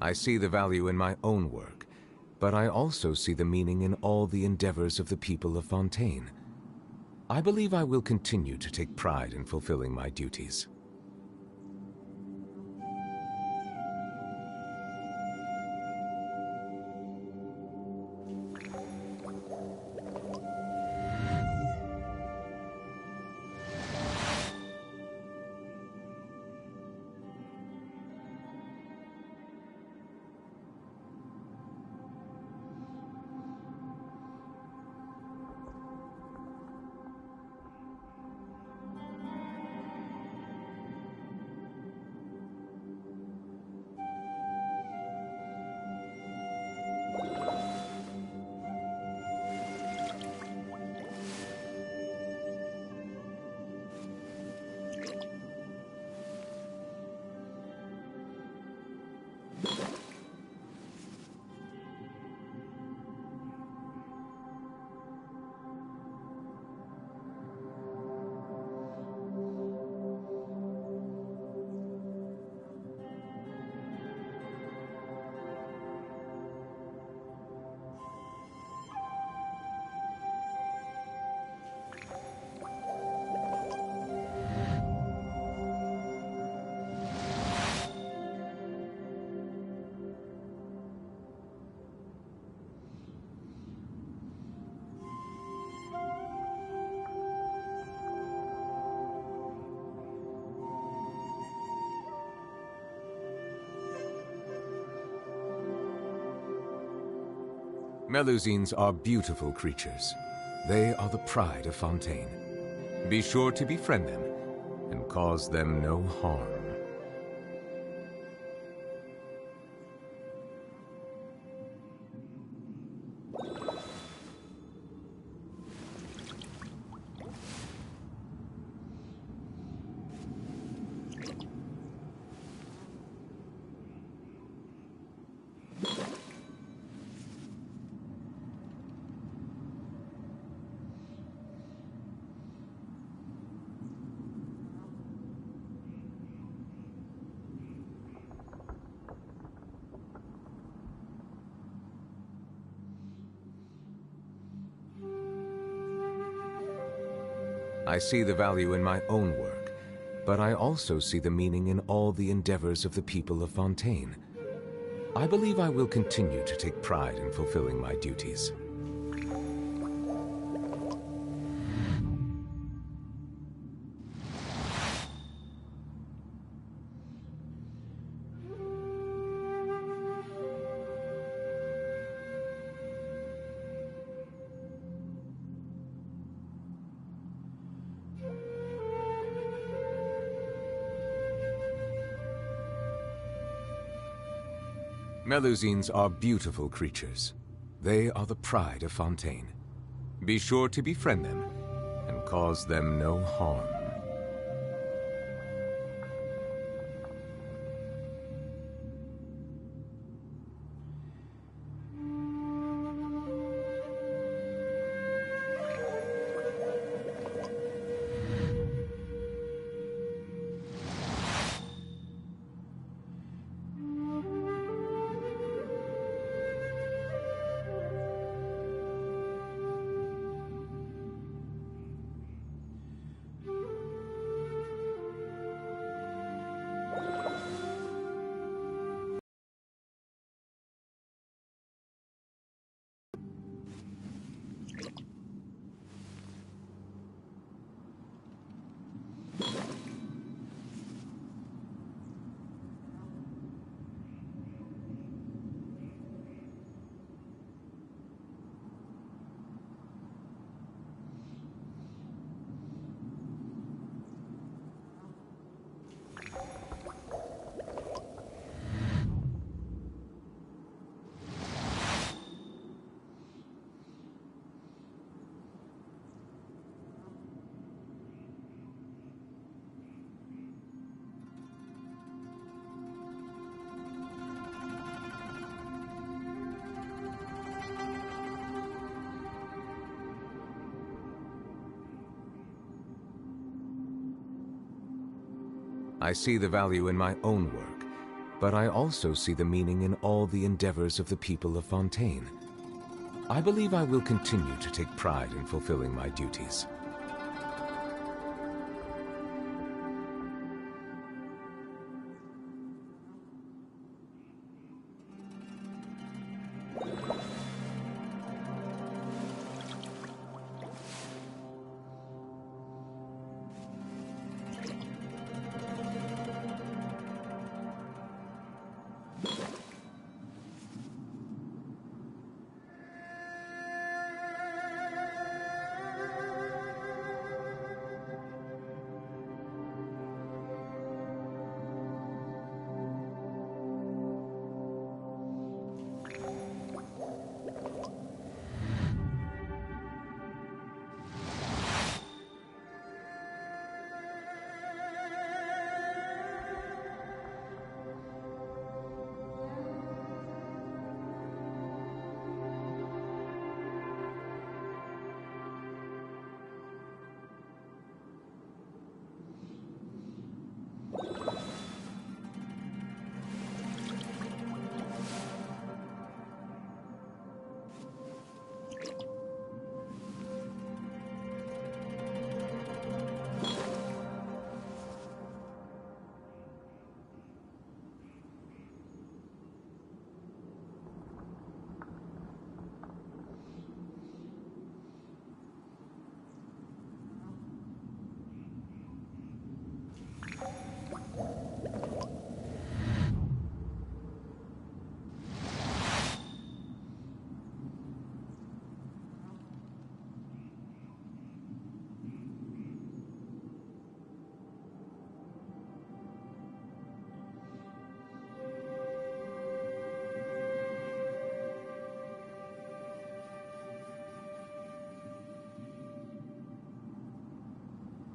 I see the value in my own work, but I also see the meaning in all the endeavors of the people of Fontaine. I believe I will continue to take pride in fulfilling my duties. Melusines are beautiful creatures. They are the pride of Fontaine. Be sure to befriend them and cause them no harm. I see the value in my own work, but I also see the meaning in all the endeavors of the people of Fontaine. I believe I will continue to take pride in fulfilling my duties. Melusines are beautiful creatures. They are the pride of Fontaine. Be sure to befriend them and cause them no harm. I see the value in my own work, but I also see the meaning in all the endeavors of the people of Fontaine. I believe I will continue to take pride in fulfilling my duties.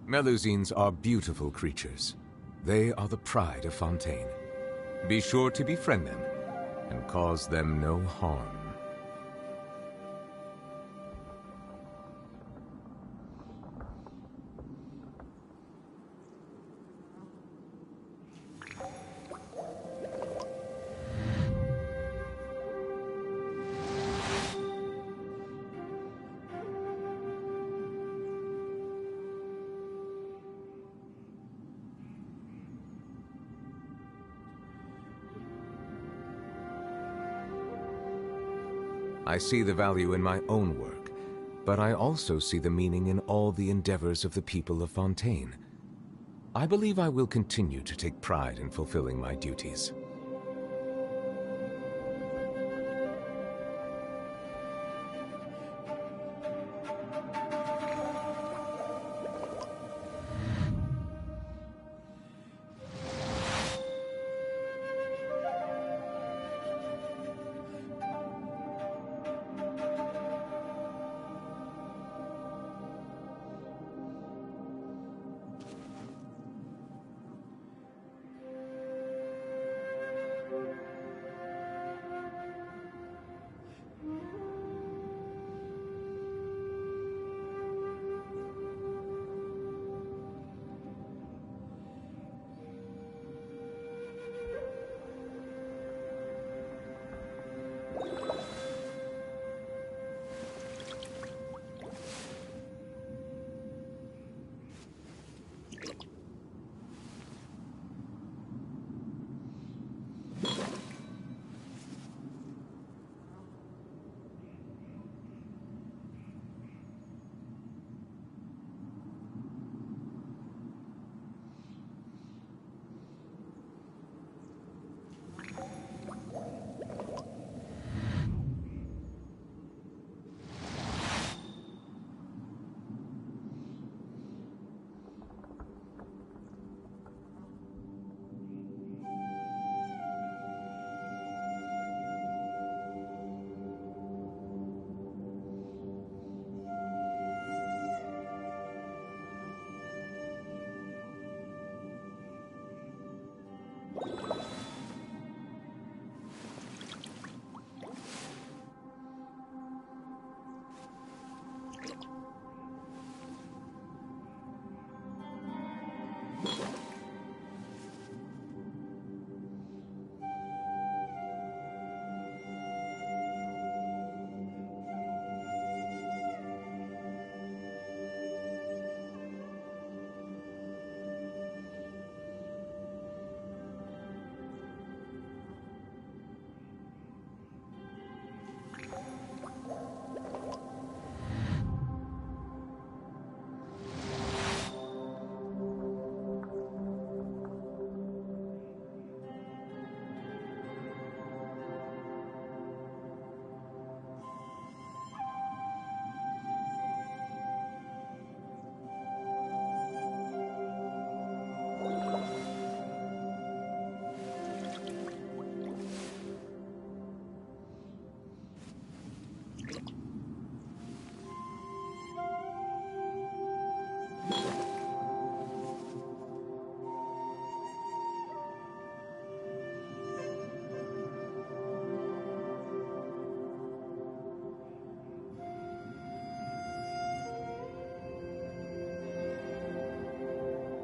Melusines are beautiful creatures. They are the pride of Fontaine. Be sure to befriend them and cause them no harm. I see the value in my own work, but I also see the meaning in all the endeavors of the people of Fontaine. I believe I will continue to take pride in fulfilling my duties.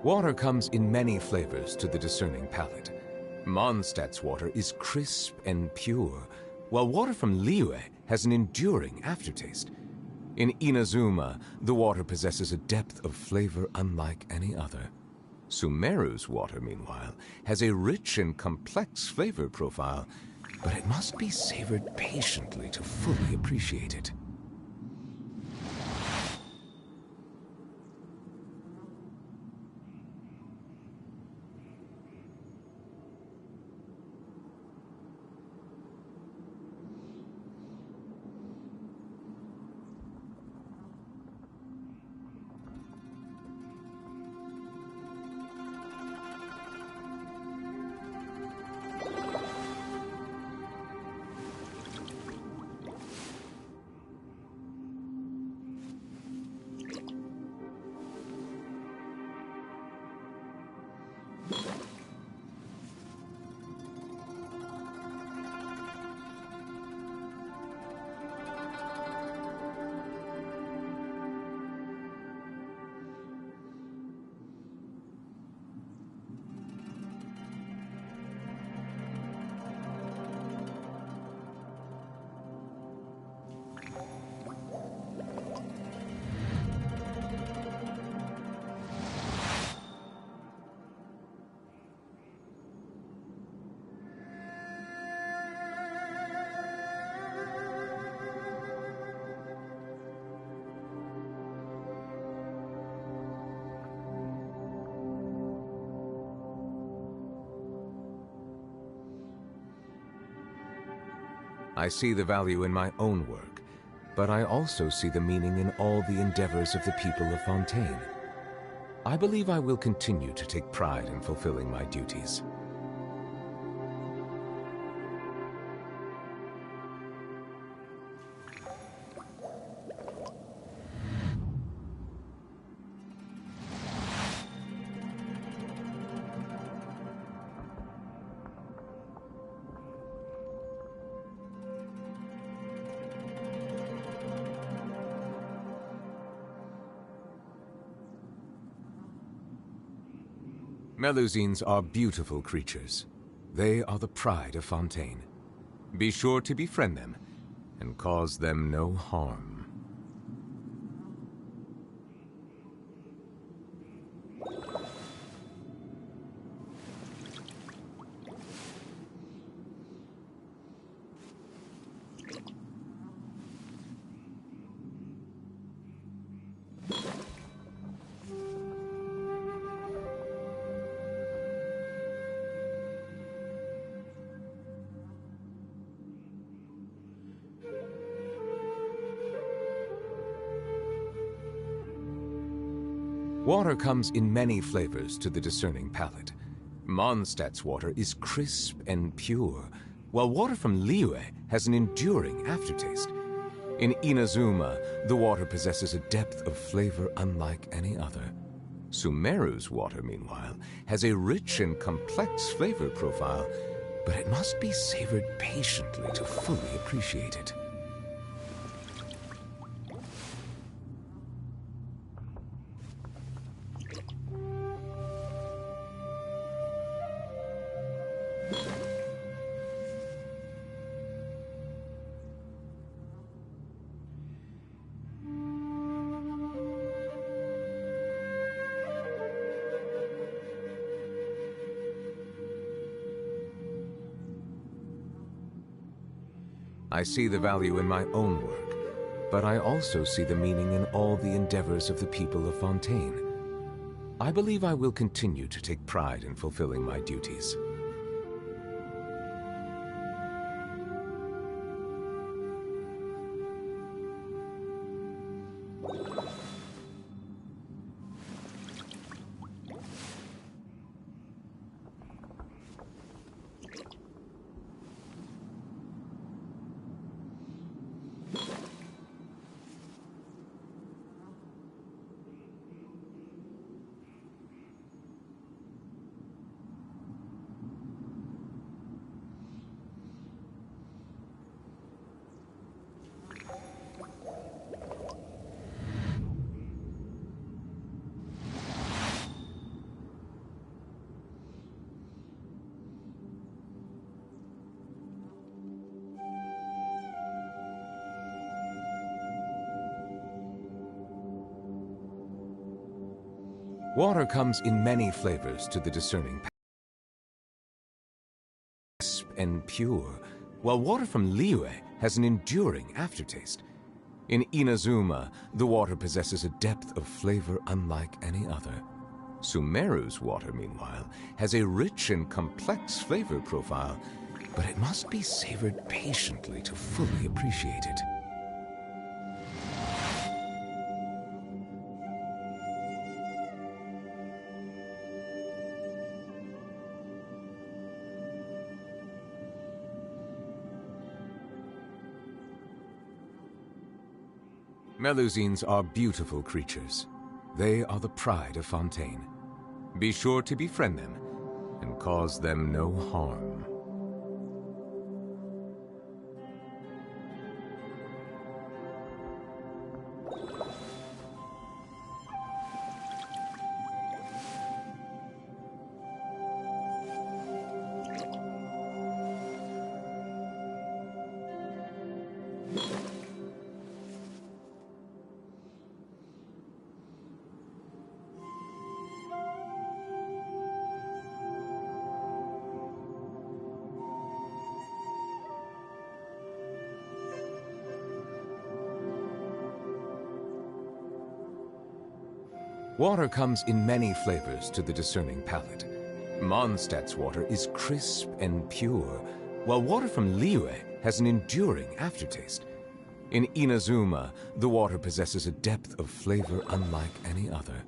Water comes in many flavors to the discerning palate. Mondstadt's water is crisp and pure, while water from Liyue has an enduring aftertaste. In Inazuma, the water possesses a depth of flavor unlike any other. Sumeru's water, meanwhile, has a rich and complex flavor profile, but it must be savored patiently to fully appreciate it. I see the value in my own work, but I also see the meaning in all the endeavors of the people of Fontaine. I believe I will continue to take pride in fulfilling my duties. Melusines are beautiful creatures. They are the pride of Fontaine. Be sure to befriend them and cause them no harm. Water comes in many flavors to the discerning palate. Mondstadt's water is crisp and pure, while water from Liyue has an enduring aftertaste. In Inazuma, the water possesses a depth of flavor unlike any other. Sumeru's water, meanwhile, has a rich and complex flavor profile, but it must be savored patiently to fully appreciate it. I see the value in my own work, but I also see the meaning in all the endeavors of the people of Fontaine. I believe I will continue to take pride in fulfilling my duties. Water comes in many flavors to the discerning palate. Crisp and pure, while water from Liyue has an enduring aftertaste. In Inazuma, the water possesses a depth of flavor unlike any other. Sumeru's water, meanwhile, has a rich and complex flavor profile, but it must be savored patiently to fully appreciate it. Melusines are beautiful creatures. They are the pride of Fontaine. Be sure to befriend them and cause them no harm. Water comes in many flavors to the discerning palate. Mondstadt's water is crisp and pure, while water from Liyue has an enduring aftertaste. In Inazuma, the water possesses a depth of flavor unlike any other.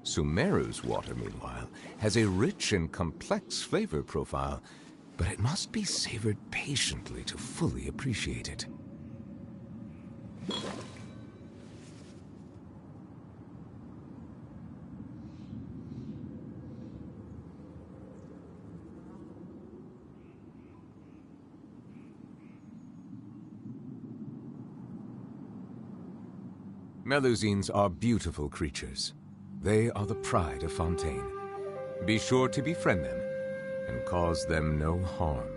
Sumeru's water, meanwhile, has a rich and complex flavor profile, but it must be savored patiently to fully appreciate it. Melusines are beautiful creatures. They are the pride of Fontaine. Be sure to befriend them and cause them no harm.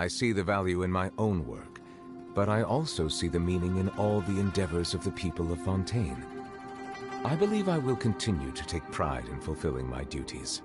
I see the value in my own work, but I also see the meaning in all the endeavors of the people of Fontaine. I believe I will continue to take pride in fulfilling my duties.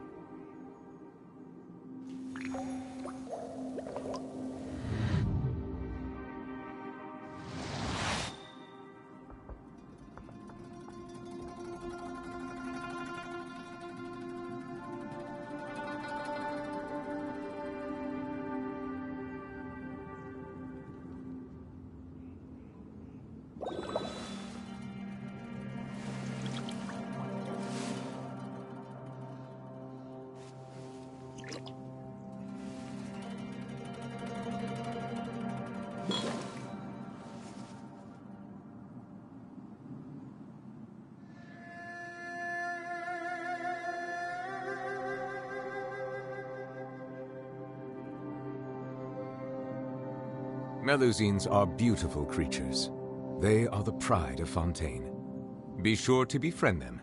Melusines are beautiful creatures. They are the pride of Fontaine. Be sure to befriend them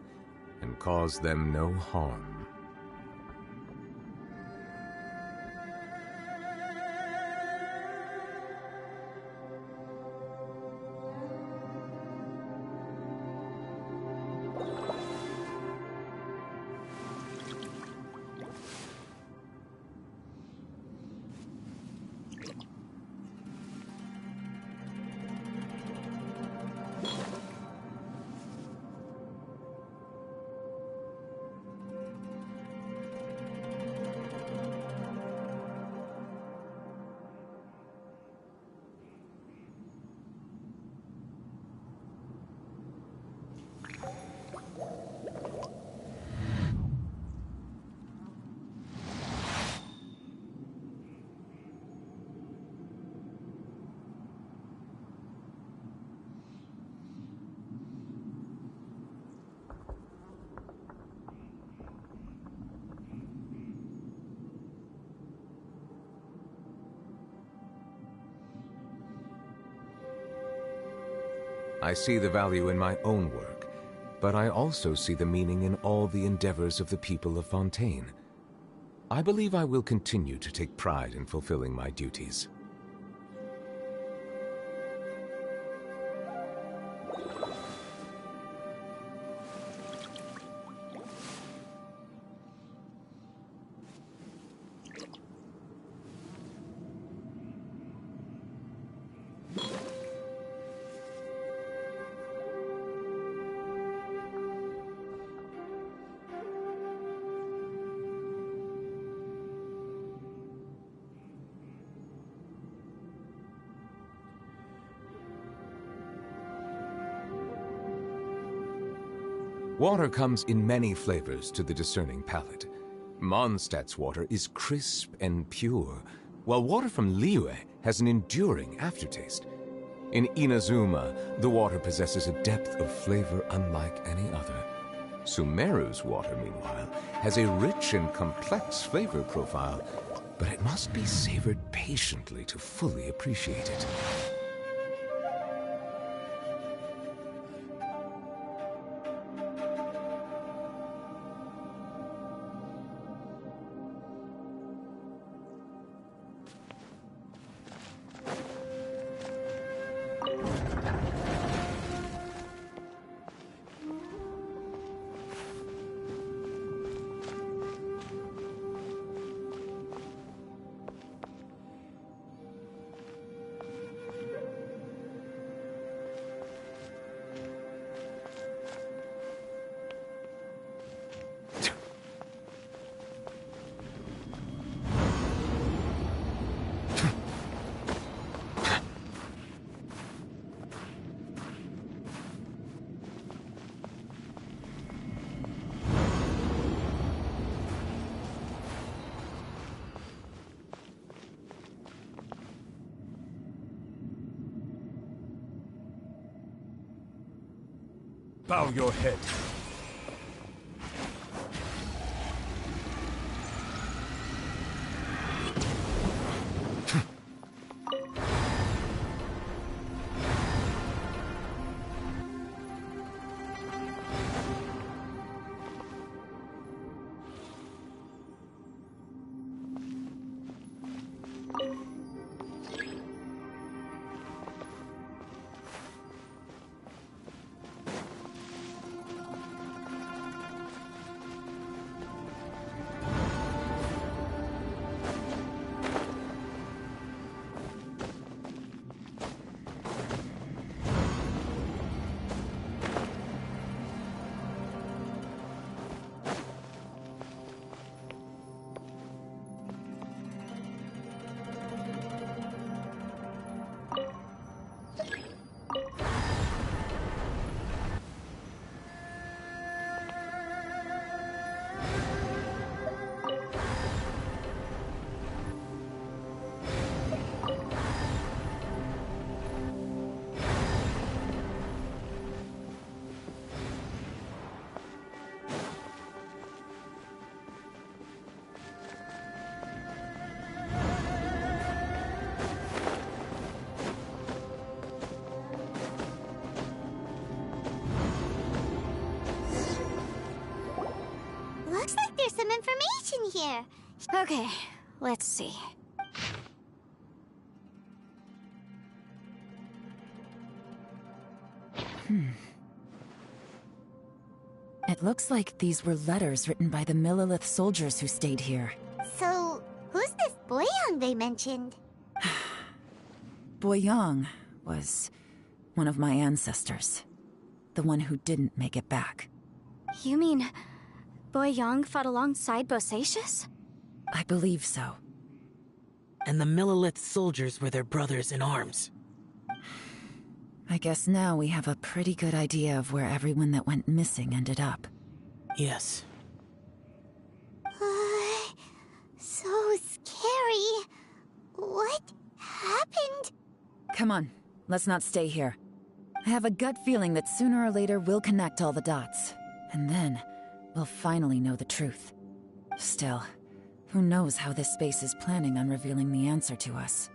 and cause them no harm. I see the value in my own work, but I also see the meaning in all the endeavors of the people of Fontaine. I believe I will continue to take pride in fulfilling my duties. Water comes in many flavors to the discerning palate. Mondstadt's water is crisp and pure, while water from Liyue has an enduring aftertaste. In Inazuma, the water possesses a depth of flavor unlike any other. Sumeru's water, meanwhile, has a rich and complex flavor profile, but it must be savored patiently to fully appreciate it. Bow your head. Looks like there's some information here. Okay, let's see. It looks like these were letters written by the Millelith soldiers who stayed here. So, who's this Boyang they mentioned? Boyang was one of my ancestors. The one who didn't make it back. You mean Boyang fought alongside Bosacius? I believe so. And the Millelith soldiers were their brothers in arms. I guess now we have a pretty good idea of where everyone that went missing ended up. Yes. So scary. What happened? Come on, let's not stay here. I have a gut feeling that sooner or later we'll connect all the dots. And then, we'll finally know the truth. Still, who knows how this space is planning on revealing the answer to us.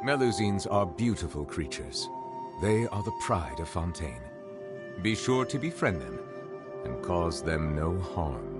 Melusines are beautiful creatures. They are the pride of Fontaine. Be sure to befriend them and cause them no harm.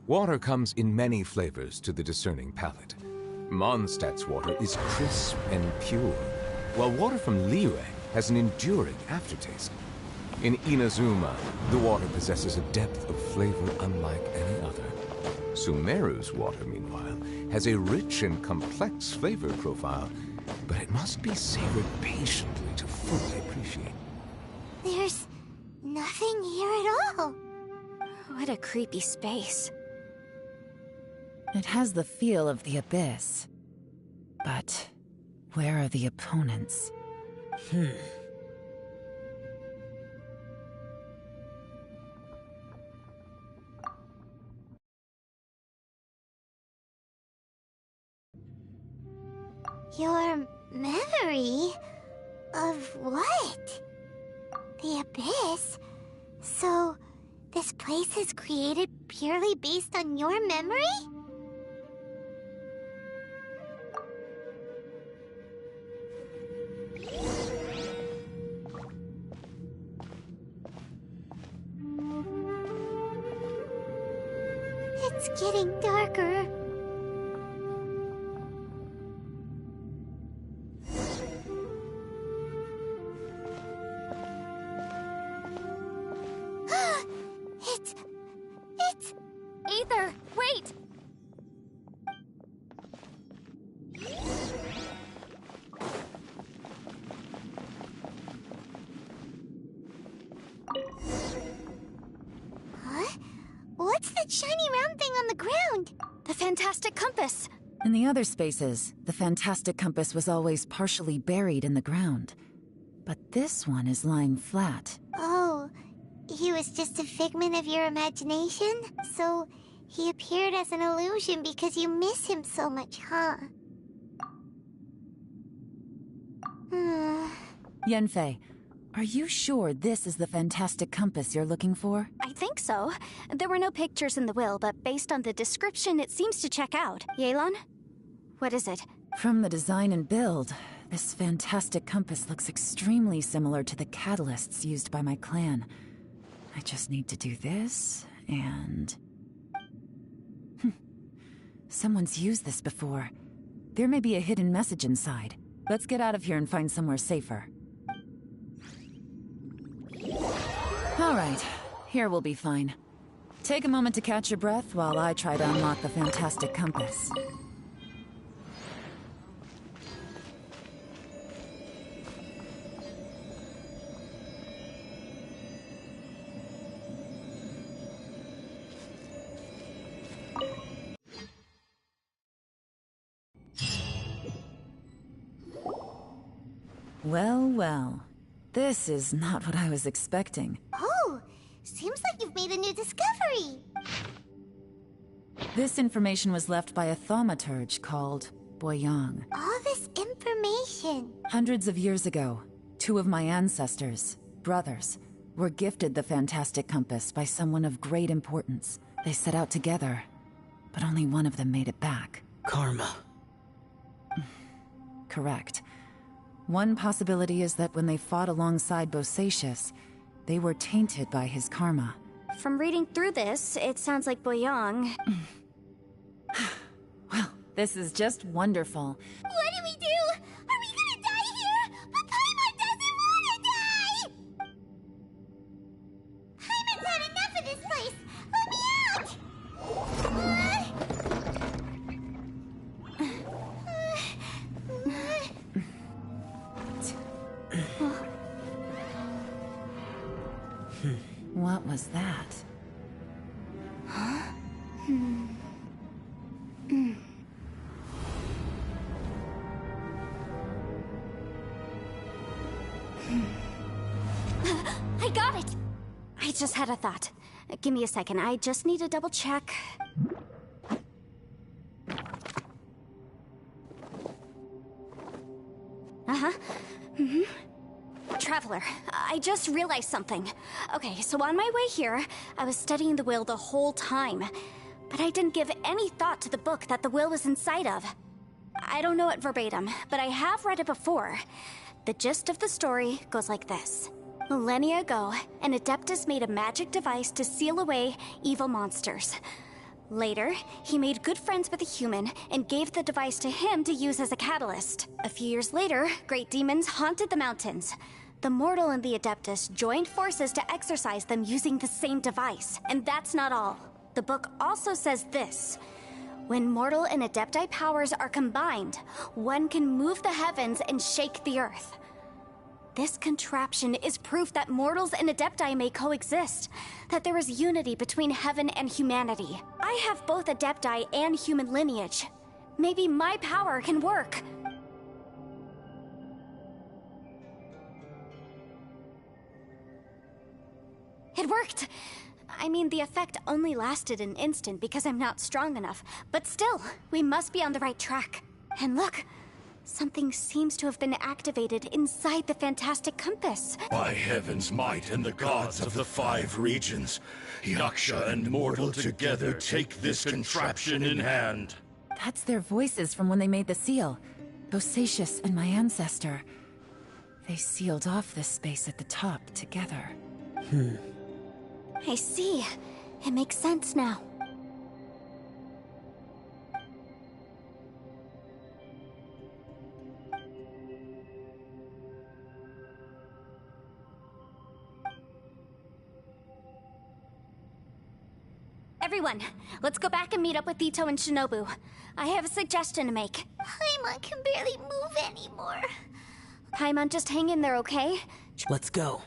Water comes in many flavors to the discerning palate. Mondstadt's water is crisp and pure, while water from Liyue has an enduring aftertaste. In Inazuma, the water possesses a depth of flavor unlike any other. Sumeru's water, meanwhile, has a rich and complex flavor profile, but it must be savored patiently to fully appreciate. There's nothing here at all. What a creepy space. It has the feel of the abyss. But where are the opponents? Your memory? Of what? The abyss? So, this place is created purely based on your memory? It's getting darker. It's... Aether, wait! Huh? What's that shiny round thing on the ground? The fantastic compass! In the other spaces, the fantastic compass was always partially buried in the ground. But this one is lying flat. Oh, he was just a figment of your imagination? So, he appeared as an illusion because you miss him so much, huh? Yanfei, are you sure this is the fantastic compass you're looking for? I think so. There were no pictures in the will, but based on the description, it seems to check out. Yelan? What is it? From the design and build, this fantastic compass looks extremely similar to the catalysts used by my clan. I just need to do this, and... Someone's used this before. There may be a hidden message inside. Let's get out of here and find somewhere safer. All right, here we'll be fine. Take a moment to catch your breath while I try to unlock the fantastic compass. Well, well. This is not what I was expecting. Oh, seems like you've made a new discovery. This information was left by a thaumaturge called Boyang. All this information. Hundreds of years ago, two of my ancestors, brothers, were gifted the fantastic compass by someone of great importance. They set out together, but only one of them made it back. Karma. Correct. One possibility is that when they fought alongside Bosacius, they were tainted by his karma. From reading through this, it sounds like Boyang... Well, this is just wonderful. What do we do? Are we gonna die here? But Paimon doesn't wanna die! Paimon's had enough of this place! Let me out! What was that? I got it! I just had a thought. Give me a second, I just need to double check. Traveler, I just realized something. Okay, so on my way here, I was studying the will the whole time. But I didn't give any thought to the book that the will was inside of. I don't know it verbatim, but I have read it before. The gist of the story goes like this. Millennia ago, an Adeptus made a magic device to seal away evil monsters. Later, he made good friends with a human and gave the device to him to use as a catalyst. A few years later, great demons haunted the mountains. The mortal and the Adeptus joined forces to exorcise them using the same device. And that's not all. The book also says this. When mortal and Adepti powers are combined, one can move the heavens and shake the earth. This contraption is proof that mortals and Adepti may coexist, that there is unity between heaven and humanity. I have both Adepti and human lineage. Maybe my power can work. It worked! I mean, the effect only lasted an instant because I'm not strong enough, but still, we must be on the right track. And look! Something seems to have been activated inside the fantastic compass. By heaven's might and the gods of the 5 regions, Yaksha and mortal together take this contraption in hand. That's their voices from when they made the seal. Bosacius and my ancestor. They sealed off this space at the top together. I see. It makes sense now. Everyone, let's go back and meet up with Ito and Shinobu. I have a suggestion to make. Paimon can barely move anymore. Paimon, just hang in there, okay? Let's go.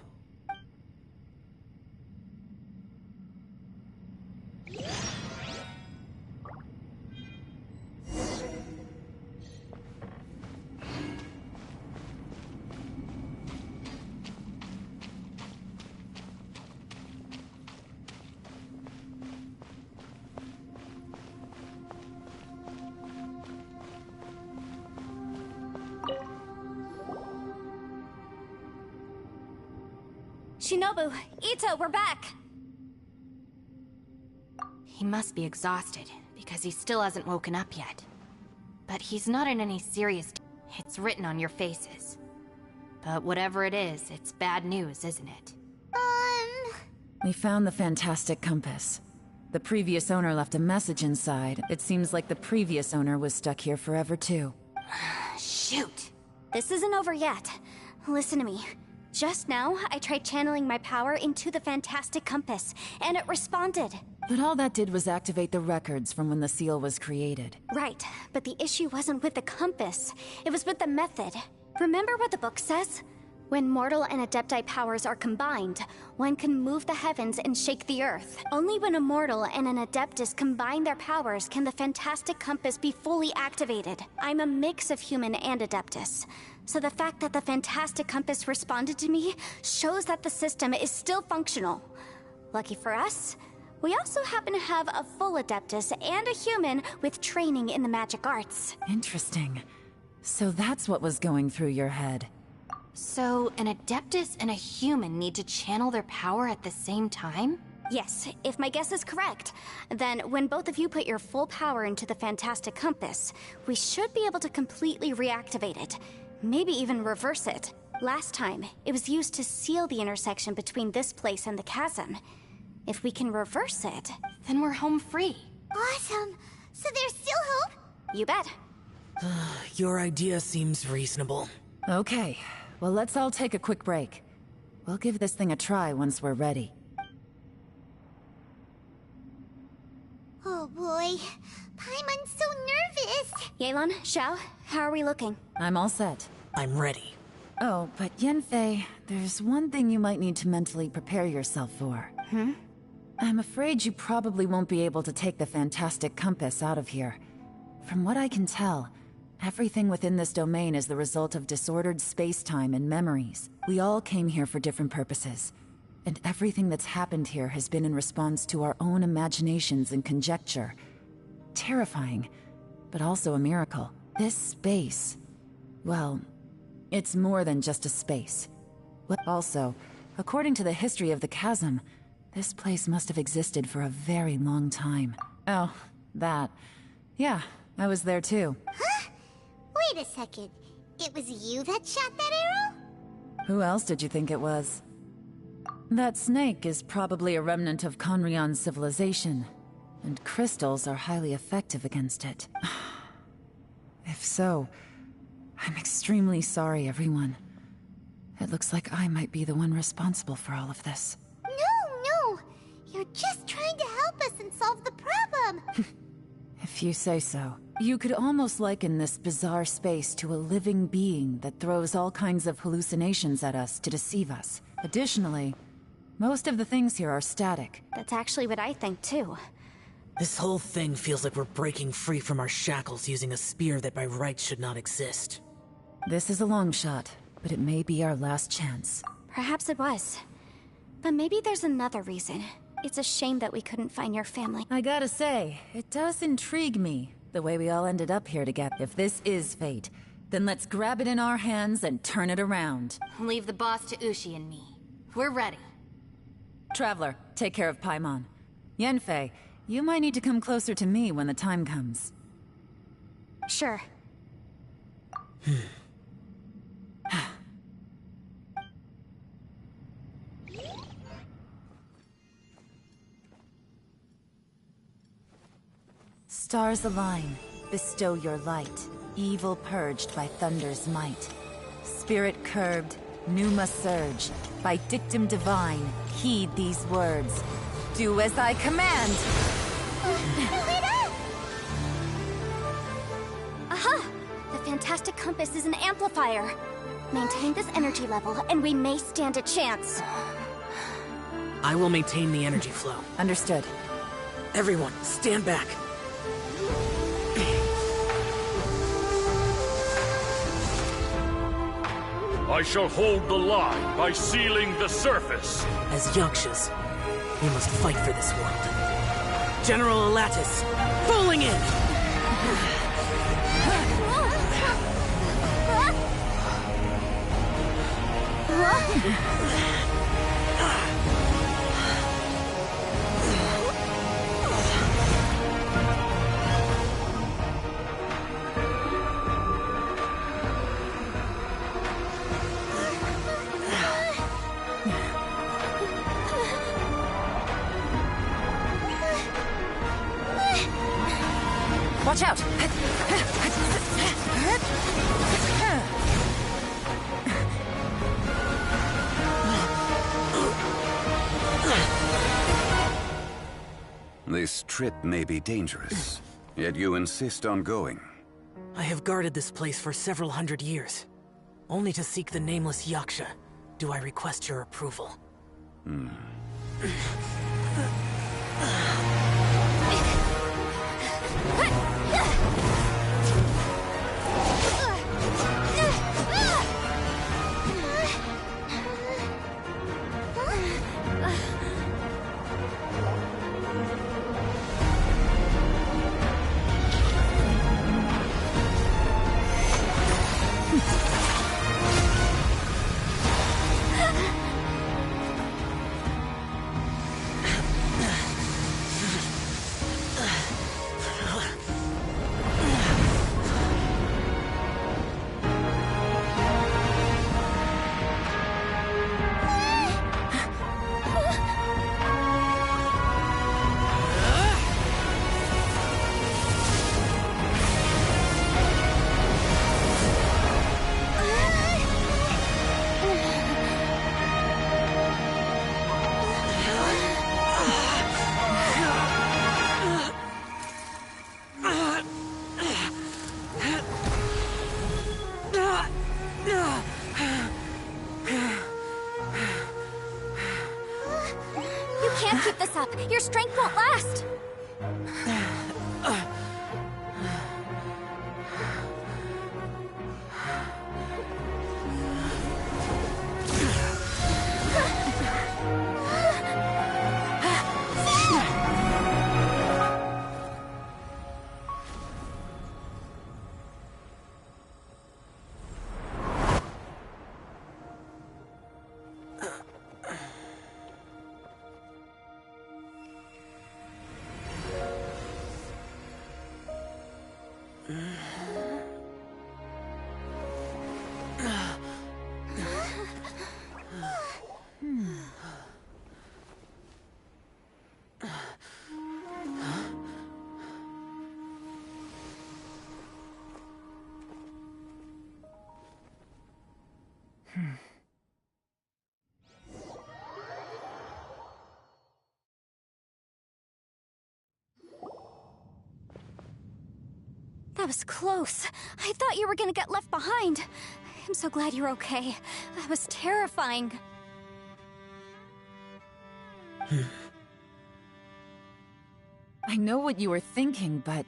Shinobu, Ito, we're back! He must be exhausted, because he still hasn't woken up yet. But he's not in any serious... It's written on your faces. But whatever it is, it's bad news, isn't it? We found the fantastic compass. The previous owner left a message inside. It seems like the previous owner was stuck here forever, too. Shoot! This isn't over yet. Listen to me. Just now, I tried channeling my power into the fantastic compass, and it responded. But all that did was activate the records from when the seal was created. Right, but the issue wasn't with the compass. It was with the method. Remember what the book says? When mortal and Adepti powers are combined, one can move the heavens and shake the earth. Only when a mortal and an Adeptus combine their powers can the fantastic compass be fully activated. I'm a mix of human and Adeptus. So the fact that the fantastic compass responded to me shows that the system is still functional. Lucky for us, we also happen to have a full Adeptus and a human with training in the magic arts. Interesting. So that's what was going through your head. So, an Adeptus and a human need to channel their power at the same time? Yes, if my guess is correct, then when both of you put your full power into the fantastic compass, we should be able to completely reactivate it. Maybe even reverse it. Last time, it was used to seal the intersection between this place and the chasm. If we can reverse it, then we're home free. Awesome! So there's still hope? You bet. Your idea seems reasonable. Okay, well let's all take a quick break. We'll give this thing a try once we're ready. Oh boy, Paimon's so nervous! Yelan, Xiao, how are we looking? I'm all set. I'm ready. Oh, but Yanfei, there's one thing you might need to mentally prepare yourself for. I'm afraid you probably won't be able to take the fantastic compass out of here. From what I can tell, everything within this domain is the result of disordered space-time and memories. We all came here for different purposes, and everything that's happened here has been in response to our own imaginations and conjecture. Terrifying, but also a miracle. This space, well, it's more than just a space. Also, according to the history of the chasm, this place must have existed for a very long time. Oh, that. Yeah, I was there too. Huh? Wait a second. It was you that shot that arrow? Who else did you think it was? That snake is probably a remnant of Conrion's civilization, and crystals are highly effective against it. If so, I'm extremely sorry, everyone. It looks like I might be the one responsible for all of this. No! You're just trying to help us and solve the problem! If you say so. You could almost liken this bizarre space to a living being that throws all kinds of hallucinations at us to deceive us. Additionally, most of the things here are static. That's actually what I think, too. This whole thing feels like we're breaking free from our shackles using a spear that by rights should not exist. This is a long shot, but it may be our last chance. Perhaps it was. But maybe there's another reason. It's a shame that we couldn't find your family. I gotta say, it does intrigue me, the way we all ended up here together. If this is fate, then let's grab it in our hands and turn it around. Leave the boss to Ushi and me. We're ready. Traveler, take care of Paimon. Yanfei, you might need to come closer to me when the time comes. Sure. Stars align, bestow your light. Evil purged by thunder's might. Spirit curbed, pneuma surge. By dictum divine, heed these words. Do as I command! Aha! The fantastic compass is an amplifier. Maintain this energy level, and we may stand a chance. I will maintain the energy flow. Understood. Everyone, stand back. I shall hold the line by sealing the surface. As Yakshas, we must fight for this world. General Alatus, falling in! Watch out! This trip may be dangerous, yet you insist on going. I have guarded this place for several hundred years. Only to seek the nameless Yaksha, do I request your approval. keep this up. Your strength won't last. That was close. I thought you were gonna get left behind. I'm so glad you're okay. That was terrifying. I know what you were thinking, but...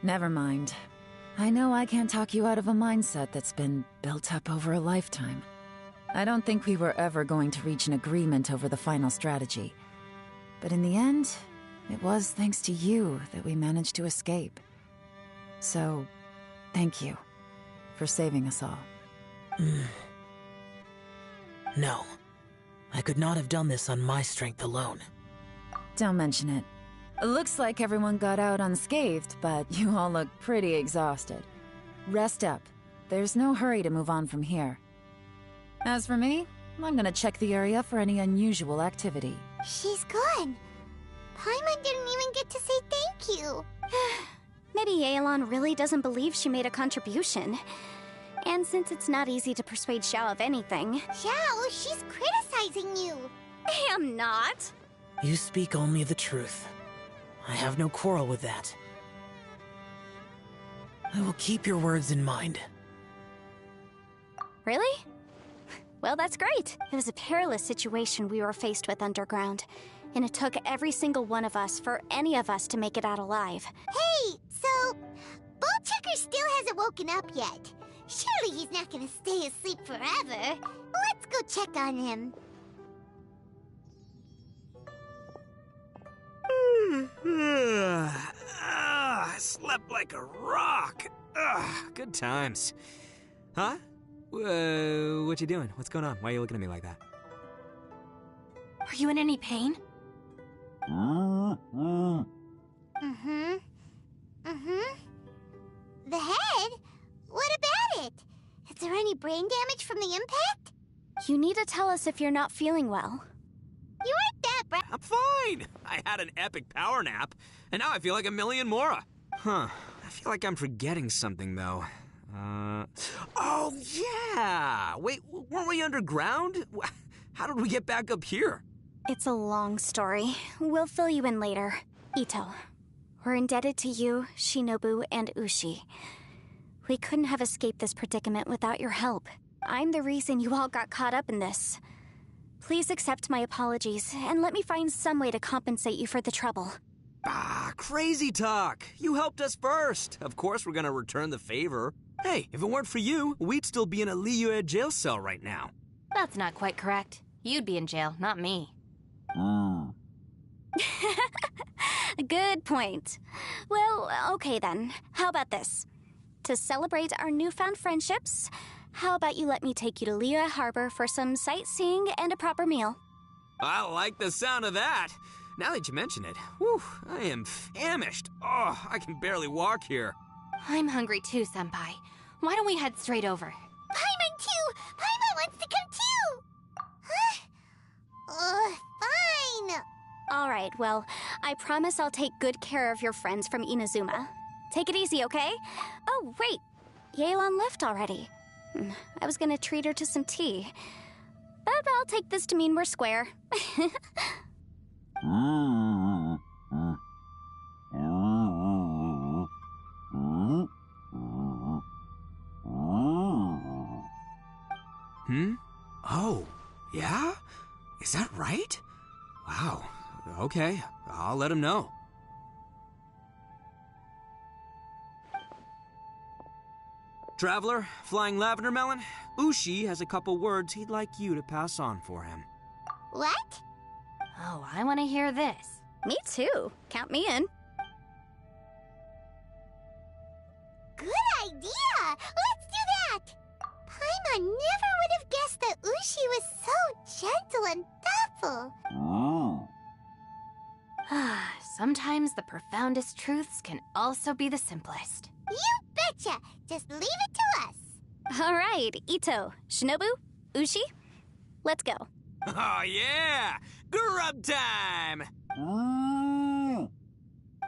Never mind. I know I can't talk you out of a mindset that's been built up over a lifetime. I don't think we were ever going to reach an agreement over the final strategy. But in the end, it was thanks to you that we managed to escape. So, thank you for saving us all. No. I could not have done this on my strength alone. Don't mention it. Looks like everyone got out unscathed, but you all look pretty exhausted. Rest up. There's no hurry to move on from here. As for me, I'm gonna check the area for any unusual activity. She's gone. Paimon didn't even get to say thank you. Maybe Yelan really doesn't believe she made a contribution. And since it's not easy to persuade Xiao of anything... Xiao, she's criticizing you. I am not. You speak only the truth. I have no quarrel with that. I will keep your words in mind. Really? Well, that's great. It was a perilous situation we were faced with underground. And it took every single one of us for any of us to make it out alive. Hey, so... Bullchecker still hasn't woken up yet. Surely he's not gonna stay asleep forever. Let's go check on him. I slept like a rock. Good times. Huh? What you doing? What's going on? Why are you looking at me like that? Are you in any pain? The head? What about it? Is there any brain damage from the impact? You need to tell us if you're not feeling well. You aren't that bad. I'm fine. I had an epic power nap, and now I feel like a million more. Huh. I feel like I'm forgetting something, though. Oh, yeah! Wait, weren't we underground? How did we get back up here? It's a long story. We'll fill you in later. Ito, we're indebted to you, Shinobu, and Ushi. We couldn't have escaped this predicament without your help. I'm the reason you all got caught up in this. Please accept my apologies, and let me find some way to compensate you for the trouble. Crazy talk. You helped us first. Of course we're gonna return the favor. Hey, if it weren't for you, we'd still be in a Liyue jail cell right now. That's not quite correct. You'd be in jail, not me. Good point. Well, okay then. How about this? To celebrate our newfound friendships, how about you let me take you to Liyue Harbor for some sightseeing and a proper meal? I like the sound of that. Now that you mention it, whew, I am famished. Oh, I can barely walk here. I'm hungry too, Senpai. Why don't we head straight over? Paimon too! Paimon wants to come too! Fine. All right, well, I promise I'll take good care of your friends from Inazuma. Take it easy, okay? Oh, wait. Yelan left already. I was gonna treat her to some tea. But I'll take this to mean we're square. Oh, Yeah? Is that right? Wow. Okay, I'll let him know. Traveler, Flying Lavender Melon, Ushi has a couple words he'd like you to pass on for him. What? Oh, I want to hear this. Me too. Count me in. Good idea! Let's do that! Paimon never would have guessed that Ushi was so gentle and thoughtful. Sometimes the profoundest truths can also be the simplest. You betcha! Just leave it to us. All right, Ito, Shinobu, Ushi, let's go. Oh yeah! Grub time!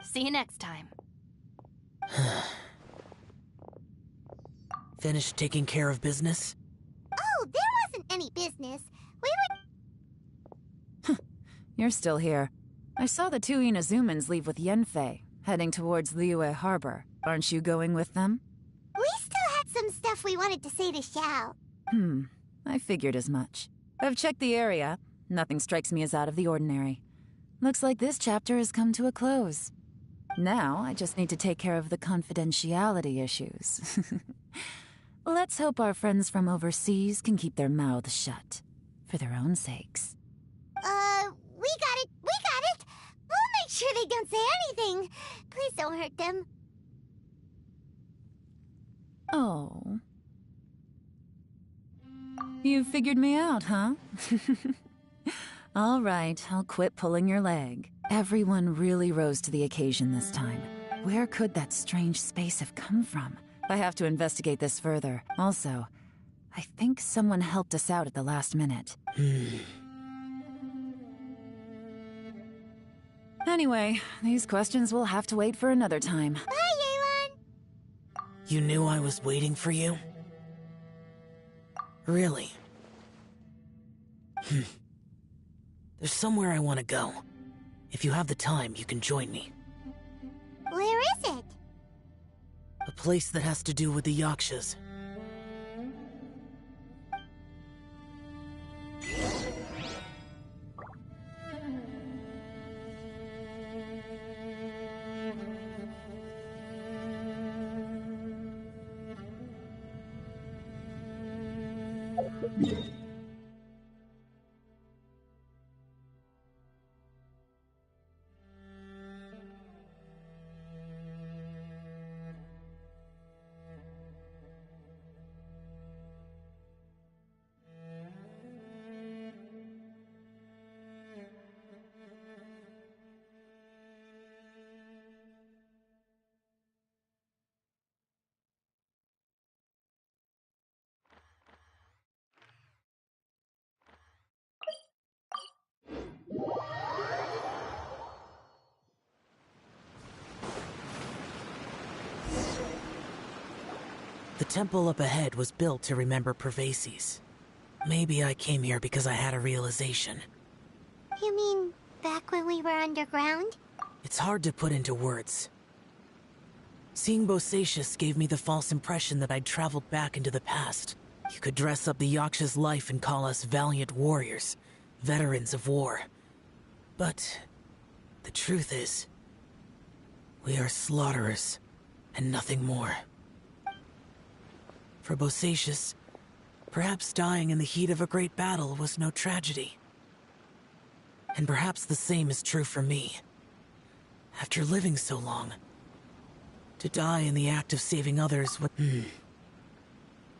See you next time. Finished taking care of business? Oh, there wasn't any business. We were... You're still here. I saw the two Inazumans leave with Yenfei, heading towards Liyue Harbor. Aren't you going with them? We still had some stuff we wanted to say to Xiao. I figured as much. I've checked the area. Nothing strikes me as out of the ordinary. Looks like this chapter has come to a close. Now, I just need to take care of the confidentiality issues. Let's hope our friends from overseas can keep their mouths shut. For their own sakes. We got it! We'll make sure they don't say anything. Please don't hurt them. Oh. You figured me out, huh? All right, I'll quit pulling your leg. Everyone really rose to the occasion this time. Where could that strange space have come from? I have to investigate this further. Also, I think someone helped us out at the last minute. Anyway, these questions will have to wait for another time. Bye, Yelan! You knew I was waiting for you? Really? There's somewhere I want to go. If you have the time, you can join me. Where is it? A place that has to do with the Yakshas. The temple up ahead was built to remember Pervases. Maybe I came here because I had a realization. You mean back when we were underground? It's hard to put into words. Seeing Bosacius gave me the false impression that I'd traveled back into the past. You could dress up the Yaksha's life and call us valiant warriors, veterans of war. But the truth is, we are slaughterers, and nothing more. For Bosacius, perhaps dying in the heat of a great battle was no tragedy. And perhaps the same is true for me. After living so long, to die in the act of saving others would...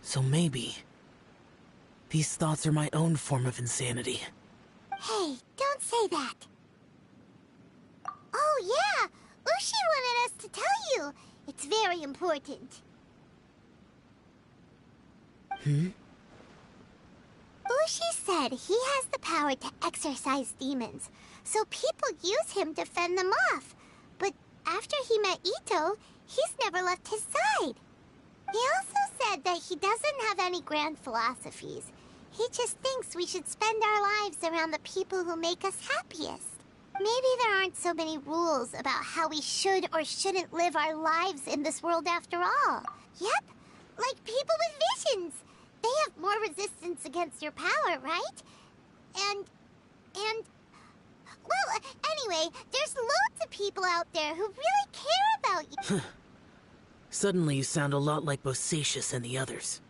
So maybe... these thoughts are my own form of insanity. Hey, don't say that. Oh yeah! Ushi wanted us to tell you. It's very important. Ushi said he has the power to exorcise demons, so people use him to fend them off. But after he met Ito, he's never left his side. He also said that he doesn't have any grand philosophies. He just thinks we should spend our lives around the people who make us happiest. Maybe there aren't so many rules about how we should or shouldn't live our lives in this world after all. Yep, like people with visions. They have more resistance against your power, right? and... Well, anyway, there's loads of people out there who really care about you. Suddenly you sound a lot like Bosacius and the others.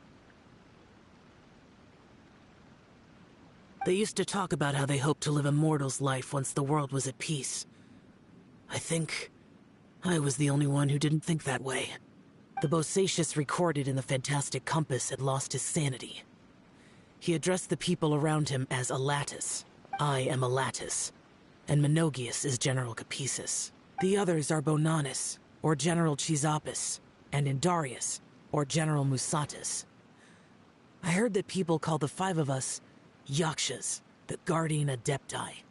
They used to talk about how they hoped to live a mortal's life once the world was at peace. I think I was the only one who didn't think that way. The Bosacius recorded in the Fantastic Compass had lost his sanity. He addressed the people around him as Alatus. I am Alatus, and Menogius is General Capisis. The others are Bonanis, or General Chisapis, and Indarius, or General Musatus. I heard that people call the five of us Yakshas, the Guardian Adepti.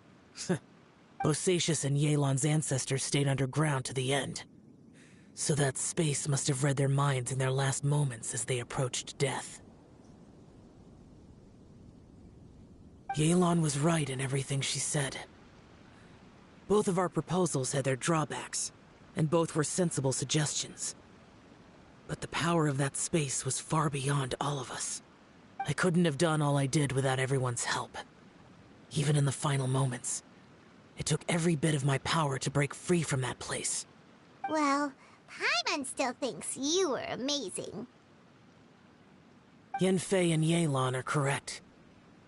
Bosacius and Yelan's ancestors stayed underground to the end. So that space must have read their minds in their last moments as they approached death. Yelan was right in everything she said. Both of our proposals had their drawbacks, and both were sensible suggestions. But the power of that space was far beyond all of us. I couldn't have done all I did without everyone's help. Even in the final moments, it took every bit of my power to break free from that place. Well, Paimon still thinks you were amazing. Yanfei and Yelan are correct.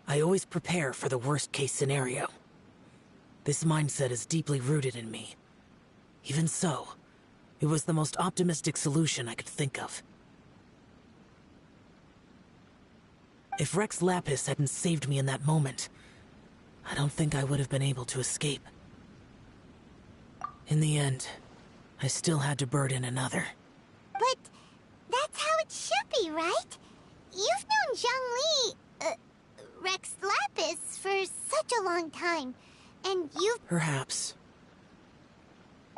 I always prepare for the worst-case scenario. This mindset is deeply rooted in me. Even so, it was the most optimistic solution I could think of. If Rex Lapis hadn't saved me in that moment, I don't think I would have been able to escape. In the end, I still had to burden another. But that's how it should be, right? You've known Zhang Li, Rex Lapis, for such a long time, and you've... Perhaps.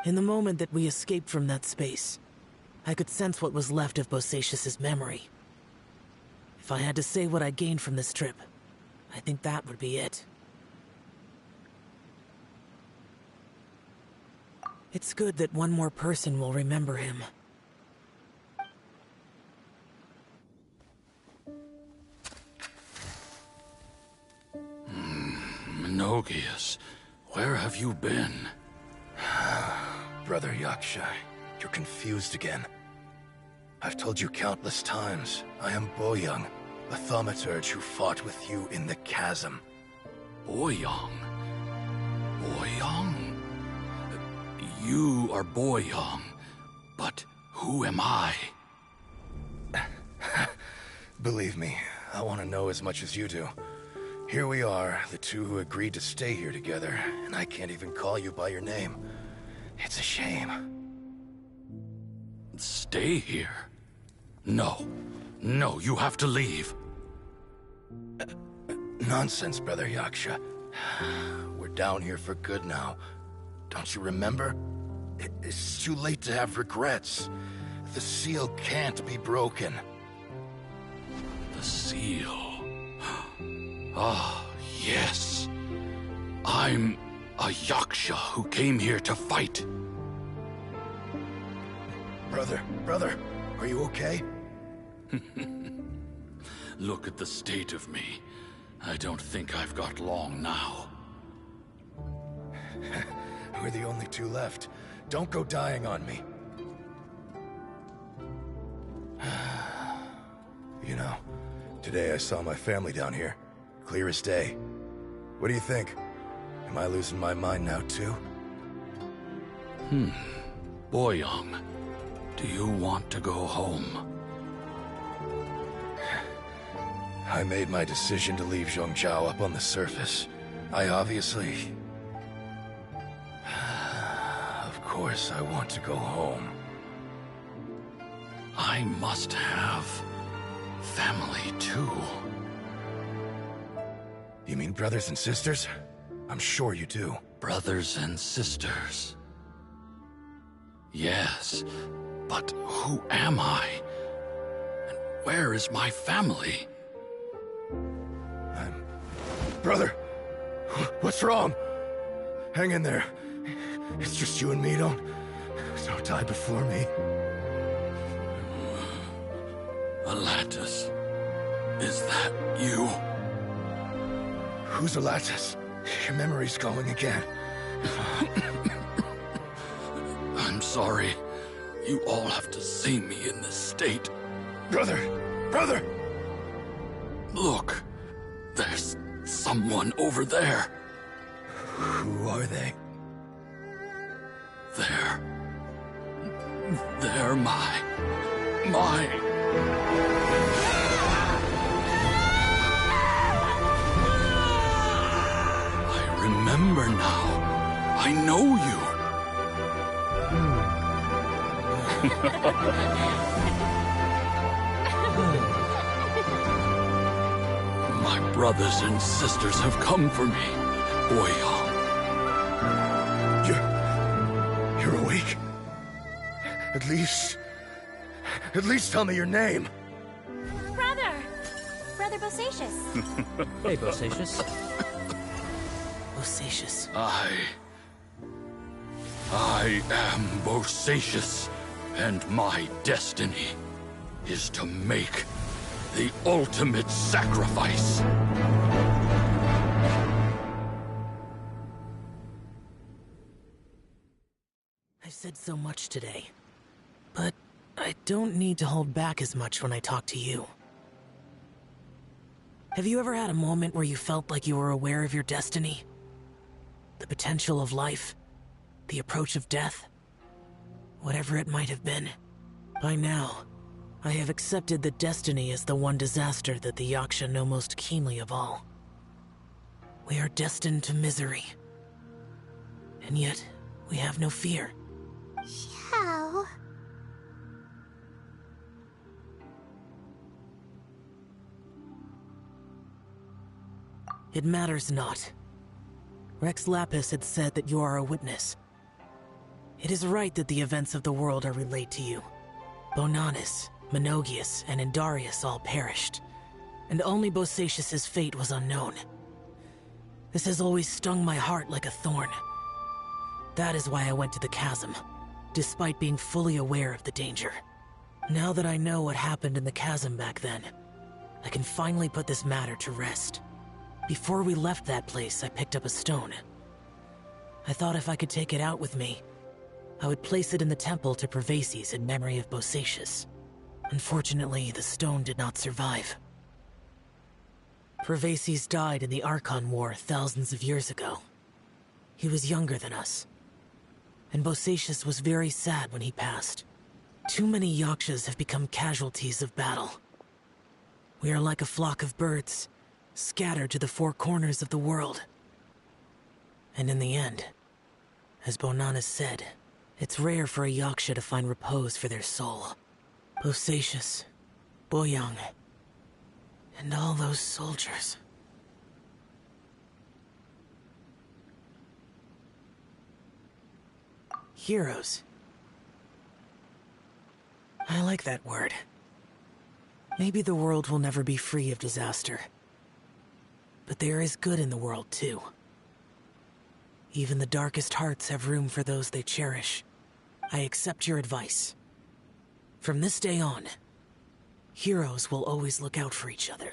In the moment that we escaped from that space, I could sense what was left of Bosacius's memory. If I had to say what I gained from this trip, I think that would be it. It's good that one more person will remember him. Menogius, where have you been? Brother Yaksha, you're confused again. I've told you countless times, I am Boyoung, a thaumaturge who fought with you in the chasm. Boyoung? Boyoung? You are Boyoung, but who am I? Believe me, I want to know as much as you do. Here we are, the two who agreed to stay here together, and I can't even call you by your name. It's a shame. Stay here? No. No, you have to leave. Nonsense, Brother Yaksha. We're down here for good now. Don't you remember? It's too late to have regrets. The seal can't be broken. The seal... Ah, yes. I'm a Yaksha who came here to fight. Brother, are you okay? Look at the state of me. I don't think I've got long now. We're the only two left. Don't go dying on me. You know, today I saw my family down here. Clear as day. What do you think? Am I losing my mind now, too? Boyoung, do you want to go home? I made my decision to leave Zhongzhou up on the surface. I obviously... Of course I want to go home. I must have... family, too. You mean brothers and sisters? I'm sure you do. Brothers and sisters. Yes, but who am I? And where is my family? Brother! What's wrong? Hang in there. It's just you and me, don't die before me. Alatus, is that you? Who's Alatus? Your memory's going again. I'm sorry. You all have to see me in this state. Brother! Brother! Look, there's someone over there. Who are they? They're my... I remember now. I know you. My brothers and sisters have come for me, Boyong. You're awake? At least tell me your name. Brother Bosacius. Hey, Bosacius. Bosacius. I am Bosacius, and my destiny is to make the ultimate sacrifice. I've said so much today, but I don't need to hold back as much when I talk to you. Have you ever had a moment where you felt like you were aware of your destiny? The potential of life? The approach of death? Whatever it might have been. By now, I have accepted that destiny is the one disaster that the Yaksha know most keenly of all. We are destined to misery. And yet, we have no fear. How? It matters not. Rex Lapis had said that you are a witness. It is right that the events of the world are relayed to you. Bonanis, Menogius, and Indarius all perished, and only Bosacius' fate was unknown. This has always stung my heart like a thorn. That is why I went to the chasm, despite being fully aware of the danger. Now that I know what happened in the chasm back then, I can finally put this matter to rest. Before we left that place, I picked up a stone. I thought if I could take it out with me, I would place it in the temple to Pervases in memory of Bosacius. Unfortunately, the stone did not survive. Pervases died in the Archon War thousands of years ago. He was younger than us, and Bosacius was very sad when he passed. Too many Yakshas have become casualties of battle. We are like a flock of birds, scattered to the four corners of the world. And in the end, as Bonanis said, it's rare for a Yaksha to find repose for their soul. Bosacius, Boyong, and all those soldiers. Heroes. I like that word. Maybe the world will never be free of disaster. But there is good in the world, too. Even the darkest hearts have room for those they cherish. I accept your advice. From this day on, heroes will always look out for each other.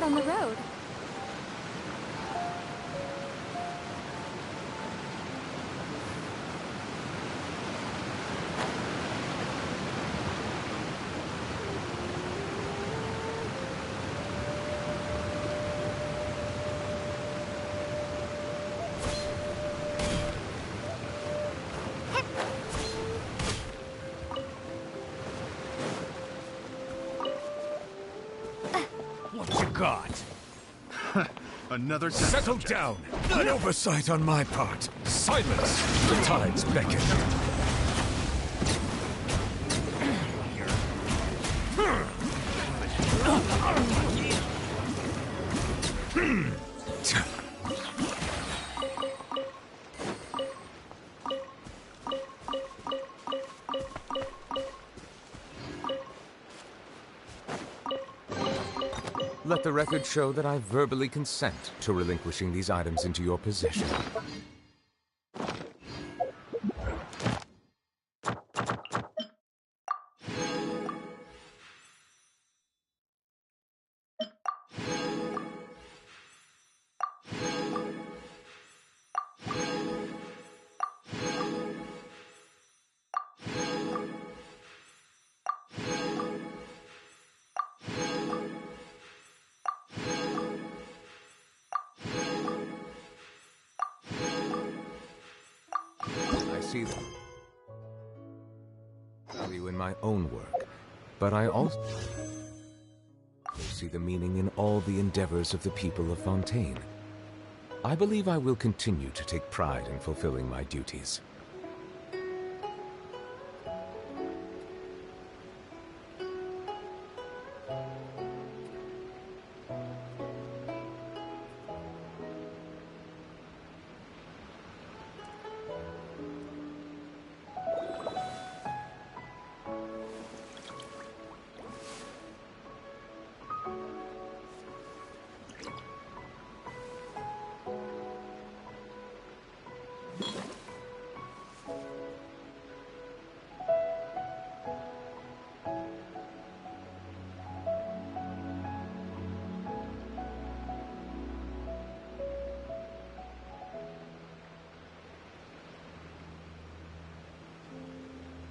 on the road. What you got? Another Settle down! An oversight on my part. Silence! The tides beckon. Let the record show that I verbally consent to relinquishing these items into your possession. I see the value in my own work, but I also see the meaning in all the endeavors of the people of Fontaine. I believe I will continue to take pride in fulfilling my duties.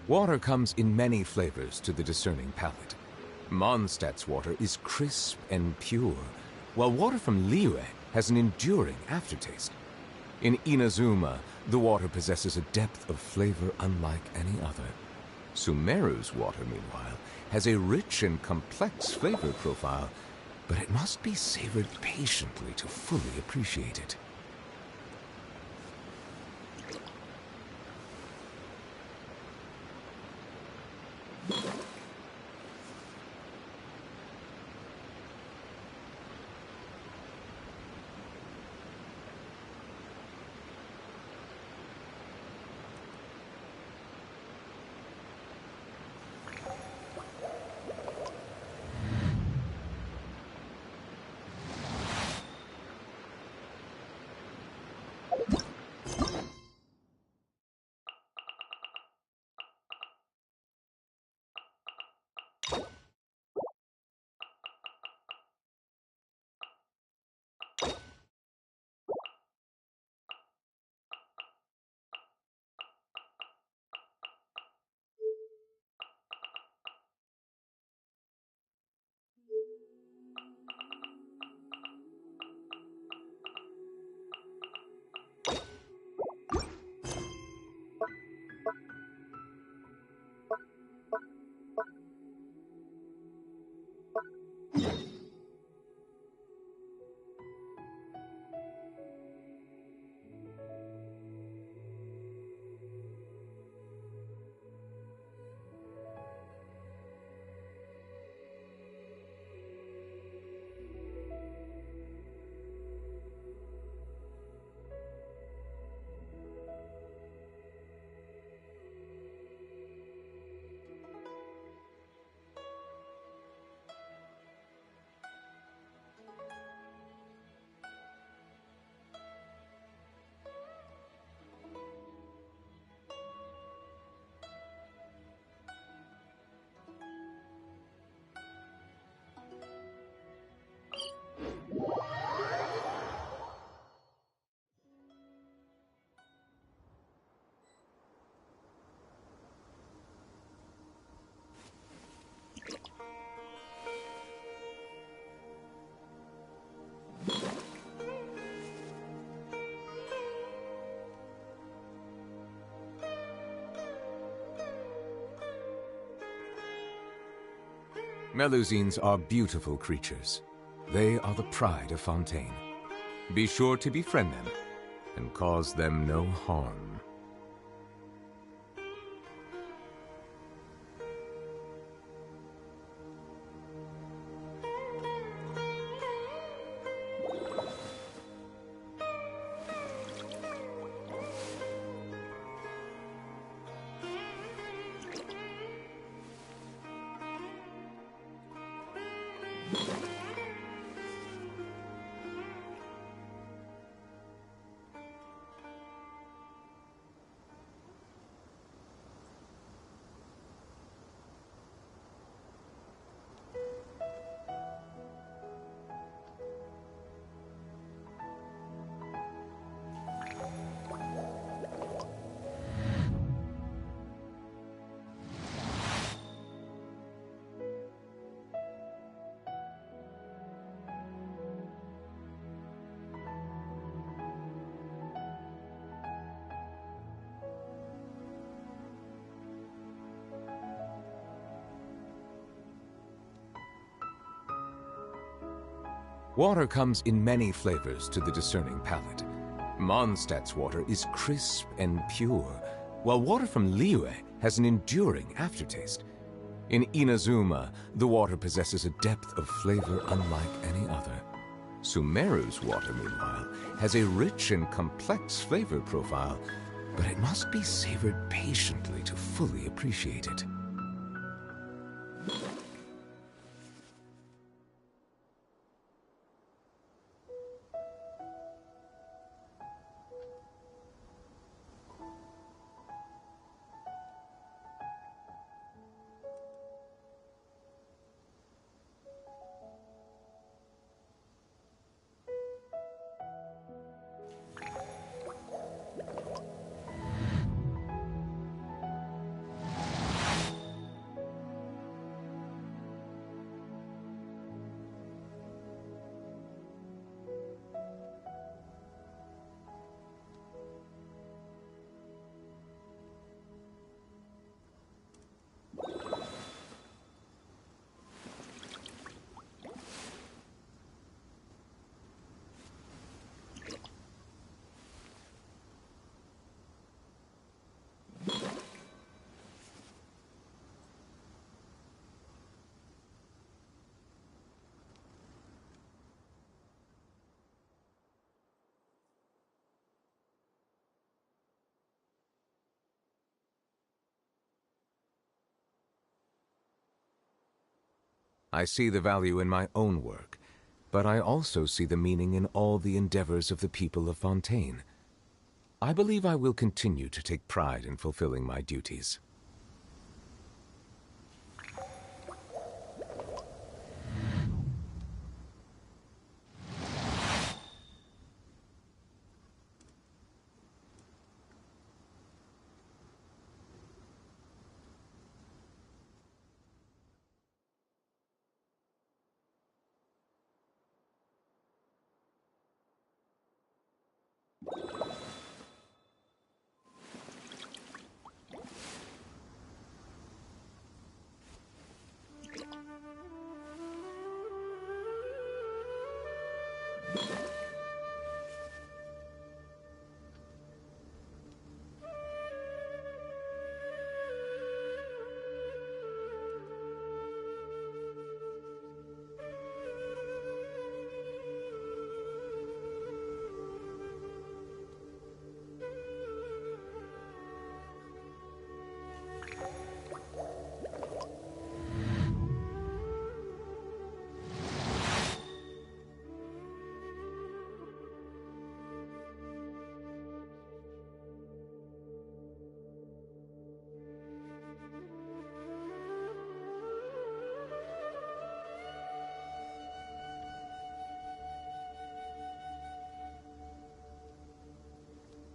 Water comes in many flavors to the discerning palate. Mondstadt's water is crisp and pure, while water from Liyue has an enduring aftertaste. In Inazuma, the water possesses a depth of flavor unlike any other. Sumeru's water, meanwhile, has a rich and complex flavor profile, but it must be savored patiently to fully appreciate it. Melusines are beautiful creatures. They are the pride of Fontaine. Be sure to befriend them and cause them no harm. Water comes in many flavors to the discerning palate. Mondstadt's water is crisp and pure, while water from Liyue has an enduring aftertaste. In Inazuma, the water possesses a depth of flavor unlike any other. Sumeru's water, meanwhile, has a rich and complex flavor profile, but it must be savored patiently to fully appreciate it. I see the value in my own work, but I also see the meaning in all the endeavors of the people of Fontaine. I believe I will continue to take pride in fulfilling my duties.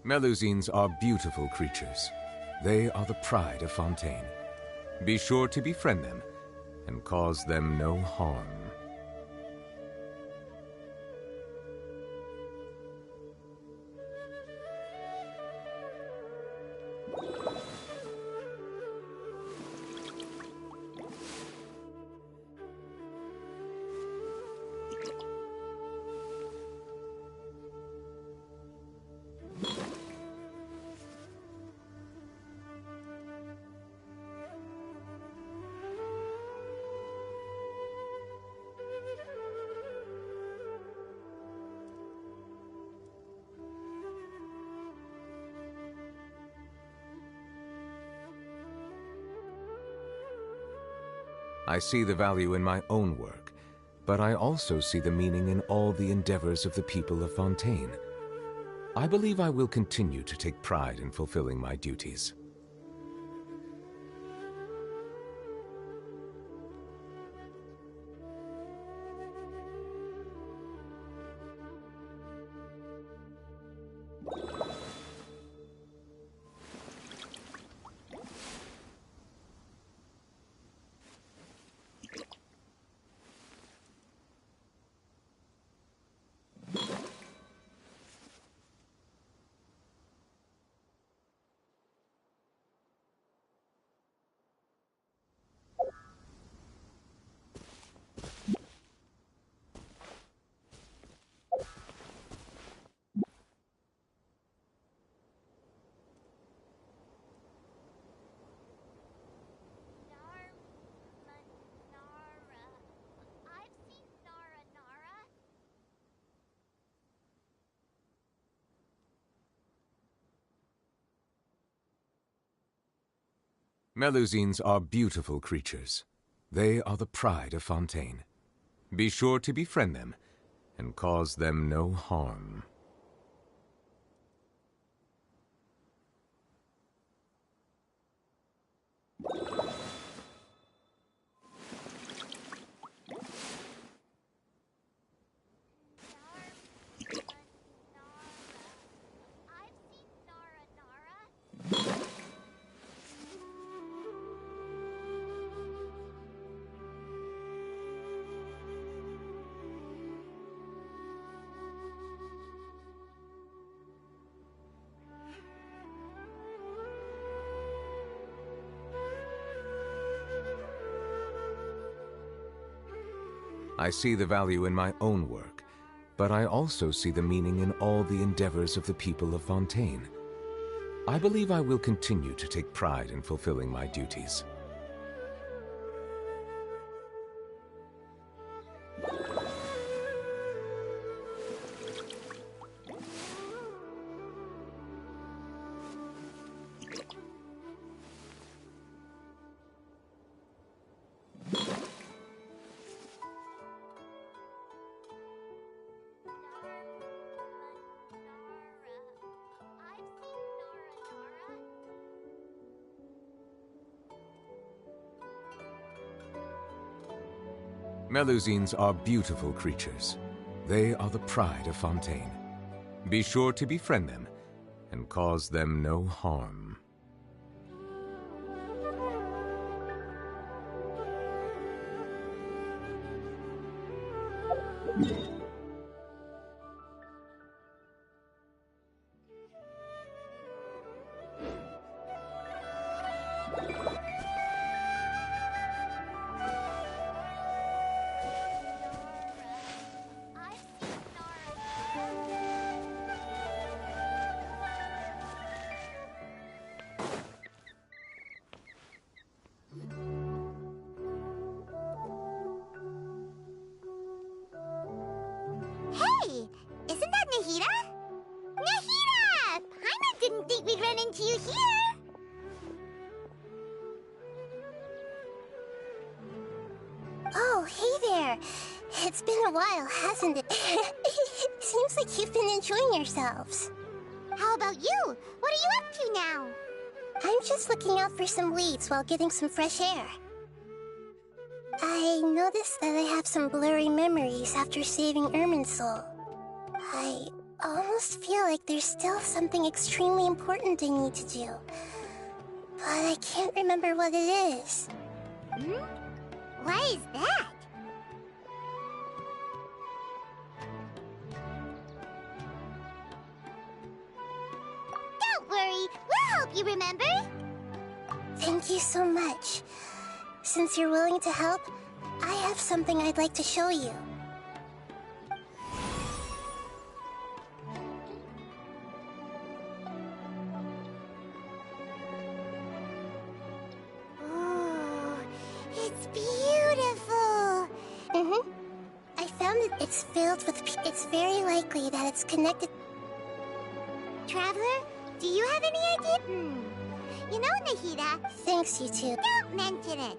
Melusines are beautiful creatures. They are the pride of Fontaine. Be sure to befriend them and cause them no harm. I see the value in my own work, but I also see the meaning in all the endeavors of the people of Fontaine. I believe I will continue to take pride in fulfilling my duties. Melusines are beautiful creatures. They are the pride of Fontaine. Be sure to befriend them and cause them no harm. I see the value in my own work, but I also see the meaning in all the endeavors of the people of Fontaine. I believe I will continue to take pride in fulfilling my duties. Melusines are beautiful creatures. They are the pride of Fontaine. Be sure to befriend them and cause them no harm. Hey! Isn't that Nahida? Nahida! Paimon didn't think we'd run into you here! Oh, hey there. It's been a while, hasn't it? Seems like you've been enjoying yourselves. How about you? What are you up to now? I'm just looking out for some weeds while getting some fresh air. I noticed that I have some blurry memories after saving Irminsul. I almost feel like there's still something extremely important I need to do. But I can't remember what it is. Why is that? Don't worry, we'll help you remember. Thank you so much. Since you're willing to help, I have something I'd like to show you. Oh, it's beautiful. I found that it's filled with... It's very likely that it's connected... Traveler, do you have any idea? You know, Nahida... Thanks, you two. Don't mention it.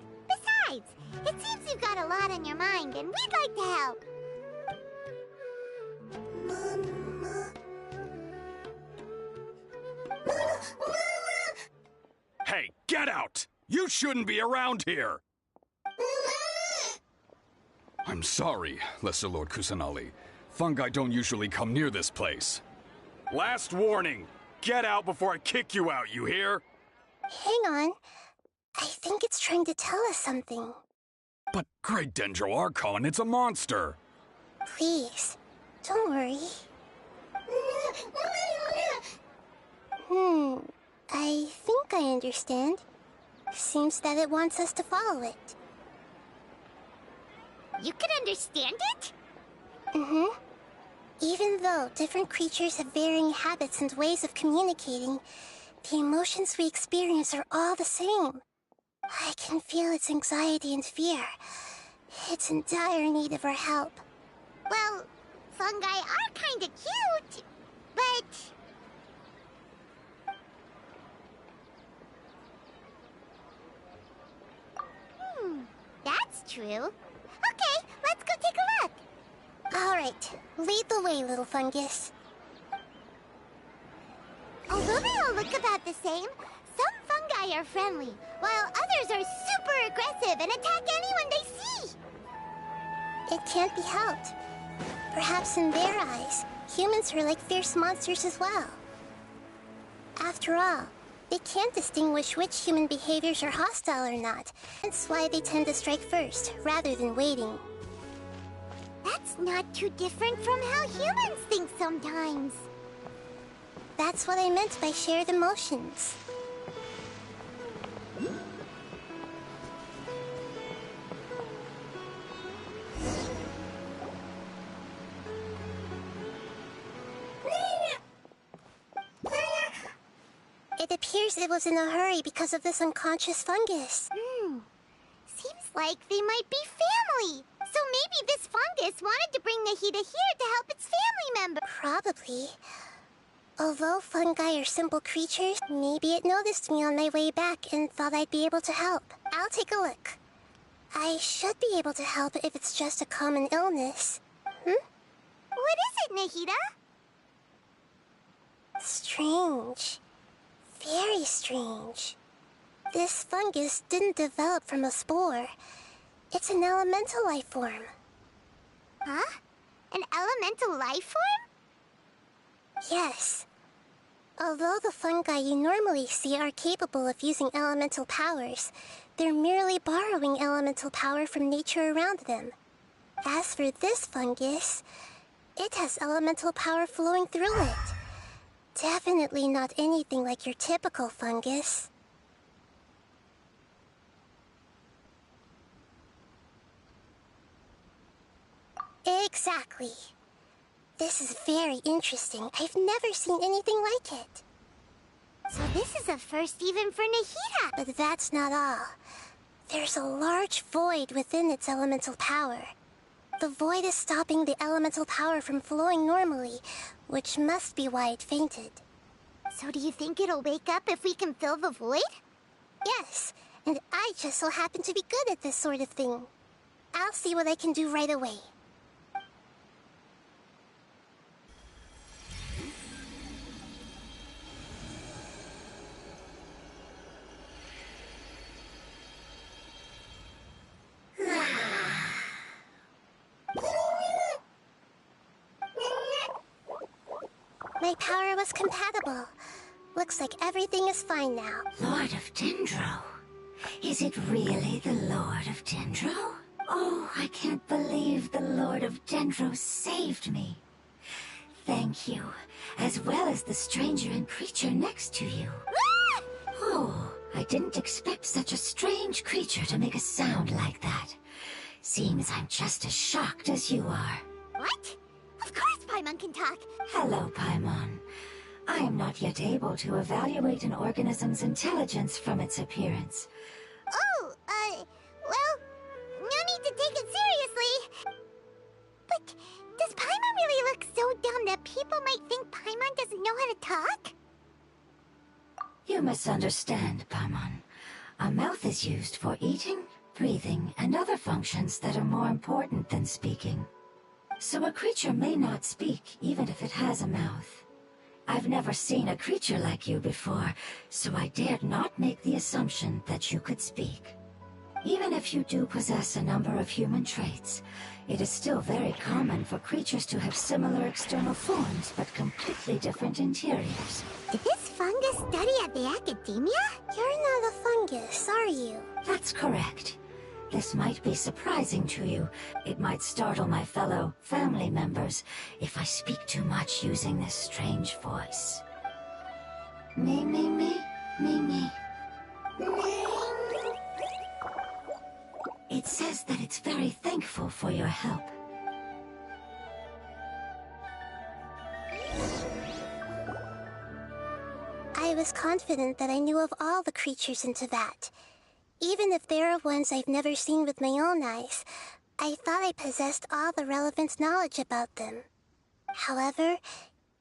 Besides, it seems you've got a lot on your mind, and we'd like to help. Hey, get out! You shouldn't be around here! I'm sorry, Lesser Lord Kusanali. Fungi don't usually come near this place. Last warning! Get out before I kick you out, you hear? Hang on. I think it's trying to tell us something. But Great Dendro Archon, it's a monster! Please, don't worry. I think I understand. Seems that it wants us to follow it. You can understand it? Even though different creatures have varying habits and ways of communicating, the emotions we experience are all the same. I can feel its anxiety and fear. It's in dire need of our help. Well, fungi are kinda cute, but... that's true. Okay, let's go take a look. Alright, lead the way, little fungus. Although they all look about the same, some fungi are friendly, while others are super aggressive and attack anyone they see. It can't be helped. Perhaps in their eyes, humans are like fierce monsters as well. After all, they can't distinguish which human behaviors are hostile or not. That's why they tend to strike first, rather than waiting. That's not too different from how humans think sometimes. That's what I meant by shared emotions. It appears it was in a hurry because of this unconscious fungus. Seems like they might be family. So maybe this fungus wanted to bring Nahida here to help its family member. Probably. Although fungi are simple creatures, maybe it noticed me on my way back and thought I'd be able to help. I'll take a look. I should be able to help if it's just a common illness. What is it, Nahida? Strange. Very strange. This fungus didn't develop from a spore. It's an elemental life form. Huh? An elemental life form? Yes. Although the fungi you normally see are capable of using elemental powers, they're merely borrowing elemental power from nature around them. As for this fungus, it has elemental power flowing through it. Definitely not anything like your typical fungus. Exactly. This is very interesting. I've never seen anything like it. So this is a first even for Nahida. But that's not all. There's a large void within its elemental power. The void is stopping the elemental power from flowing normally, which must be why it fainted. So do you think it'll wake up if we can fill the void? Yes, and I just so happen to be good at this sort of thing. I'll see what I can do right away. My power was compatible. Looks like everything is fine now. Lord of Dendro? Is it really the Lord of Dendro? Oh, I can't believe the Lord of Dendro saved me. Thank you, as well as the stranger and creature next to you. Oh, I didn't expect such a strange creature to make a sound like that. Seems I'm just as shocked as you are. What? Of course Paimon can talk. Hello, Paimon. I am not yet able to evaluate an organism's intelligence from its appearance. Oh, well, no need to take it seriously. But does Paimon really look so dumb that people might think Paimon doesn't know how to talk? You misunderstand, Paimon. A mouth is used for eating, breathing, and other functions that are more important than speaking. So a creature may not speak, even if it has a mouth. I've never seen a creature like you before, so I dared not make the assumption that you could speak. Even if you do possess a number of human traits, it is still very common for creatures to have similar external forms, but completely different interiors. Did this fungus study at the academia? You're not a fungus, are you? That's correct. This might be surprising to you. It might startle my fellow family members if I speak too much using this strange voice. Me, me, me, me, me. It says that it's very thankful for your help. I was confident that I knew of all the creatures in Teyvat. Even if there are ones I've never seen with my own eyes, I thought I possessed all the relevant knowledge about them. However,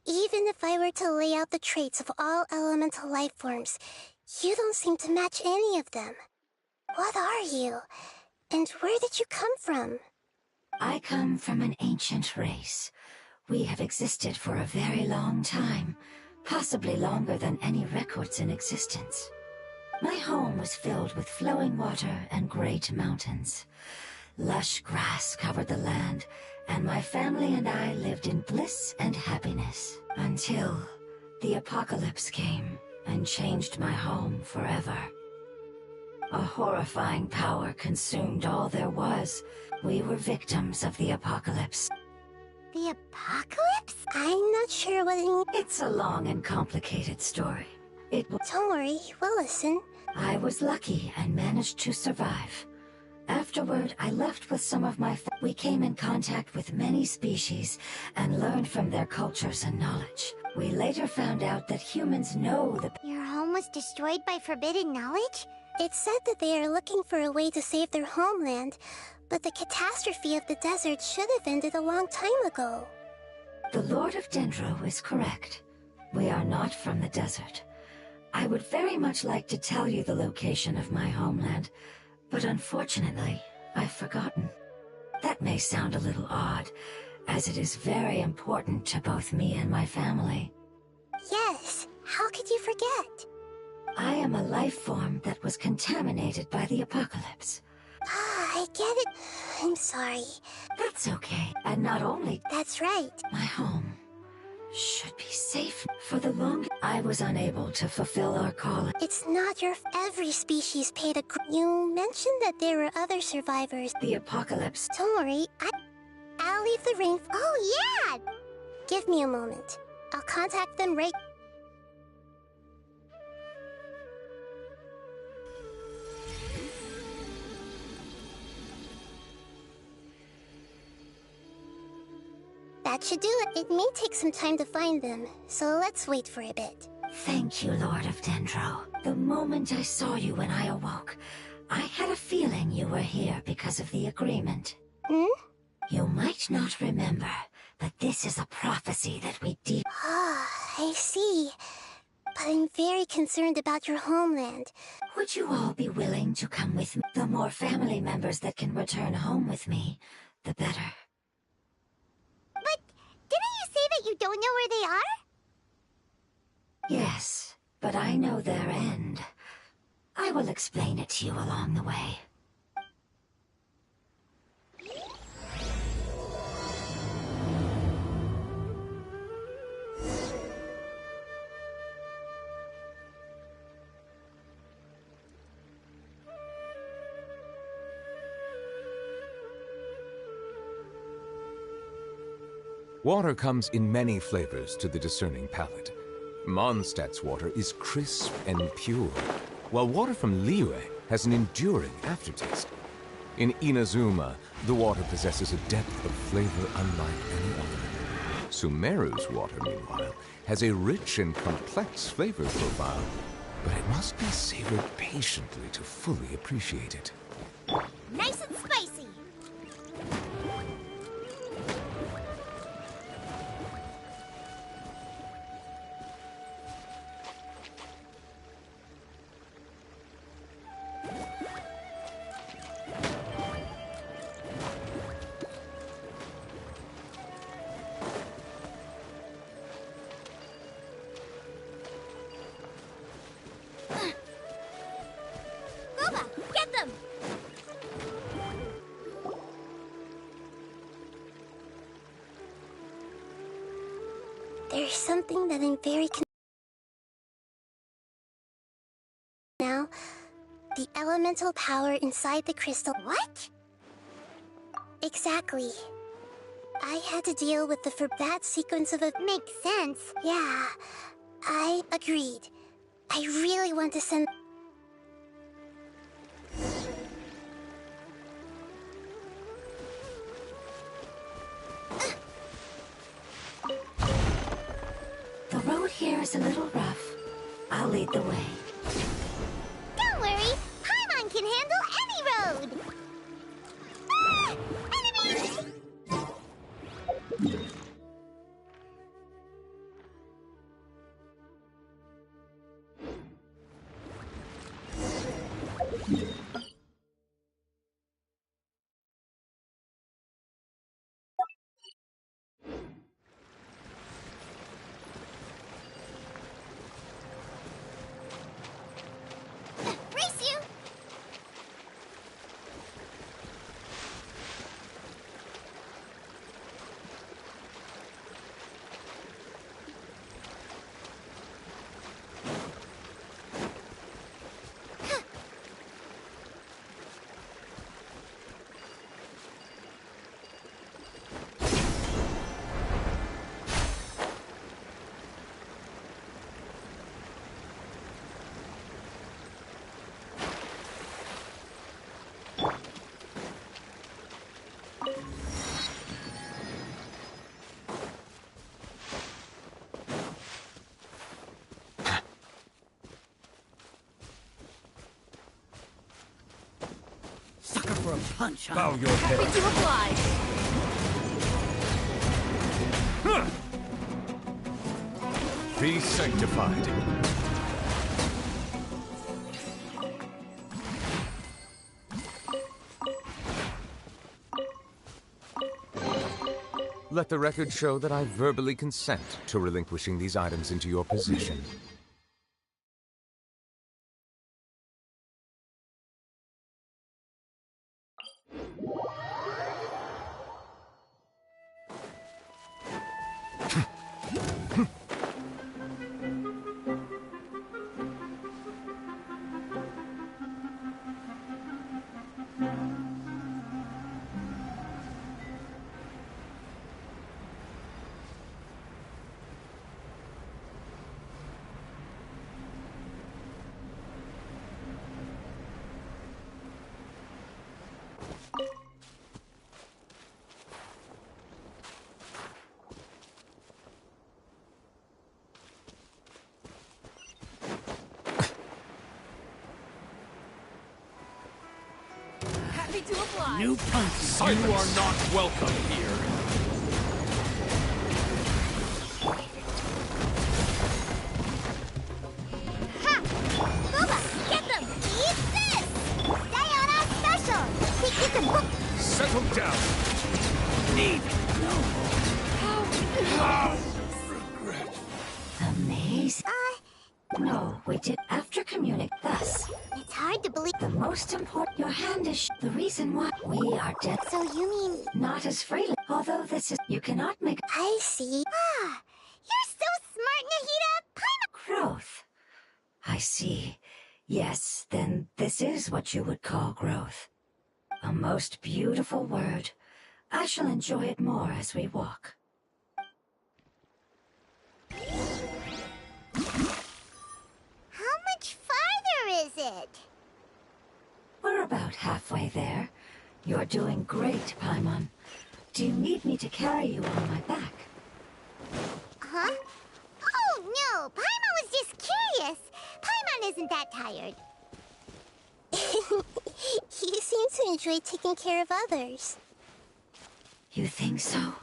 even if I were to lay out the traits of all elemental life forms, you don't seem to match any of them. What are you? And where did you come from? I come from an ancient race. We have existed for a very long time, possibly longer than any records in existence. My home was filled with flowing water and great mountains. Lush grass covered the land, and my family and I lived in bliss and happiness until the apocalypse came and changed my home forever. A horrifying power consumed all there was. We were victims of the apocalypse. The apocalypse? I'm not sure what it means. It's a long and complicated story. Don't worry, we'll listen. I was lucky and managed to survive. Afterward, I left with some of my we came in contact with many species and learned from their cultures and knowledge. We later found out that humans know the... Your home was destroyed by forbidden knowledge? It said that they are looking for a way to save their homeland, but the catastrophe of the desert should have ended a long time ago. The Lord of Dendro is correct. We are not from the desert. I would very much like to tell you the location of my homeland, but unfortunately, I've forgotten. That may sound a little odd, as it is very important to both me and my family. Yes, how could you forget? I am a life form that was contaminated by the apocalypse. Ah, I get it. I'm sorry. That's okay. And not only... That's right. My home should be safe. For the long... I was unable to fulfill our calling. It's not your... Every species paid a... You mentioned that there were other survivors. The apocalypse... Don't worry, I'll leave the ring... Oh, yeah! Give me a moment. I'll contact them right... That should do it. It may take some time to find them, so let's wait for a bit. Thank you, Lord of Dendro. The moment I saw you when I awoke, I had a feeling you were here because of the agreement. You might not remember, but this is a prophecy that we Ah, I see. But I'm very concerned about your homeland. Would you all be willing to come with me? The more family members that can return home with me, the better. But didn't you say that you don't know where they are? Yes, but I know their end. I will explain it to you along the way. Water comes in many flavors to the discerning palate. Mondstadt's water is crisp and pure, while water from Liyue has an enduring aftertaste. In Inazuma, the water possesses a depth of flavor unlike any other. Sumeru's water, meanwhile, has a rich and complex flavor profile, but it must be savored patiently to fully appreciate it. Nice and spicy! something that I'm very now. The elemental power inside the crystal. What? Exactly. I had to deal with that sequence of Makes sense. Yeah, I agreed. I really want to send... The road here is a little rough. I'll lead the way. Don't worry, Paimon can handle any road! Ah! Enemies! Race you! Sucker for a punch, huh? Bow your head. Happy to oblige. Be sanctified. Let the record show that I verbally consent to relinquishing these items into your possession. Happy to oblige. New punch. Silence. You are not welcome here. Ha! Booba, get them! Eat this! Sayonara special! Think you can book... Settle down. Need Amazing. No, we did after communic thus. It's hard to believe... The most important, your hand is the reason why we are dead. So you mean... Not as freely, although this is, you cannot make I see. Ah! You're so smart, Nahida! growth. I see. Yes, then this is what you would call growth. A most beautiful word. I shall enjoy it more as we walk. How much farther is it? We're about halfway there. You're doing great, Paimon. Do you need me to carry you on my back? Huh? Oh, no! Paimon was just curious! Paimon isn't that tired. You seem to enjoy taking care of others. You think so?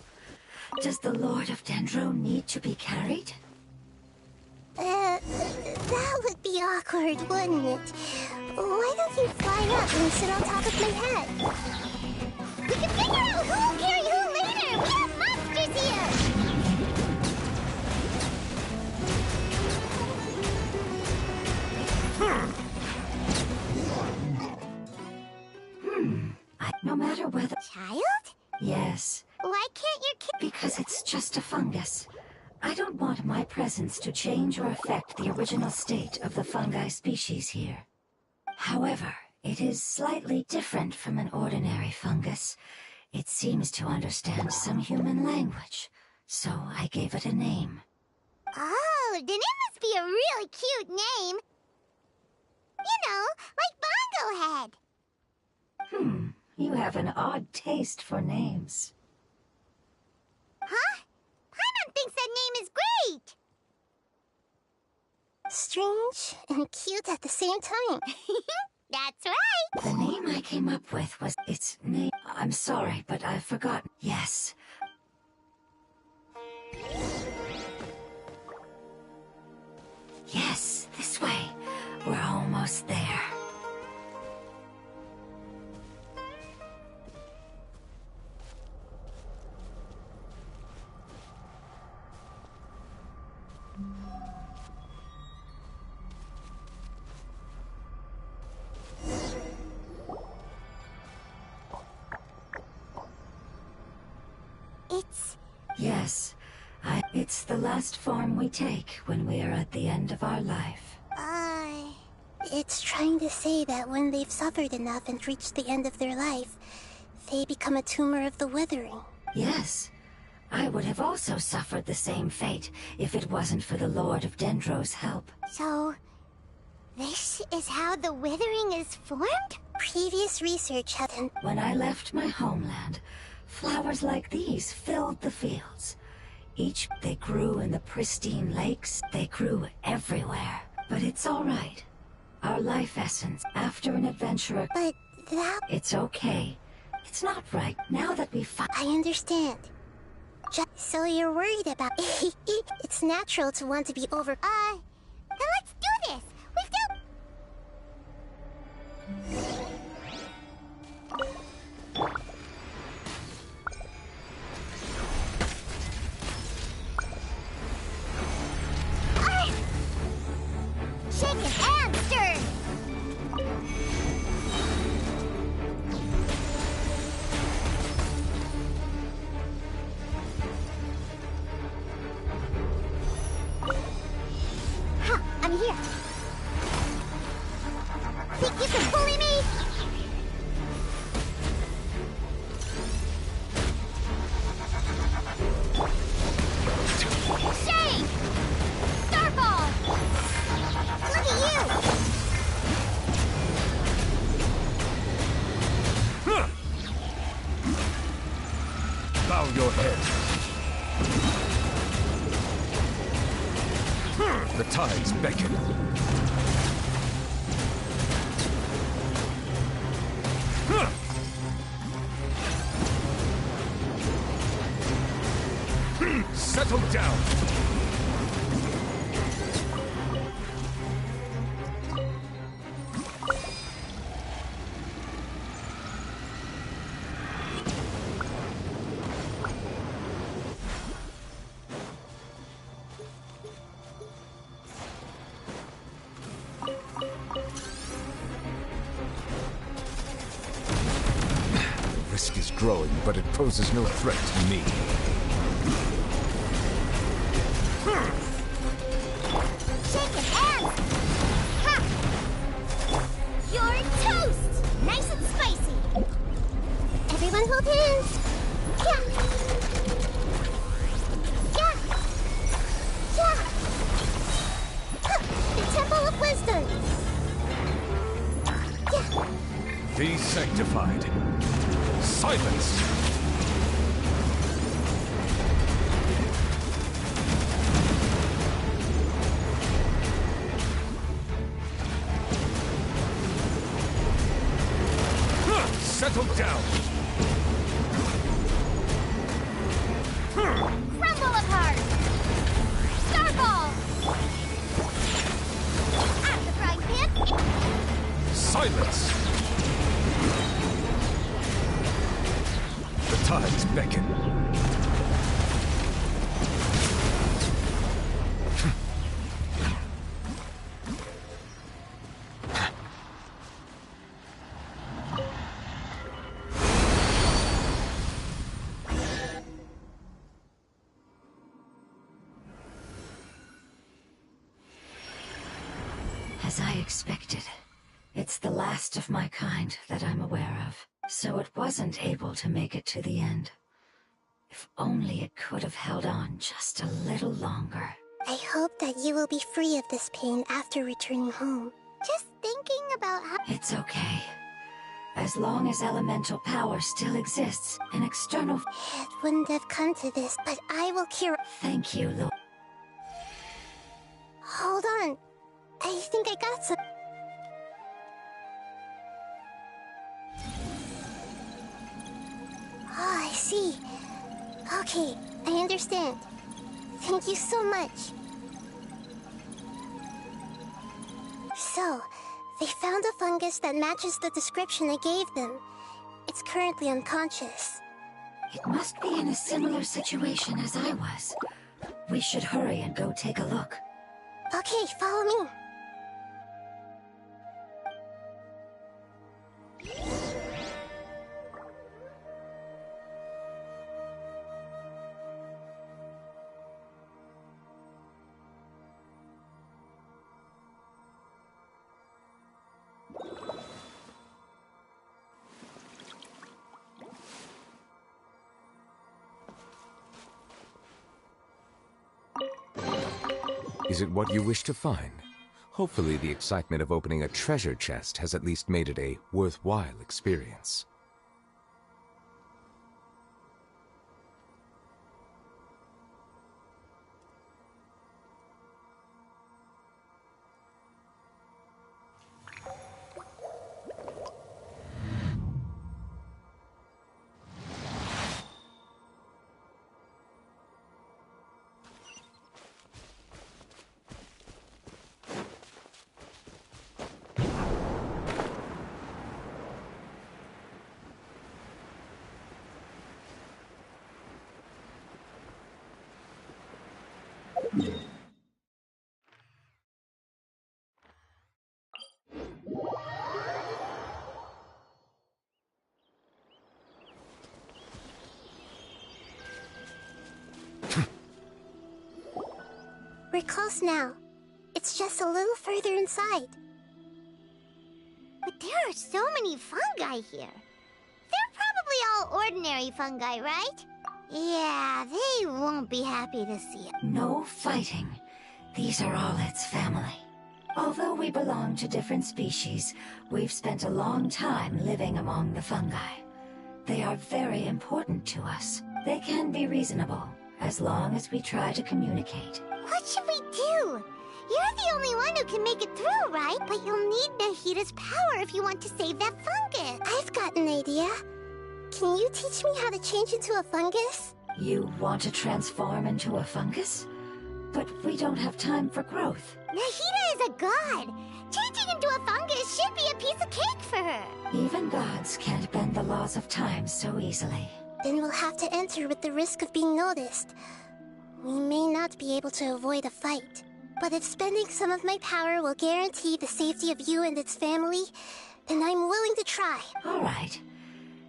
Does the Lord of Dendro need to be carried? That would be awkward, wouldn't it? Why don't you fly up and sit on top of my head? We can figure out who'll carry who later! We have monsters here! No matter whether... Child? Yes. Why can't your kid... Because it's just a fungus. I don't want my presence to change or affect the original state of the fungi species here. However, it is slightly different from an ordinary fungus. It seems to understand some human language, so I gave it a name. Oh, then it must be a really cute name. You know, like Bongo Head. You have an odd taste for names. Huh? Paimon thinks that name is great! Strange and cute at the same time. That's right! The name I came up with was its name. I'm sorry, but I've forgotten. Yes. Yes, this way. We're almost there. Yes, it's the last form we take when we are at the end of our life. It's trying to say that when they've suffered enough and reached the end of their life, they become a tumor of the withering. Yes. I would have also suffered the same fate if it wasn't for the Lord of Dendro's help. So, this is how the withering is formed? Previous research hadn't... When I left my homeland, flowers like these filled the fields. They grew in the pristine lakes. They grew everywhere. But it's all right. Our life essence, after an adventure... But that... It's okay. It's not right, now that we find... I understand. So you're worried about... It's natural to want to be over... Then let's do this! We've got... Shake it and stir! Ha! I'm here! Think you can bully me? Shake! Starfall! Look at you! Bow your head. The tides beckon. Settle down. The risk is growing, but it poses no threat to me. Shake it and... Ha! You're toast! Nice and spicy! Everyone hold hands! Yeah! Yeah! Yeah! Ha! The Temple of Wisdom! Yeah! Be sanctified. Silence! Settle down. Crumble apart! Starball! At the frying pan! Silence! The tides beckon. expected. It's the last of my kind that I'm aware of, so it wasn't able to make it to the end. If only it could have held on just a little longer. I hope that you will be free of this pain after returning home. Just thinking about how... It's okay. As long as elemental power still exists, an external... It wouldn't have come to this, but I will cure... Thank you, Lord. Hold on. I think I got some... Oh, I see. Okay, I understand. Thank you so much. So, they found a fungus that matches the description I gave them. It's currently unconscious. It must be in a similar situation as I was. We should hurry and go take a look. Okay, follow me. Is it what you wish to find? Hopefully the excitement of opening a treasure chest has at least made it a worthwhile experience. We're close now. It's just a little further inside. But there are so many fungi here. They're probably all ordinary fungi, right? Yeah, they won't be happy to see it. No fighting. These are all its family. Although we belong to different species, we've spent a long time living among the fungi. They are very important to us. They can be reasonable, as long as we try to communicate. What should we do? You're the only one who can make it through, right? But you'll need Nahita's power if you want to save that fungus. I've got an idea. Can you teach me how to change into a fungus? You want to transform into a fungus? But we don't have time for growth. Nahita is a god. Changing into a fungus should be a piece of cake for her. Even gods can't bend the laws of time so easily. Then we'll have to enter with the risk of being noticed. We may not be able to avoid a fight. But if spending some of my power will guarantee the safety of you and its family, then I'm willing to try. All right.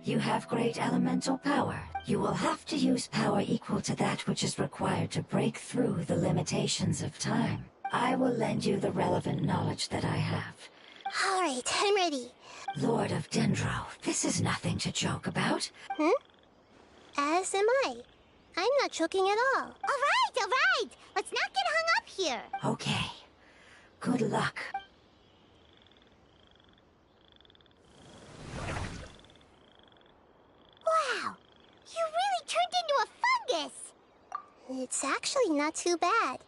You have great elemental power. You will have to use power equal to that which is required to break through the limitations of time. I will lend you the relevant knowledge that I have. All right, I'm ready. Lord of Dendro, this is nothing to joke about. As am I. I'm not joking at all. All right. Let's not get hung up here. Okay. Good luck. Wow! You really turned into a fungus! It's actually not too bad.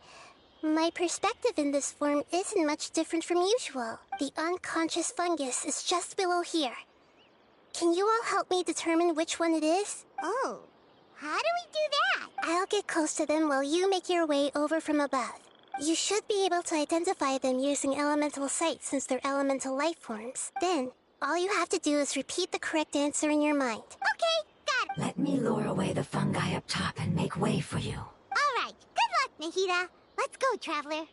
My perspective in this form isn't much different from usual. The unconscious fungus is just below here. Can you all help me determine which one it is? Oh, how do we do that? I'll get close to them while you make your way over from above. You should be able to identify them using elemental sight since they're elemental life forms. Then, all you have to do is repeat the correct answer in your mind. Okay, got it. Let me lure away the fungi up top and make way for you. All right, good luck, Nahita. Let's go, Traveler.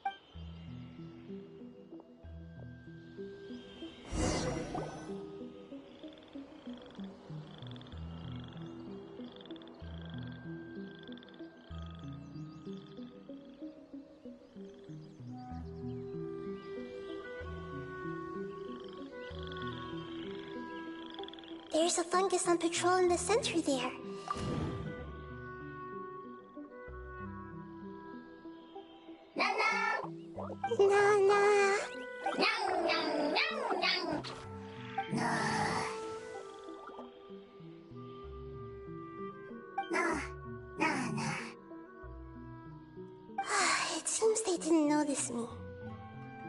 There's a fungus on patrol in the center there. Nana! It seems they didn't notice me.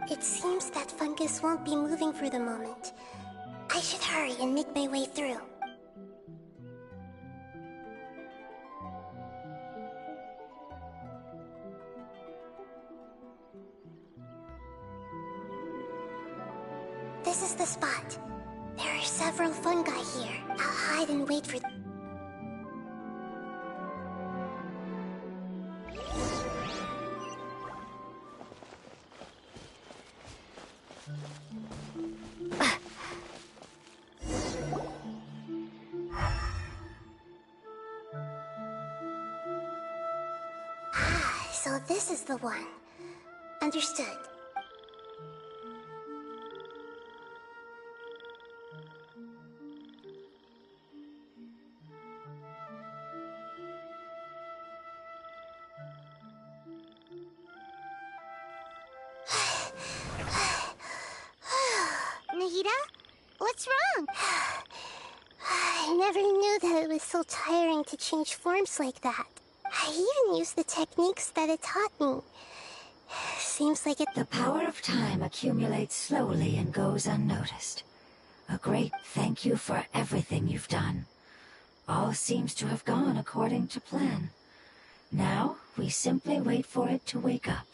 It seems that fungus won't be moving for the moment. I should hurry and make my way through. This is the spot. There are several fungi here. I'll hide and wait for... So this is the one. Understood. Nahida? What's wrong? I never knew that it was so tiring to change forms like that. I even used the techniques that it taught me. Seems like it... The power of time accumulates slowly and goes unnoticed. A great thank you for everything you've done. All seems to have gone according to plan. Now, we simply wait for it to wake up.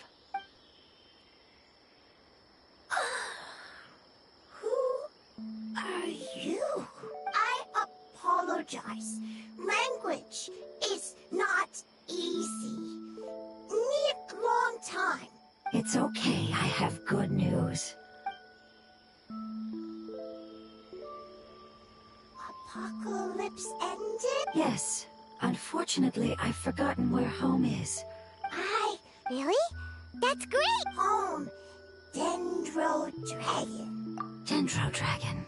Who are you? I apologize. Language is not easy. Need long time. It's okay, I have good news. Apocalypse ended? Yes. Unfortunately, I've forgotten where home is. Really? That's great! Home. Dendro Dragon. Dendro Dragon.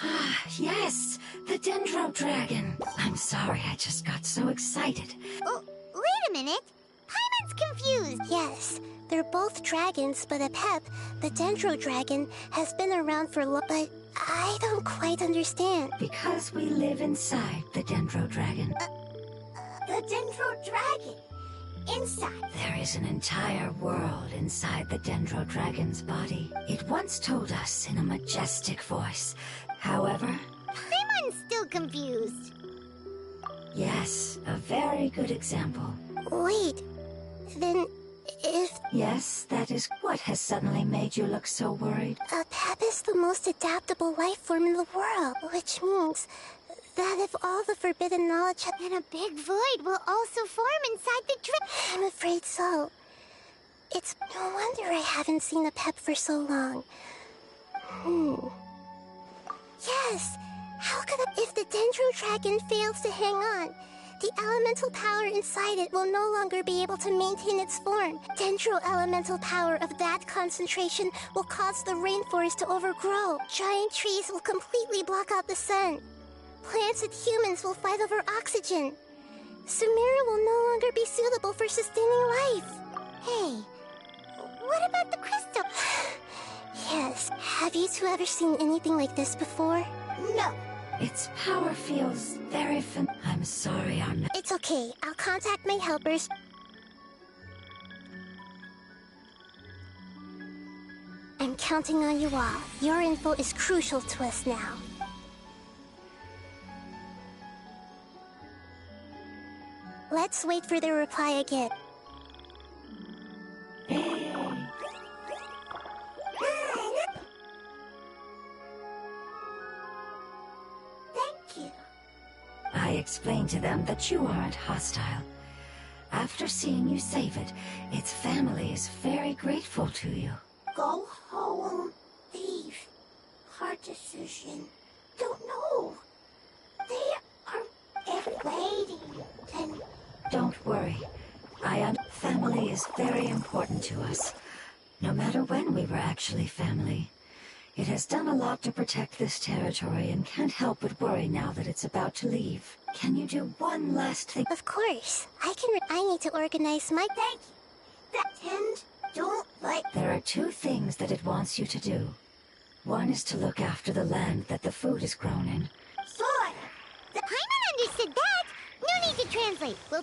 Ah, yes! The Dendro Dragon! I'm sorry, I just got so excited. Oh, wait a minute. Paimon's confused. Yes, they're both dragons, but a pep, the Dendro Dragon, has been around for but I don't quite understand. Because we live inside the Dendro Dragon. The Dendro Dragon? Inside? There is an entire world inside the Dendro Dragon's body. It once told us in a majestic voice. However... Paimon's still confused. Yes, a very good example. Wait, then if... Yes, that is what has suddenly made you look so worried. A pep is the most adaptable life form in the world, which means that if all the forbidden knowledge then a big void will also form inside the I'm afraid so. It's no wonder I haven't seen a pep for so long. Yes! How could if the Dendro Dragon fails to hang on, the elemental power inside it will no longer be able to maintain its form. Dendro elemental power of that concentration will cause the rainforest to overgrow. Giant trees will completely block out the sun. Plants and humans will fight over oxygen. Sumeru will no longer be suitable for sustaining life. Hey, what about the crystal? Yes. Have you two ever seen anything like this before? No. Its power feels very I'm sorry, I'm... It's okay. I'll contact my helpers. I'm counting on you all. Your info is crucial to us now. Let's wait for their reply again. I explained to them that you aren't hostile. After seeing you save it, its family is very grateful to you. Go home, leave. Hard decision. Don't know. They are waiting. And don't worry. Family is very important to us. No matter when we were actually family. It has done a lot to protect this territory and can't help but worry now that it's about to leave. Can you do one last thing? Of course. I need to organize my... Thank you. That tend don't like... There are two things that it wants you to do. One is to look after the land that the food is grown in. Boy! Paimon understood that! No need to translate. We'll...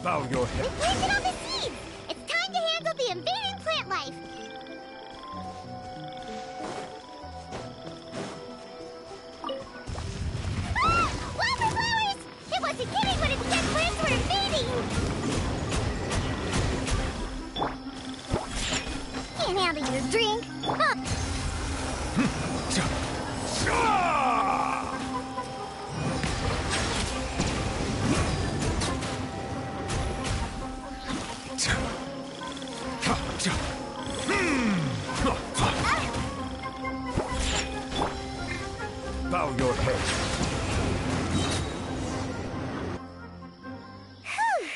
Bow your head. We planted all the seeds! It's time to handle the invading plant life! Ah! Wildflowers! It wasn't kidding when it said plants were invading! Can't handle your drink! Huh. Bow your head. Whew.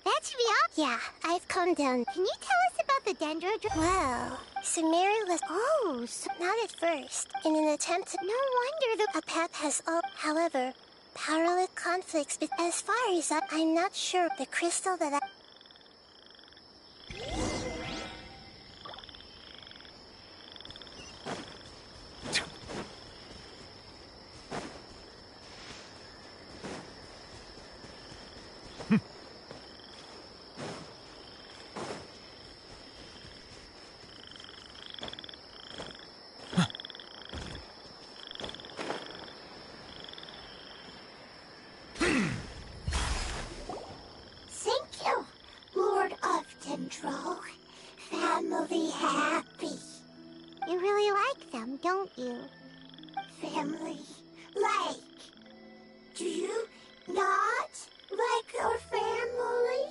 That should be all. Yeah, I've calmed down. Can you tell us about the dendrodrome? Well, Sumeru was... Oh, so not at first. In an attempt to... No wonder the... A path has all... However, powerless conflicts... As far as I'm not sure the crystal that I... Thank you, Lord of Dendro. Family happy. You really like them, don't you? Family like. Do you not like our family?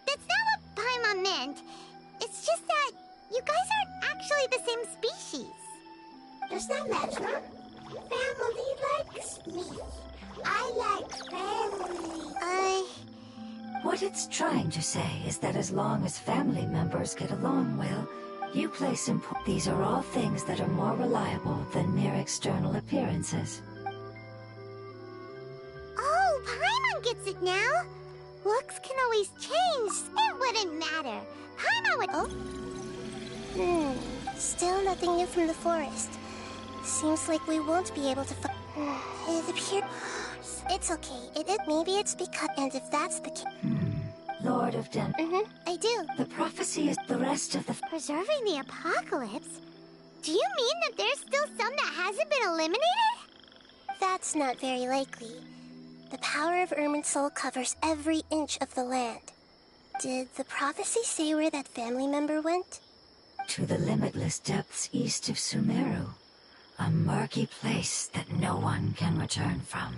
That's not what Paimon meant. It's just that you guys aren't actually the same species. Does that matter? Family likes me. I like family. What it's trying to say is that as long as family members get along well, you place these are all things that are more reliable than mere external appearances. Oh, Paimon gets it now. Looks can always change. It wouldn't matter. Paimon would... Oh? Still nothing new from the forest. Seems like we won't be able to It appears... It's okay. Maybe it's because... And if that's the case... Lord of Den... I do. The prophecy is the rest of the... Preserving the apocalypse? Do you mean that there's still some that hasn't been eliminated? That's not very likely. The power of Irminsul covers every inch of the land. Did the prophecy say where that family member went? To the limitless depths east of Sumeru. A murky place that no one can return from.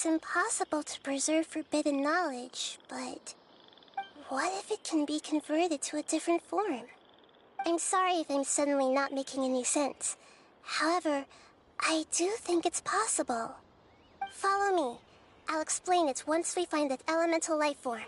It's impossible to preserve forbidden knowledge, but what if it can be converted to a different form? I'm sorry if I'm suddenly not making any sense. However, I do think it's possible. Follow me. I'll explain it once we find that elemental life form.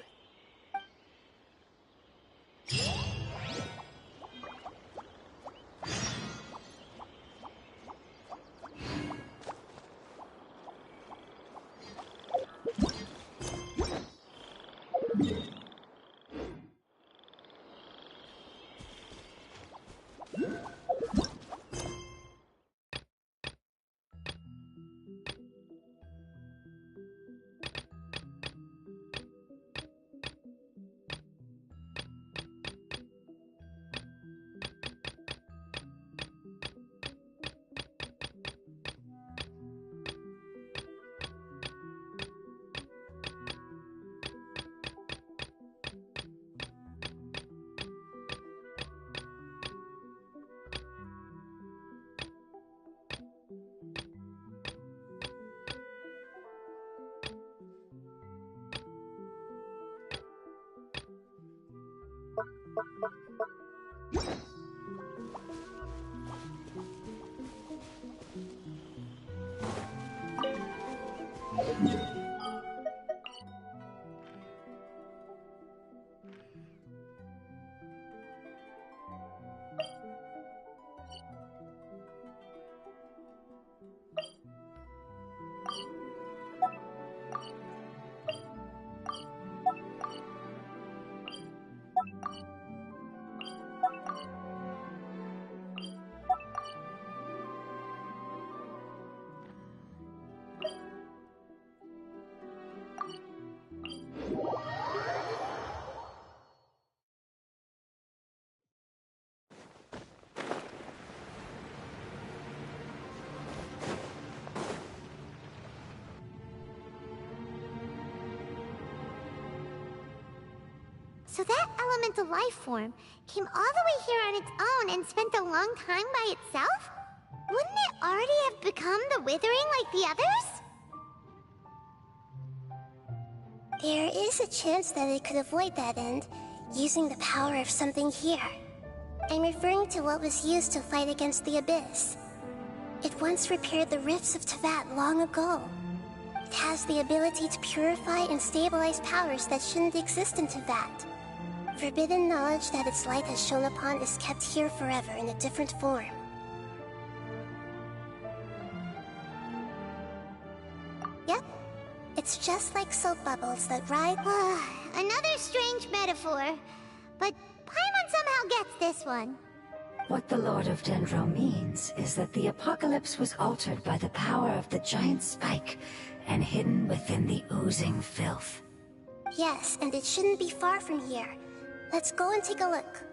So that elemental life form came all the way here on its own and spent a long time by itself? Wouldn't it already have become the Withering like the others? There is a chance that it could avoid that end, using the power of something here. I'm referring to what was used to fight against the Abyss. It once repaired the rifts of Tevat long ago. It has the ability to purify and stabilize powers that shouldn't exist in Tevat. Forbidden knowledge that its light has shone upon is kept here forever in a different form. Yep. It's just like soap bubbles that ride... Another strange metaphor. But Paimon somehow gets this one. What the Lord of Dendro means is that the apocalypse was altered by the power of the giant spike and hidden within the oozing filth. Yes, and it shouldn't be far from here. Let's go and take a look.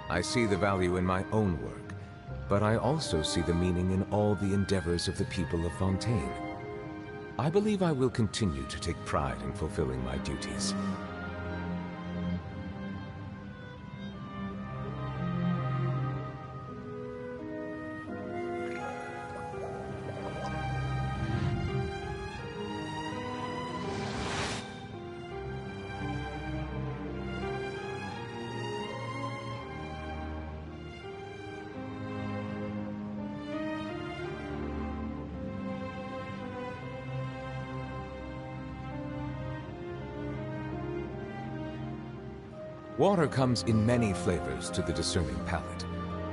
I see the value in my own work, but I also see the meaning in all the endeavors of the people of Fontaine. I believe I will continue to take pride in fulfilling my duties. Water comes in many flavors to the discerning palate.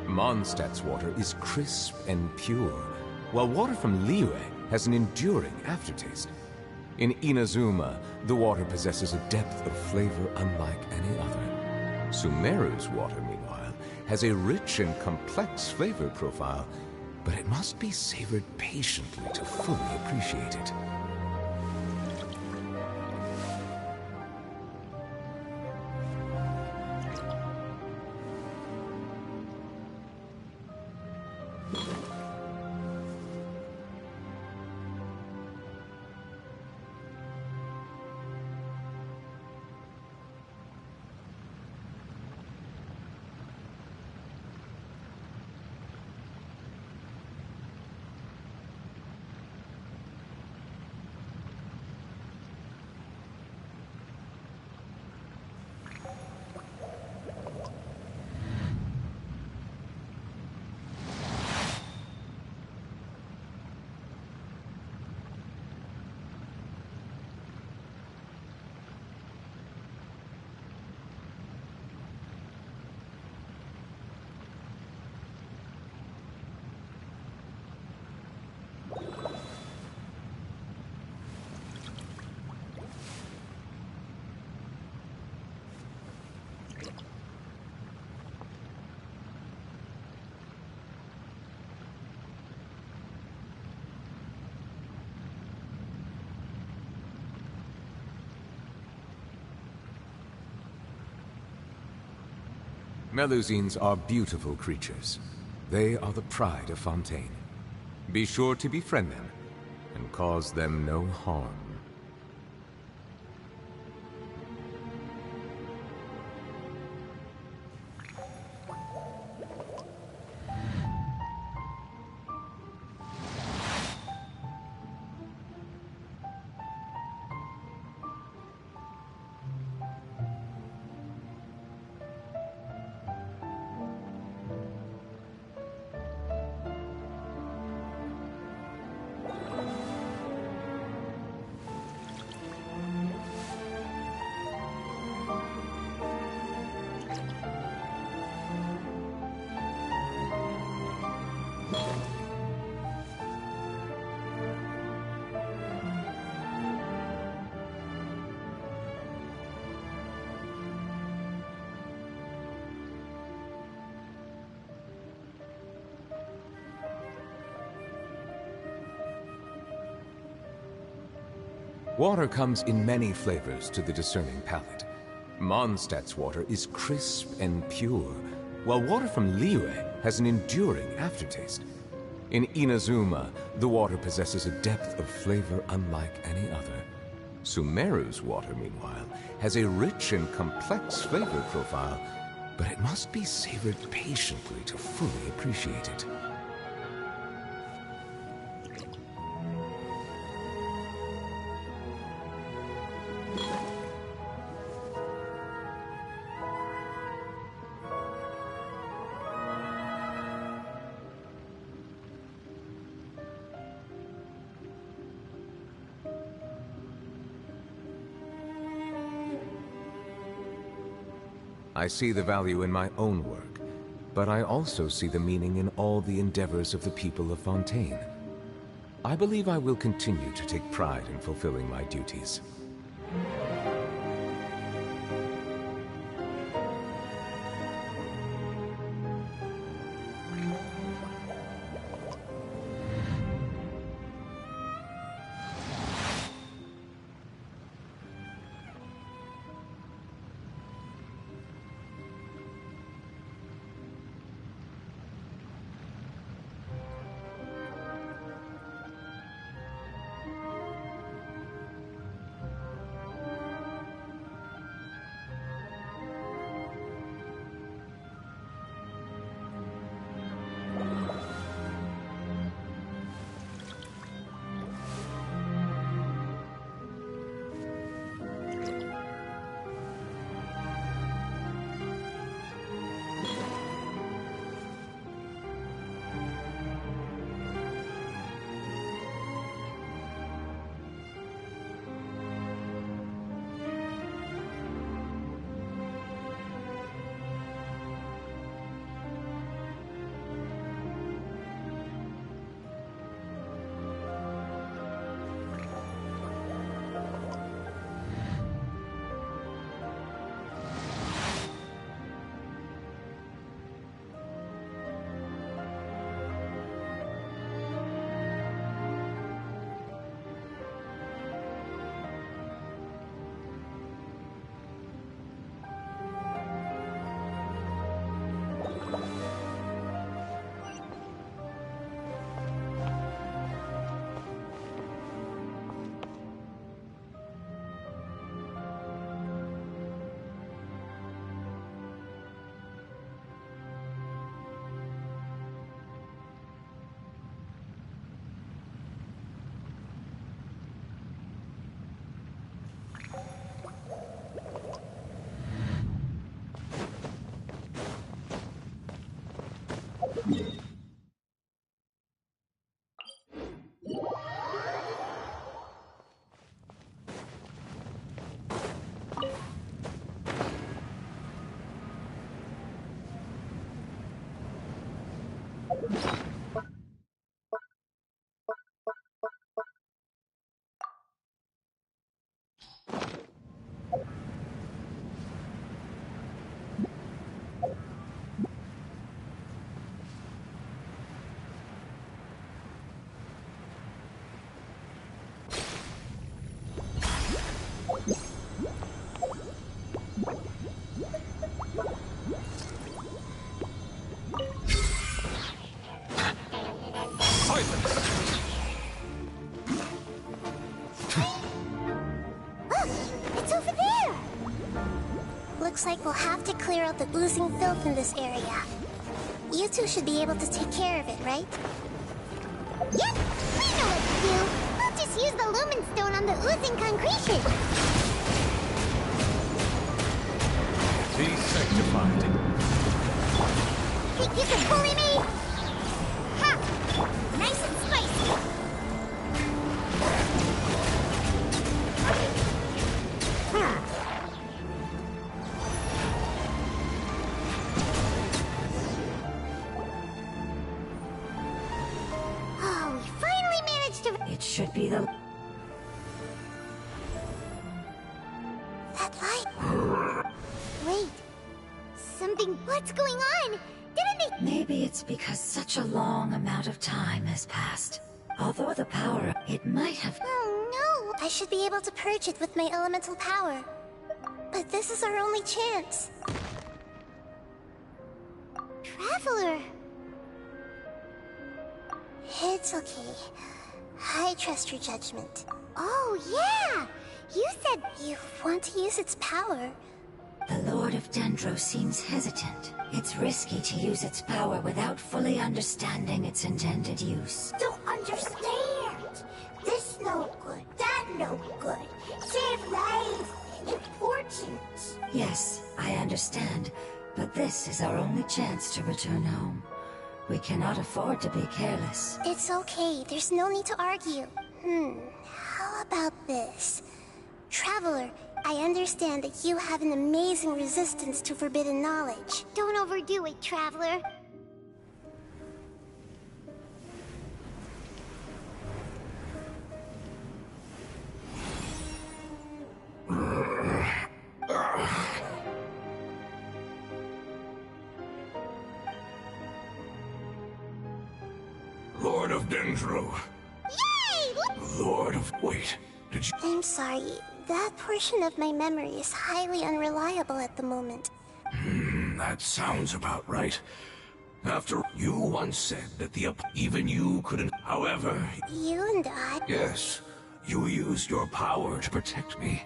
Mondstadt's water is crisp and pure, while water from Liyue has an enduring aftertaste. In Inazuma, the water possesses a depth of flavor unlike any other. Sumeru's water, meanwhile, has a rich and complex flavor profile, but it must be savored patiently to fully appreciate it. Melusines are beautiful creatures. They are the pride of Fontaine. Be sure to befriend them and cause them no harm. Water comes in many flavors to the discerning palate. Mondstadt's water is crisp and pure, while water from Liyue has an enduring aftertaste. In Inazuma, the water possesses a depth of flavor unlike any other. Sumeru's water, meanwhile, has a rich and complex flavor profile, but it must be savored patiently to fully appreciate it. I see the value in my own work, but I also see the meaning in all the endeavors of the people of Fontaine. I believe I will continue to take pride in fulfilling my duties. looks like we'll have to clear out the oozing filth in this area. You two should be able to take care of it, right? Yep, we know what to do. We'll just use the lumen stone on the oozing concretion. Be sanctified. Think you can bully me? Ha! Nice and spicy. Oh, we finally managed to... It should be the... That light... Wait. Something... What's going on? Didn't they... Maybe it's because such a long amount of time has passed. Although the power, it might have... Oh no! I should be able to purge it with my elemental power. But this is our only chance. Traveler... It's okay. I trust your judgment. Oh, yeah! You said... You want to use its power. The Lord of Dendro seems hesitant. It's risky to use its power without fully understanding its intended use. Don't understand! This no good, that no good. Save lives! Important! Yes, I understand. But this is our only chance to return home. We cannot afford to be careless. It's okay. There's no need to argue. How about this? Traveler, I understand that you have an amazing resistance to forbidden knowledge. Don't overdo it, Traveler. Lord of Dendro. Yay! Lord of... Wait, did you... I'm sorry. That portion of my memory is highly unreliable at the moment. That sounds about right. After you once said that even you couldn't... However... You and I... Yes, you used your power to protect me.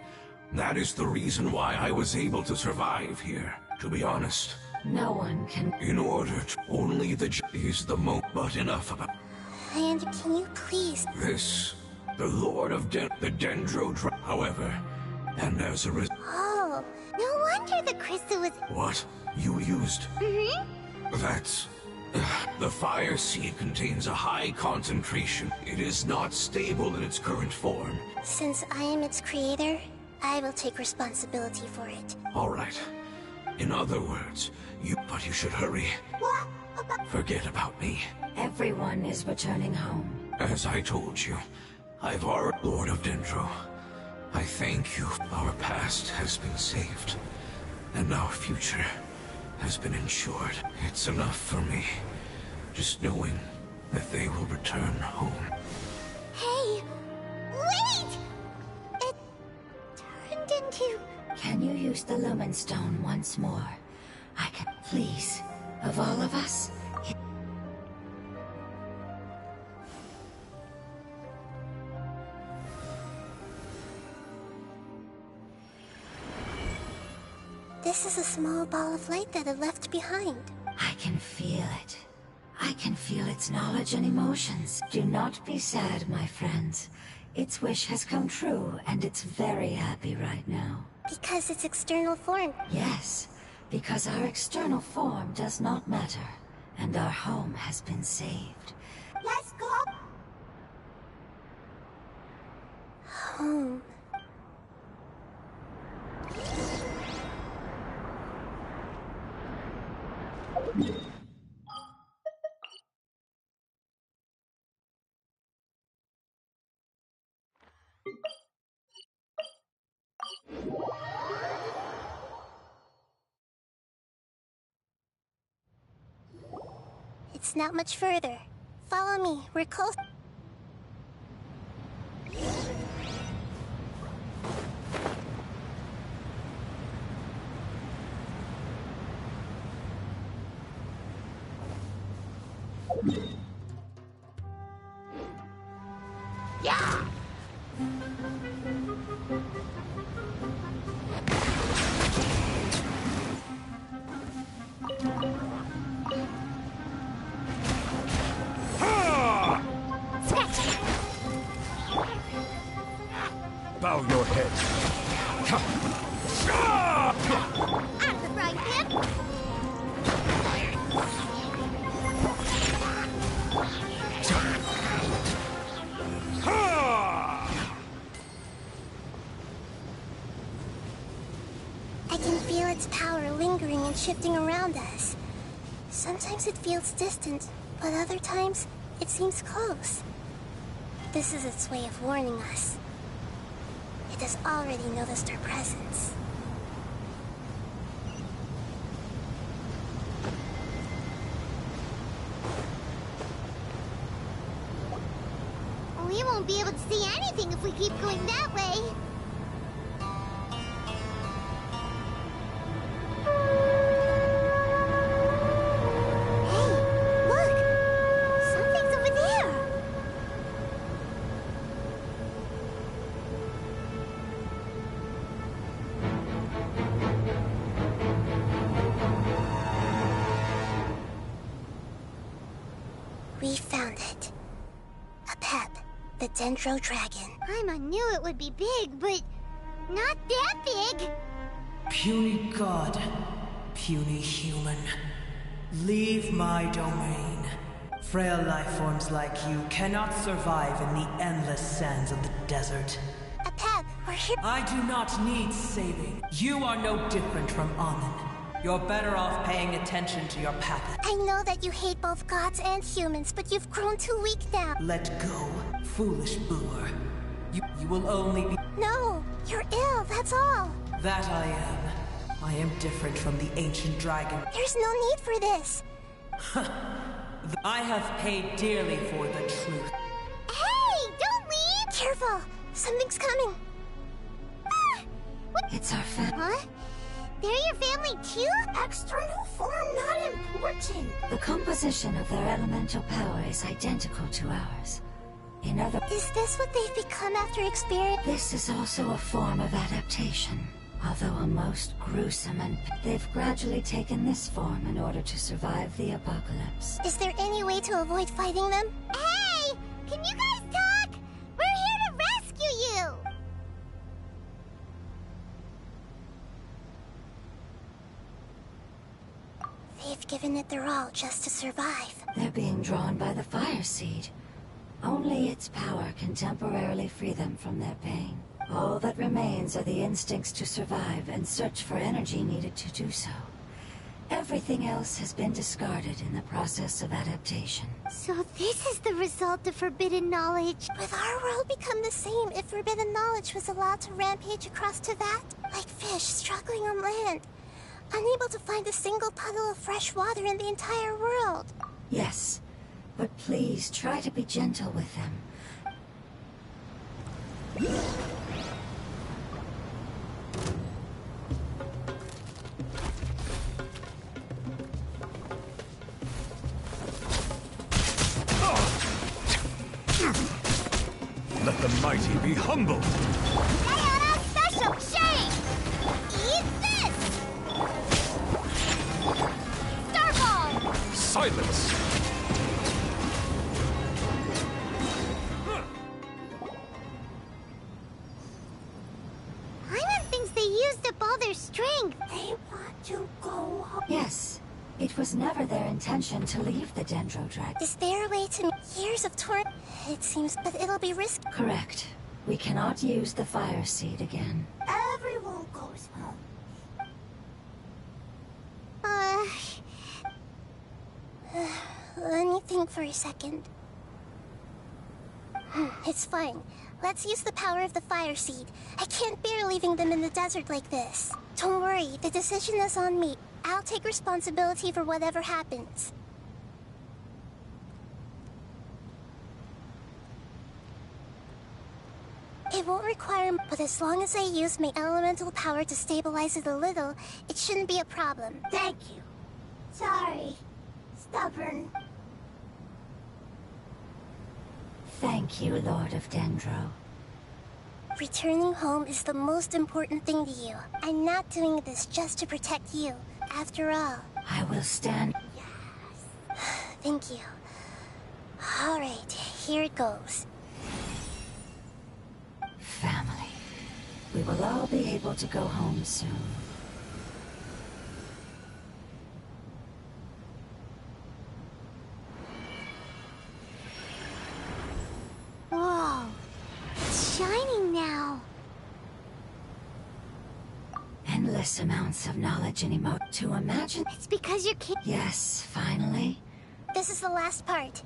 That is the reason why I was able to survive here, to be honest. No one can... In order to... Only the is the but enough about... And can you please... This... The Lord of the Dendro... However, and as a result... Oh, no wonder the crystal was... What? You used... Mm-hmm. That's... The fire seed contains a high concentration. It is not stable in its current form. Since I am its creator, I will take responsibility for it. All right. In other words, but you should hurry. What? Forget about me. Everyone is returning home. As I told you, I've already... Lord of Dendro, I thank you. Our past has been saved, and our future has been ensured. It's enough for me, just knowing that they will return home. Hey! Wait! It turned into... Can you use the Lumen Stone once more? I can... Please. Of all of us? This is a small ball of light that it left behind. I can feel it. I can feel its knowledge and emotions. Do not be sad, my friends. Its wish has come true, and it's very happy right now. Because its external form... Yes, because our external form does not matter, and our home has been saved. Let's go! Home... It's not much further. Follow me, we're close. Yeah! Out of the frying pan! I can feel its power lingering and shifting around us. Sometimes it feels distant, but other times it seems close. This is its way of warning us. It has already noticed our presence. We won't be able to see anything if we keep going that way. Hey, look! Something's over there! We found it. A pep, the Dendro Dragon. Paimon knew it would be big, but not that big. Puny god, puny human, leave my domain. Frail life forms like you cannot survive in the endless sands of the desert. A pep, we're here. I do not need saving. You are no different from Amun. You're better off paying attention to your path. I know that you hate both gods and humans, but you've grown too weak now. Let go, foolish boor. You will only be... No, you're ill, that's all. That I am. I am different from the ancient dragon. There's no need for this. I have paid dearly for the truth. Hey, don't leave! Careful, something's coming. Ah! What? It's our family. Huh? They're your family too? External form not important. The composition of their elemental power is identical to ours. In other... Is this what they've become after experience? This is also a form of adaptation. Although a most gruesome and... They've gradually taken this form in order to survive the apocalypse. Is there any way to avoid fighting them? Hey! Can you guys talk? We're here to rescue you! They've given it their all just to survive. They're being drawn by the fire seed. Only its power can temporarily free them from their pain. All that remains are the instincts to survive and search for energy needed to do so. Everything else has been discarded in the process of adaptation. So this is the result of forbidden knowledge. Would our world become the same if forbidden knowledge was allowed to rampage across Teyvat? Like fish struggling on land, unable to find a single puddle of fresh water in the entire world. Yes, but please try to be gentle with them. Let the mighty be humble. Diana Special Shade! Eat this! Starball! Silence! Paimon thinks they used up all their strength. They want to go home. Yes. It was never their intention to leave the Dendro Dragon. Is there a way to... Years of torment, it seems, but it'll be risky. Correct. We cannot use the fire seed again. Everyone goes home. Let me think for a second. It's fine. Let's use the power of the fire seed. I can't bear leaving them in the desert like this. Don't worry, the decision is on me. I'll take responsibility for whatever happens. It won't require, but as long as I use my elemental power to stabilize it a little, it shouldn't be a problem. Thank you. Sorry. Stubborn. Thank you, Lord of Dendro. Returning home is the most important thing to you. I'm not doing this just to protect you. After all, I will stand. Yes. Thank you. All right, here it goes. Family. We will all be able to go home soon. Whoa. It's shining now. Endless amounts of knowledge and to imagine. It's because you're Yes, finally. This is the last part.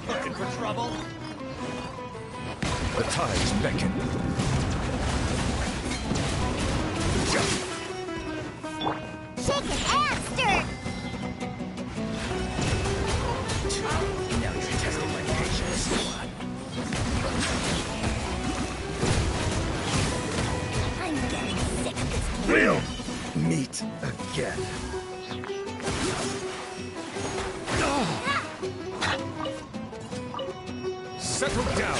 Looking for trouble? The tides beckon. Shake it and stir. Now you're testing my patience. I'm getting sick of this. We'll meet again. Settle down.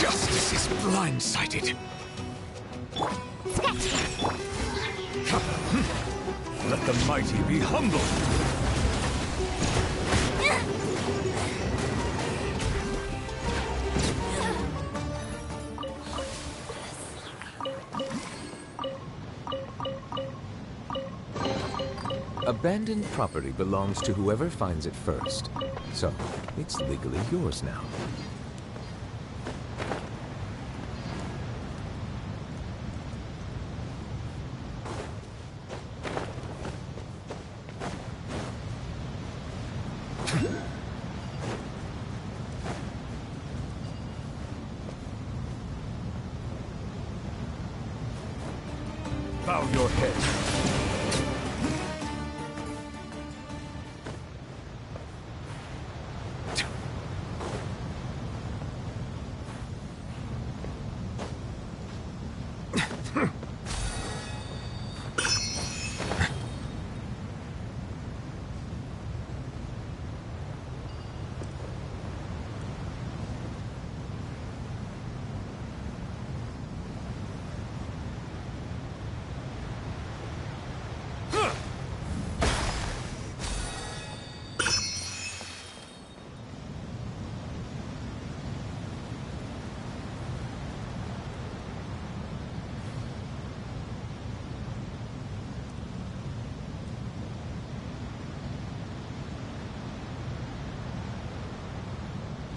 Justice is blindsided. Let the mighty be humbled. Abandoned property belongs to whoever finds it first. So, it's legally yours now. Bow your head.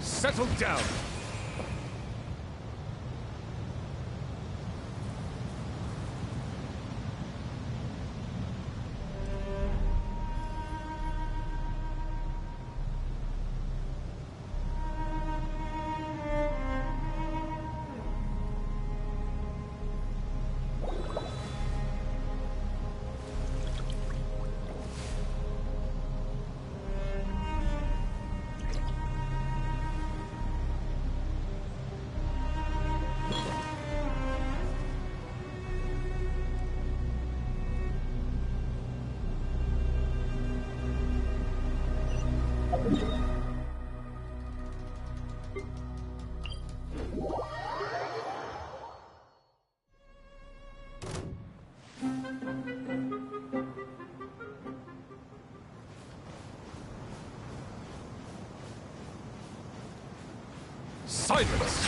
Settle down! Silence!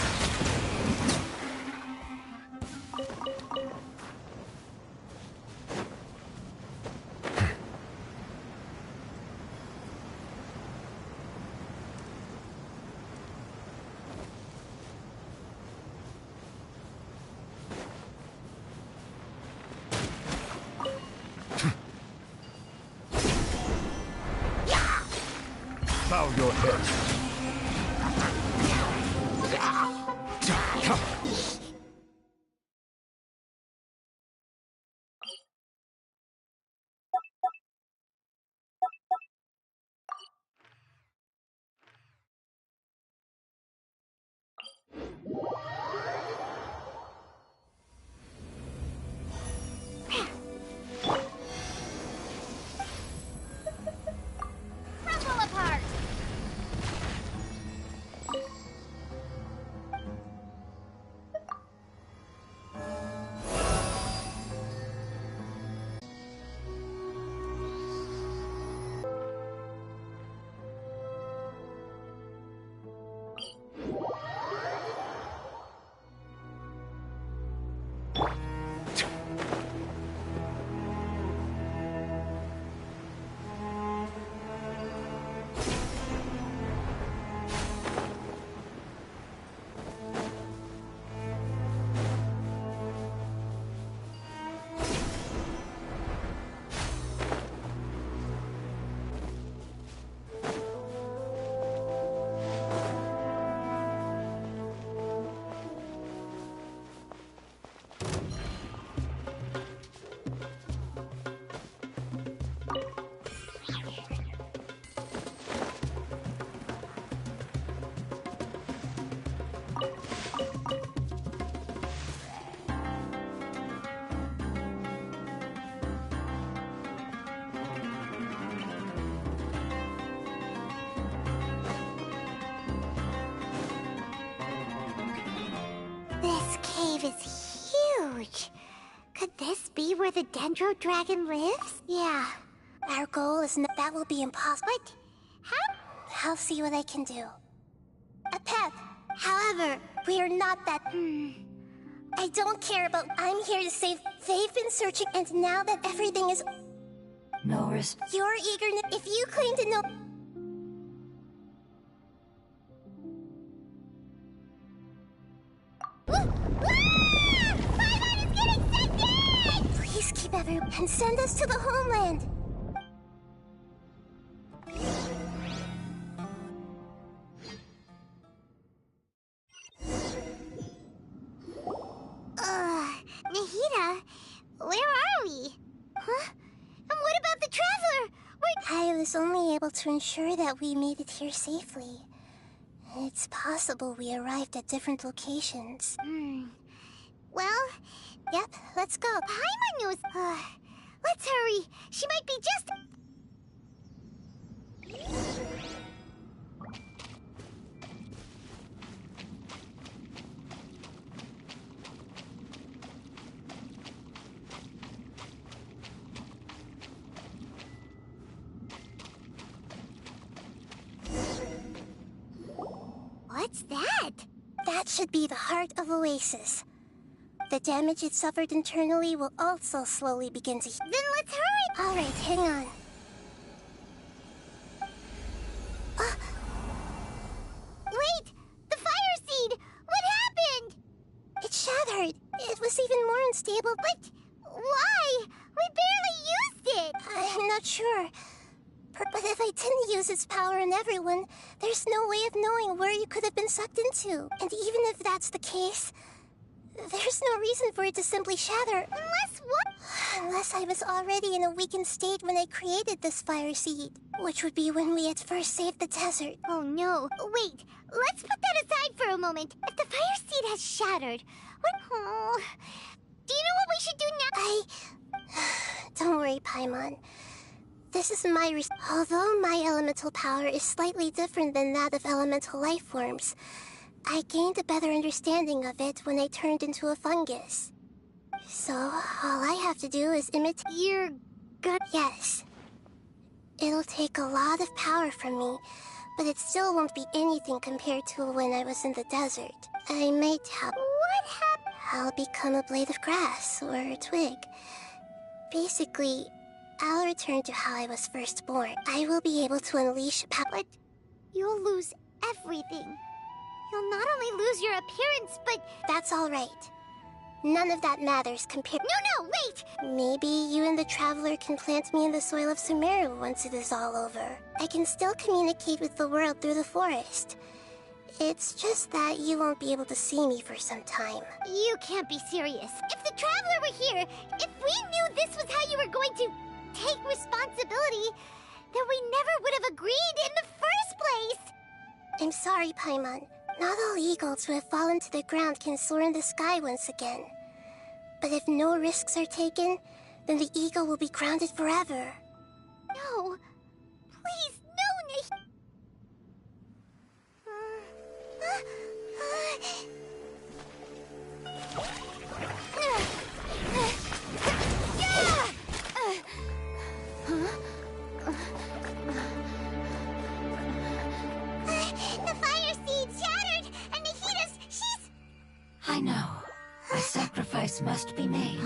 cave is huge. Could this be where the Dendro Dragon lives? Yeah. Our goal is not that will be impossible. But how? I'll see what I can do. A path. However, we're not that. I don't care about. I'm here to save. They've been searching, and now that everything is. No risk. Your eagerness. If you claim to know. Please keep everyone and send us to the homeland. Nahida, where are we? Huh? And what about the Traveler? I was only able to ensure that we made it here safely. It's possible we arrived at different locations. Well, yep, let's go. Paimon knows. Let's hurry. She might be just. What's that? That should be the heart of Oasis. The damage it suffered internally will also slowly begin to... Then let's hurry! Alright, hang on. Wait! The fire seed! What happened? It shattered. It was even more unstable. But why? We barely used it! I'm not sure. But if I didn't use its power on everyone, there's no way of knowing where you could have been sucked into. And even if that's the case, there's no reason for it to simply shatter. Unless what? Unless I was already in a weakened state when I created this fire seed. Which would be when we at first saved the desert. Oh no. Wait, let's put that aside for a moment. If the fire seed has shattered, what... Oh, do you know what we should do now? Don't worry, Paimon. This is my although my elemental power is slightly different than that of elemental life forms, I gained a better understanding of it when I turned into a fungus. So, all I have to do is imitate your gut. Yes. It'll take a lot of power from me, but it still won't be anything compared to when I was in the desert. I might have... What happened? I'll become a blade of grass or a twig. Basically, I'll return to how I was first born. I will be able to unleash power. But you'll lose everything. You'll not only lose your appearance, but... That's all right. None of that matters compared... No, wait! Maybe you and the Traveler can plant me in the soil of Sumeru once it is all over. I can still communicate with the world through the forest. It's just that you won't be able to see me for some time. You can't be serious. If the Traveler were here, if we knew this was how you were going to take responsibility, then we never would have agreed in the first place! I'm sorry, Paimon. Not all eagles who have fallen to the ground can soar in the sky once again. But if no risks are taken, then the eagle will be grounded forever. No. Please, no, The fire seed shattered, and Nahida's, she's... I know. A sacrifice must be made,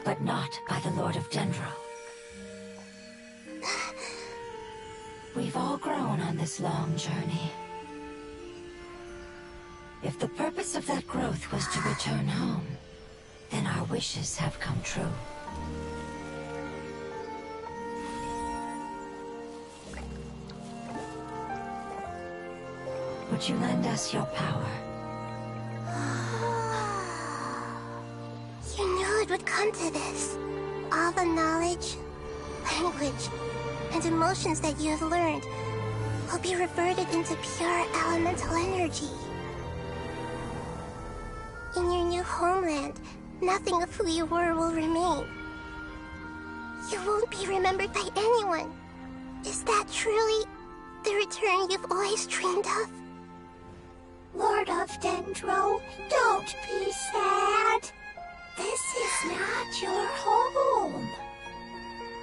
but not by the Lord of Dendro. We've all grown on this long journey. If the purpose of that growth was to return home, then our wishes have come true. Would you lend us your power? You knew it would come to this. All the knowledge, language, and emotions that you have learned will be reverted into pure elemental energy. In your new homeland, nothing of who you were will remain. You won't be remembered by anyone. Is that truly the return you've always dreamed of? Lord of Dendro, don't be sad. This is not your home.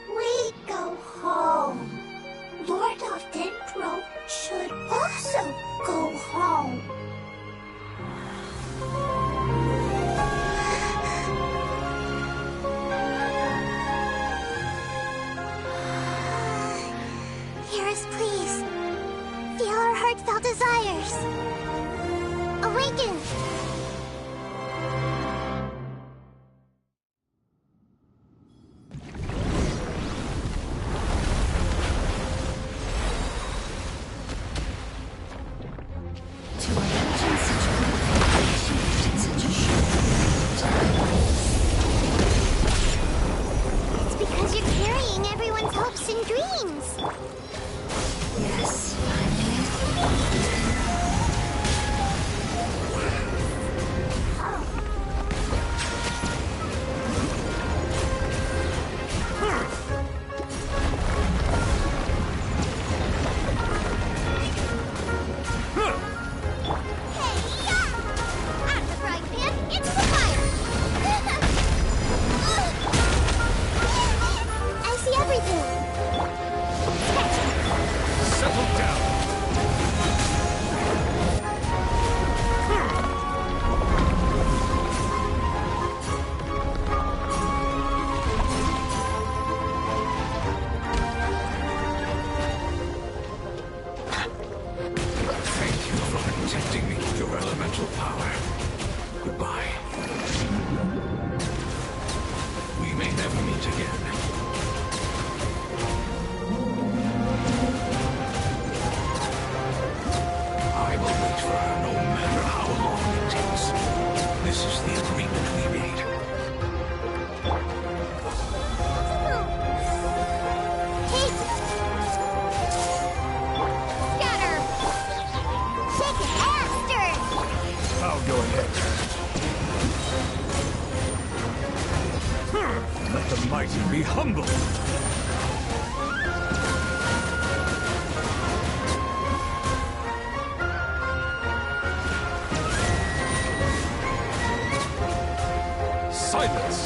We go home. Lord of Dendro should also go home. Hear us, please. Feel our heartfelt desires. Awaken! It's because you're carrying everyone's hopes and dreams. Yes, I see everything. Settle down. Thank you for protecting me with your elemental power. Goodbye. We may never meet again. I will wait for her no matter how long it takes. This is the agreement we made. Scatter! Shake it faster! I'll go ahead. Let the mighty be humble. Silence!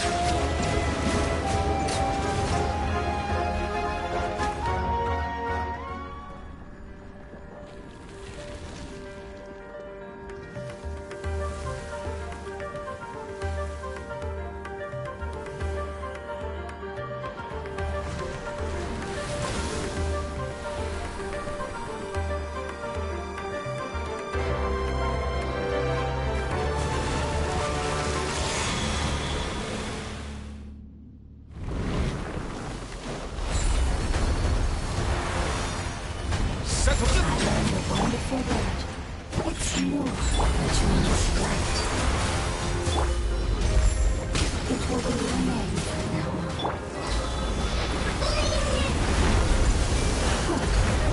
Settle down! wonderful bird. It's more that you must light. It will be your name from now on.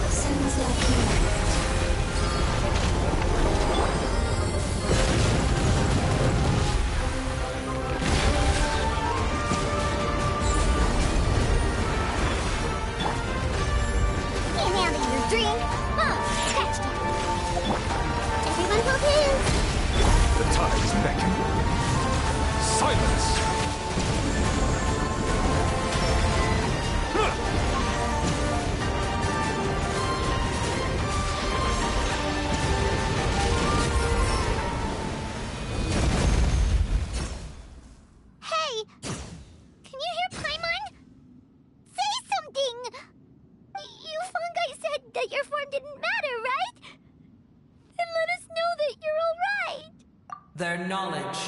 Sounds like you. Dream? Catched it. Everyone hold hands. The tides beckon. Silence! Hey! Can you hear Paimon? Say something! You fungi said that your form didn't matter, right? Then let us know that you're alright! Their knowledge,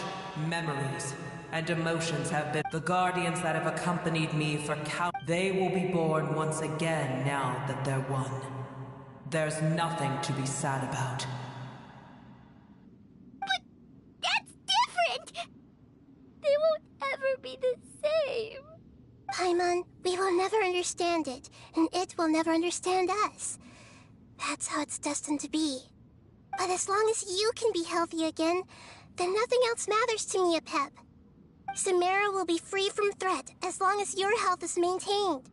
memories, and emotions have been the guardians that have accompanied me for They will be born once again now that they're one. There's nothing to be sad about. But that's different! They won't ever be the same. Paimon, we will never understand it, and it will never understand us. That's how it's destined to be. But as long as you can be healthy again, then nothing else matters to me, Apep. Samara will be free from threat as long as your health is maintained.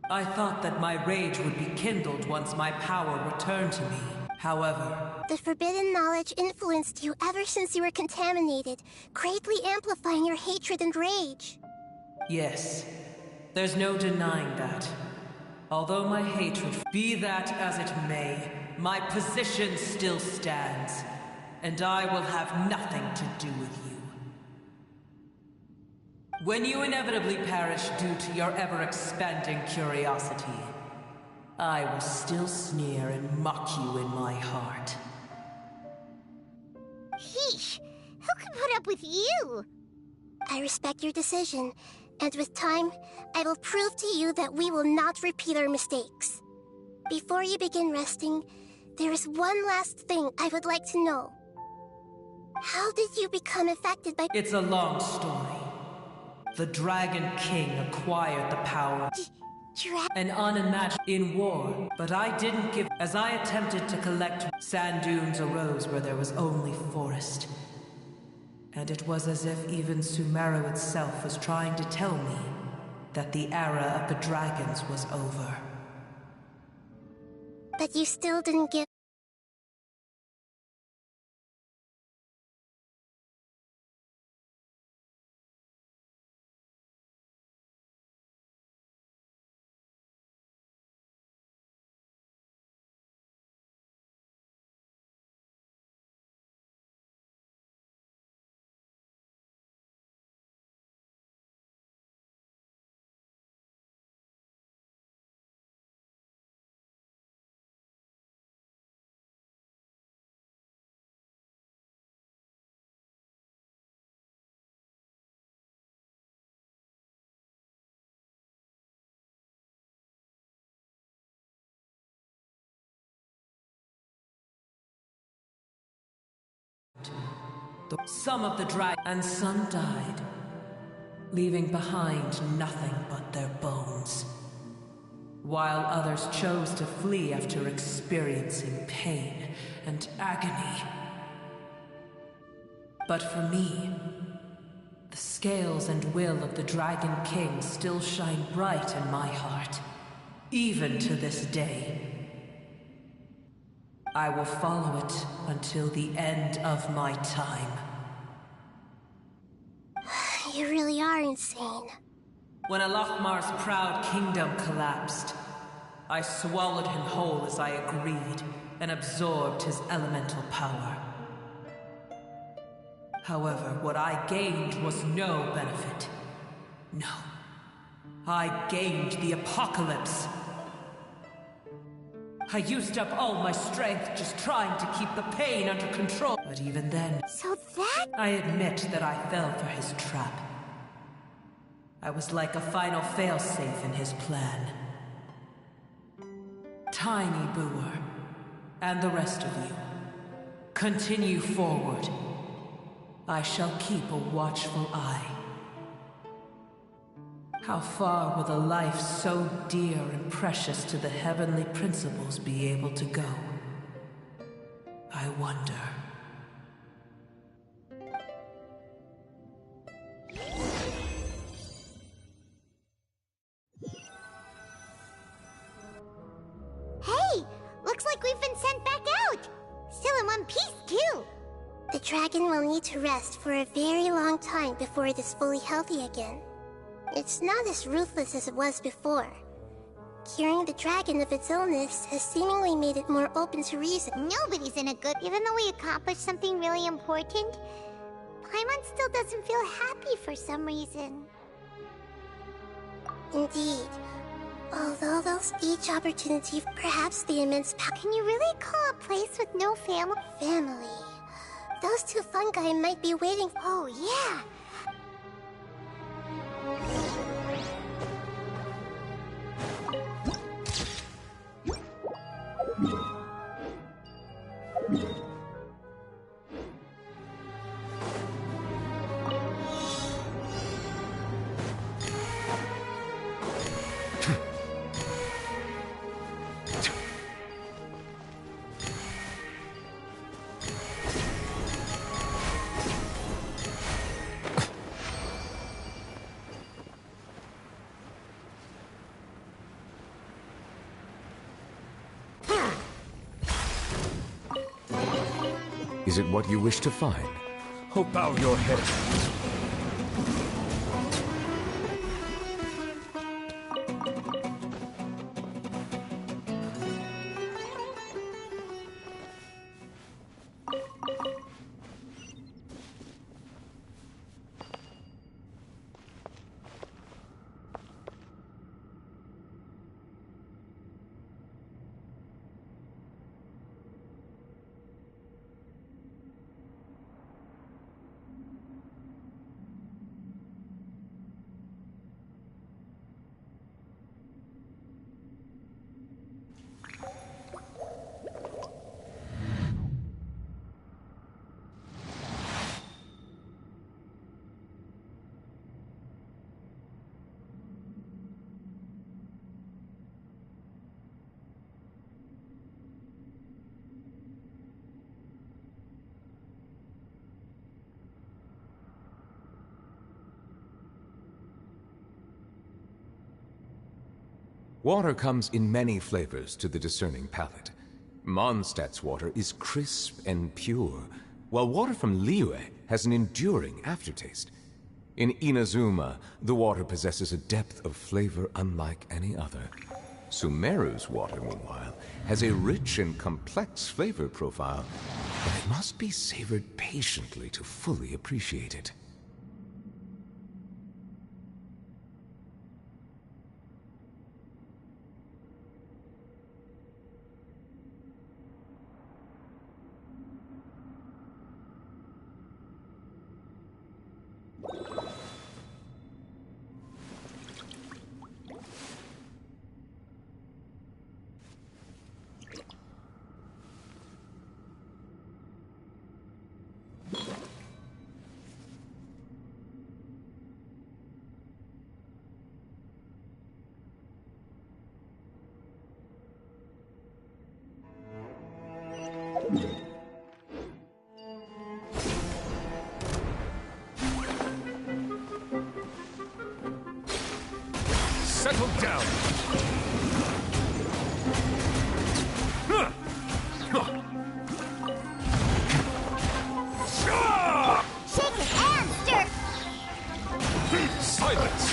I thought that my rage would be kindled once my power returned to me. However, the forbidden knowledge influenced you ever since you were contaminated, greatly amplifying your hatred and rage. yes, there's no denying that. Although my hatred, be that as it may, my position still stands, and I will have nothing to do with you. When you inevitably perish due to your ever-expanding curiosity, I will still sneer and mock you in my heart. Heesh! Who can put up with you? I respect your decision, and with time, I will prove to you that we will not repeat our mistakes. Before you begin resting, there is one last thing I would like to know. How did you become affected by— It's a long story. The Dragon King acquired the power an unimagined in war, but I didn't give. As I attempted to collect, sand dunes arose where there was only forest. And it was as if even Sumeru itself was trying to tell me that the era of the dragons was over. But you still didn't give— Some of the and some died, leaving behind nothing but their bones, while others chose to flee after experiencing pain and agony. But for me, the scales and will of the Dragon King still shine bright in my heart, even to this day. I will follow it until the end of my time. You really are insane. When Alakmar's proud kingdom collapsed, I swallowed him whole as I agreed and absorbed his elemental power. However, what I gained was no benefit. No. I gained the apocalypse. I used up all my strength just trying to keep the pain under control. But even then... So that... I admit that I fell for his trap. I was like a final failsafe in his plan. Tiny Booer, and the rest of you, continue forward. I shall keep a watchful eye. How far will a life so dear and precious to the heavenly principles be able to go? I wonder. Hey! Looks like we've been sent back out! Still in one piece, too! The dragon will need to rest for a very long time before it is fully healthy again. It's not as ruthless as it was before. Curing the dragon of its illness has seemingly made it more open to reason. Nobody's in a good... Even though we accomplished something really important, Paimon still doesn't feel happy for some reason. Indeed. Although they'll each opportunity, perhaps the immense power... Can you really call a place with no family? Family. Those two fungi might be waiting... Oh, yeah! Is it what you wish to find? Bow your head. Water comes in many flavors to the discerning palate. Mondstadt's water is crisp and pure, while water from Liyue has an enduring aftertaste. In Inazuma, the water possesses a depth of flavor unlike any other. Sumeru's water, meanwhile, has a rich and complex flavor profile, but it must be savored patiently to fully appreciate it. Settle down! Shake his hand, stir! Silence!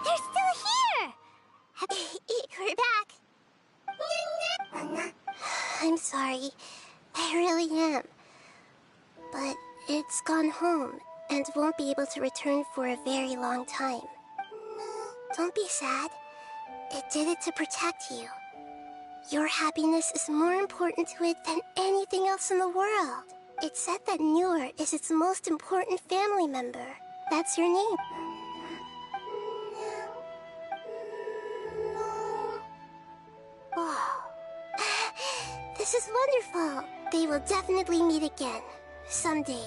They're still here! We're back. I'm sorry. I really am. But it's gone home and won't be able to return for a very long time. Don't be sad. It did it to protect you. Your happiness is more important to it than anything else in the world. It's said that Newer is its most important family member. That's your name. Oh. This is wonderful. They will definitely meet again. Someday.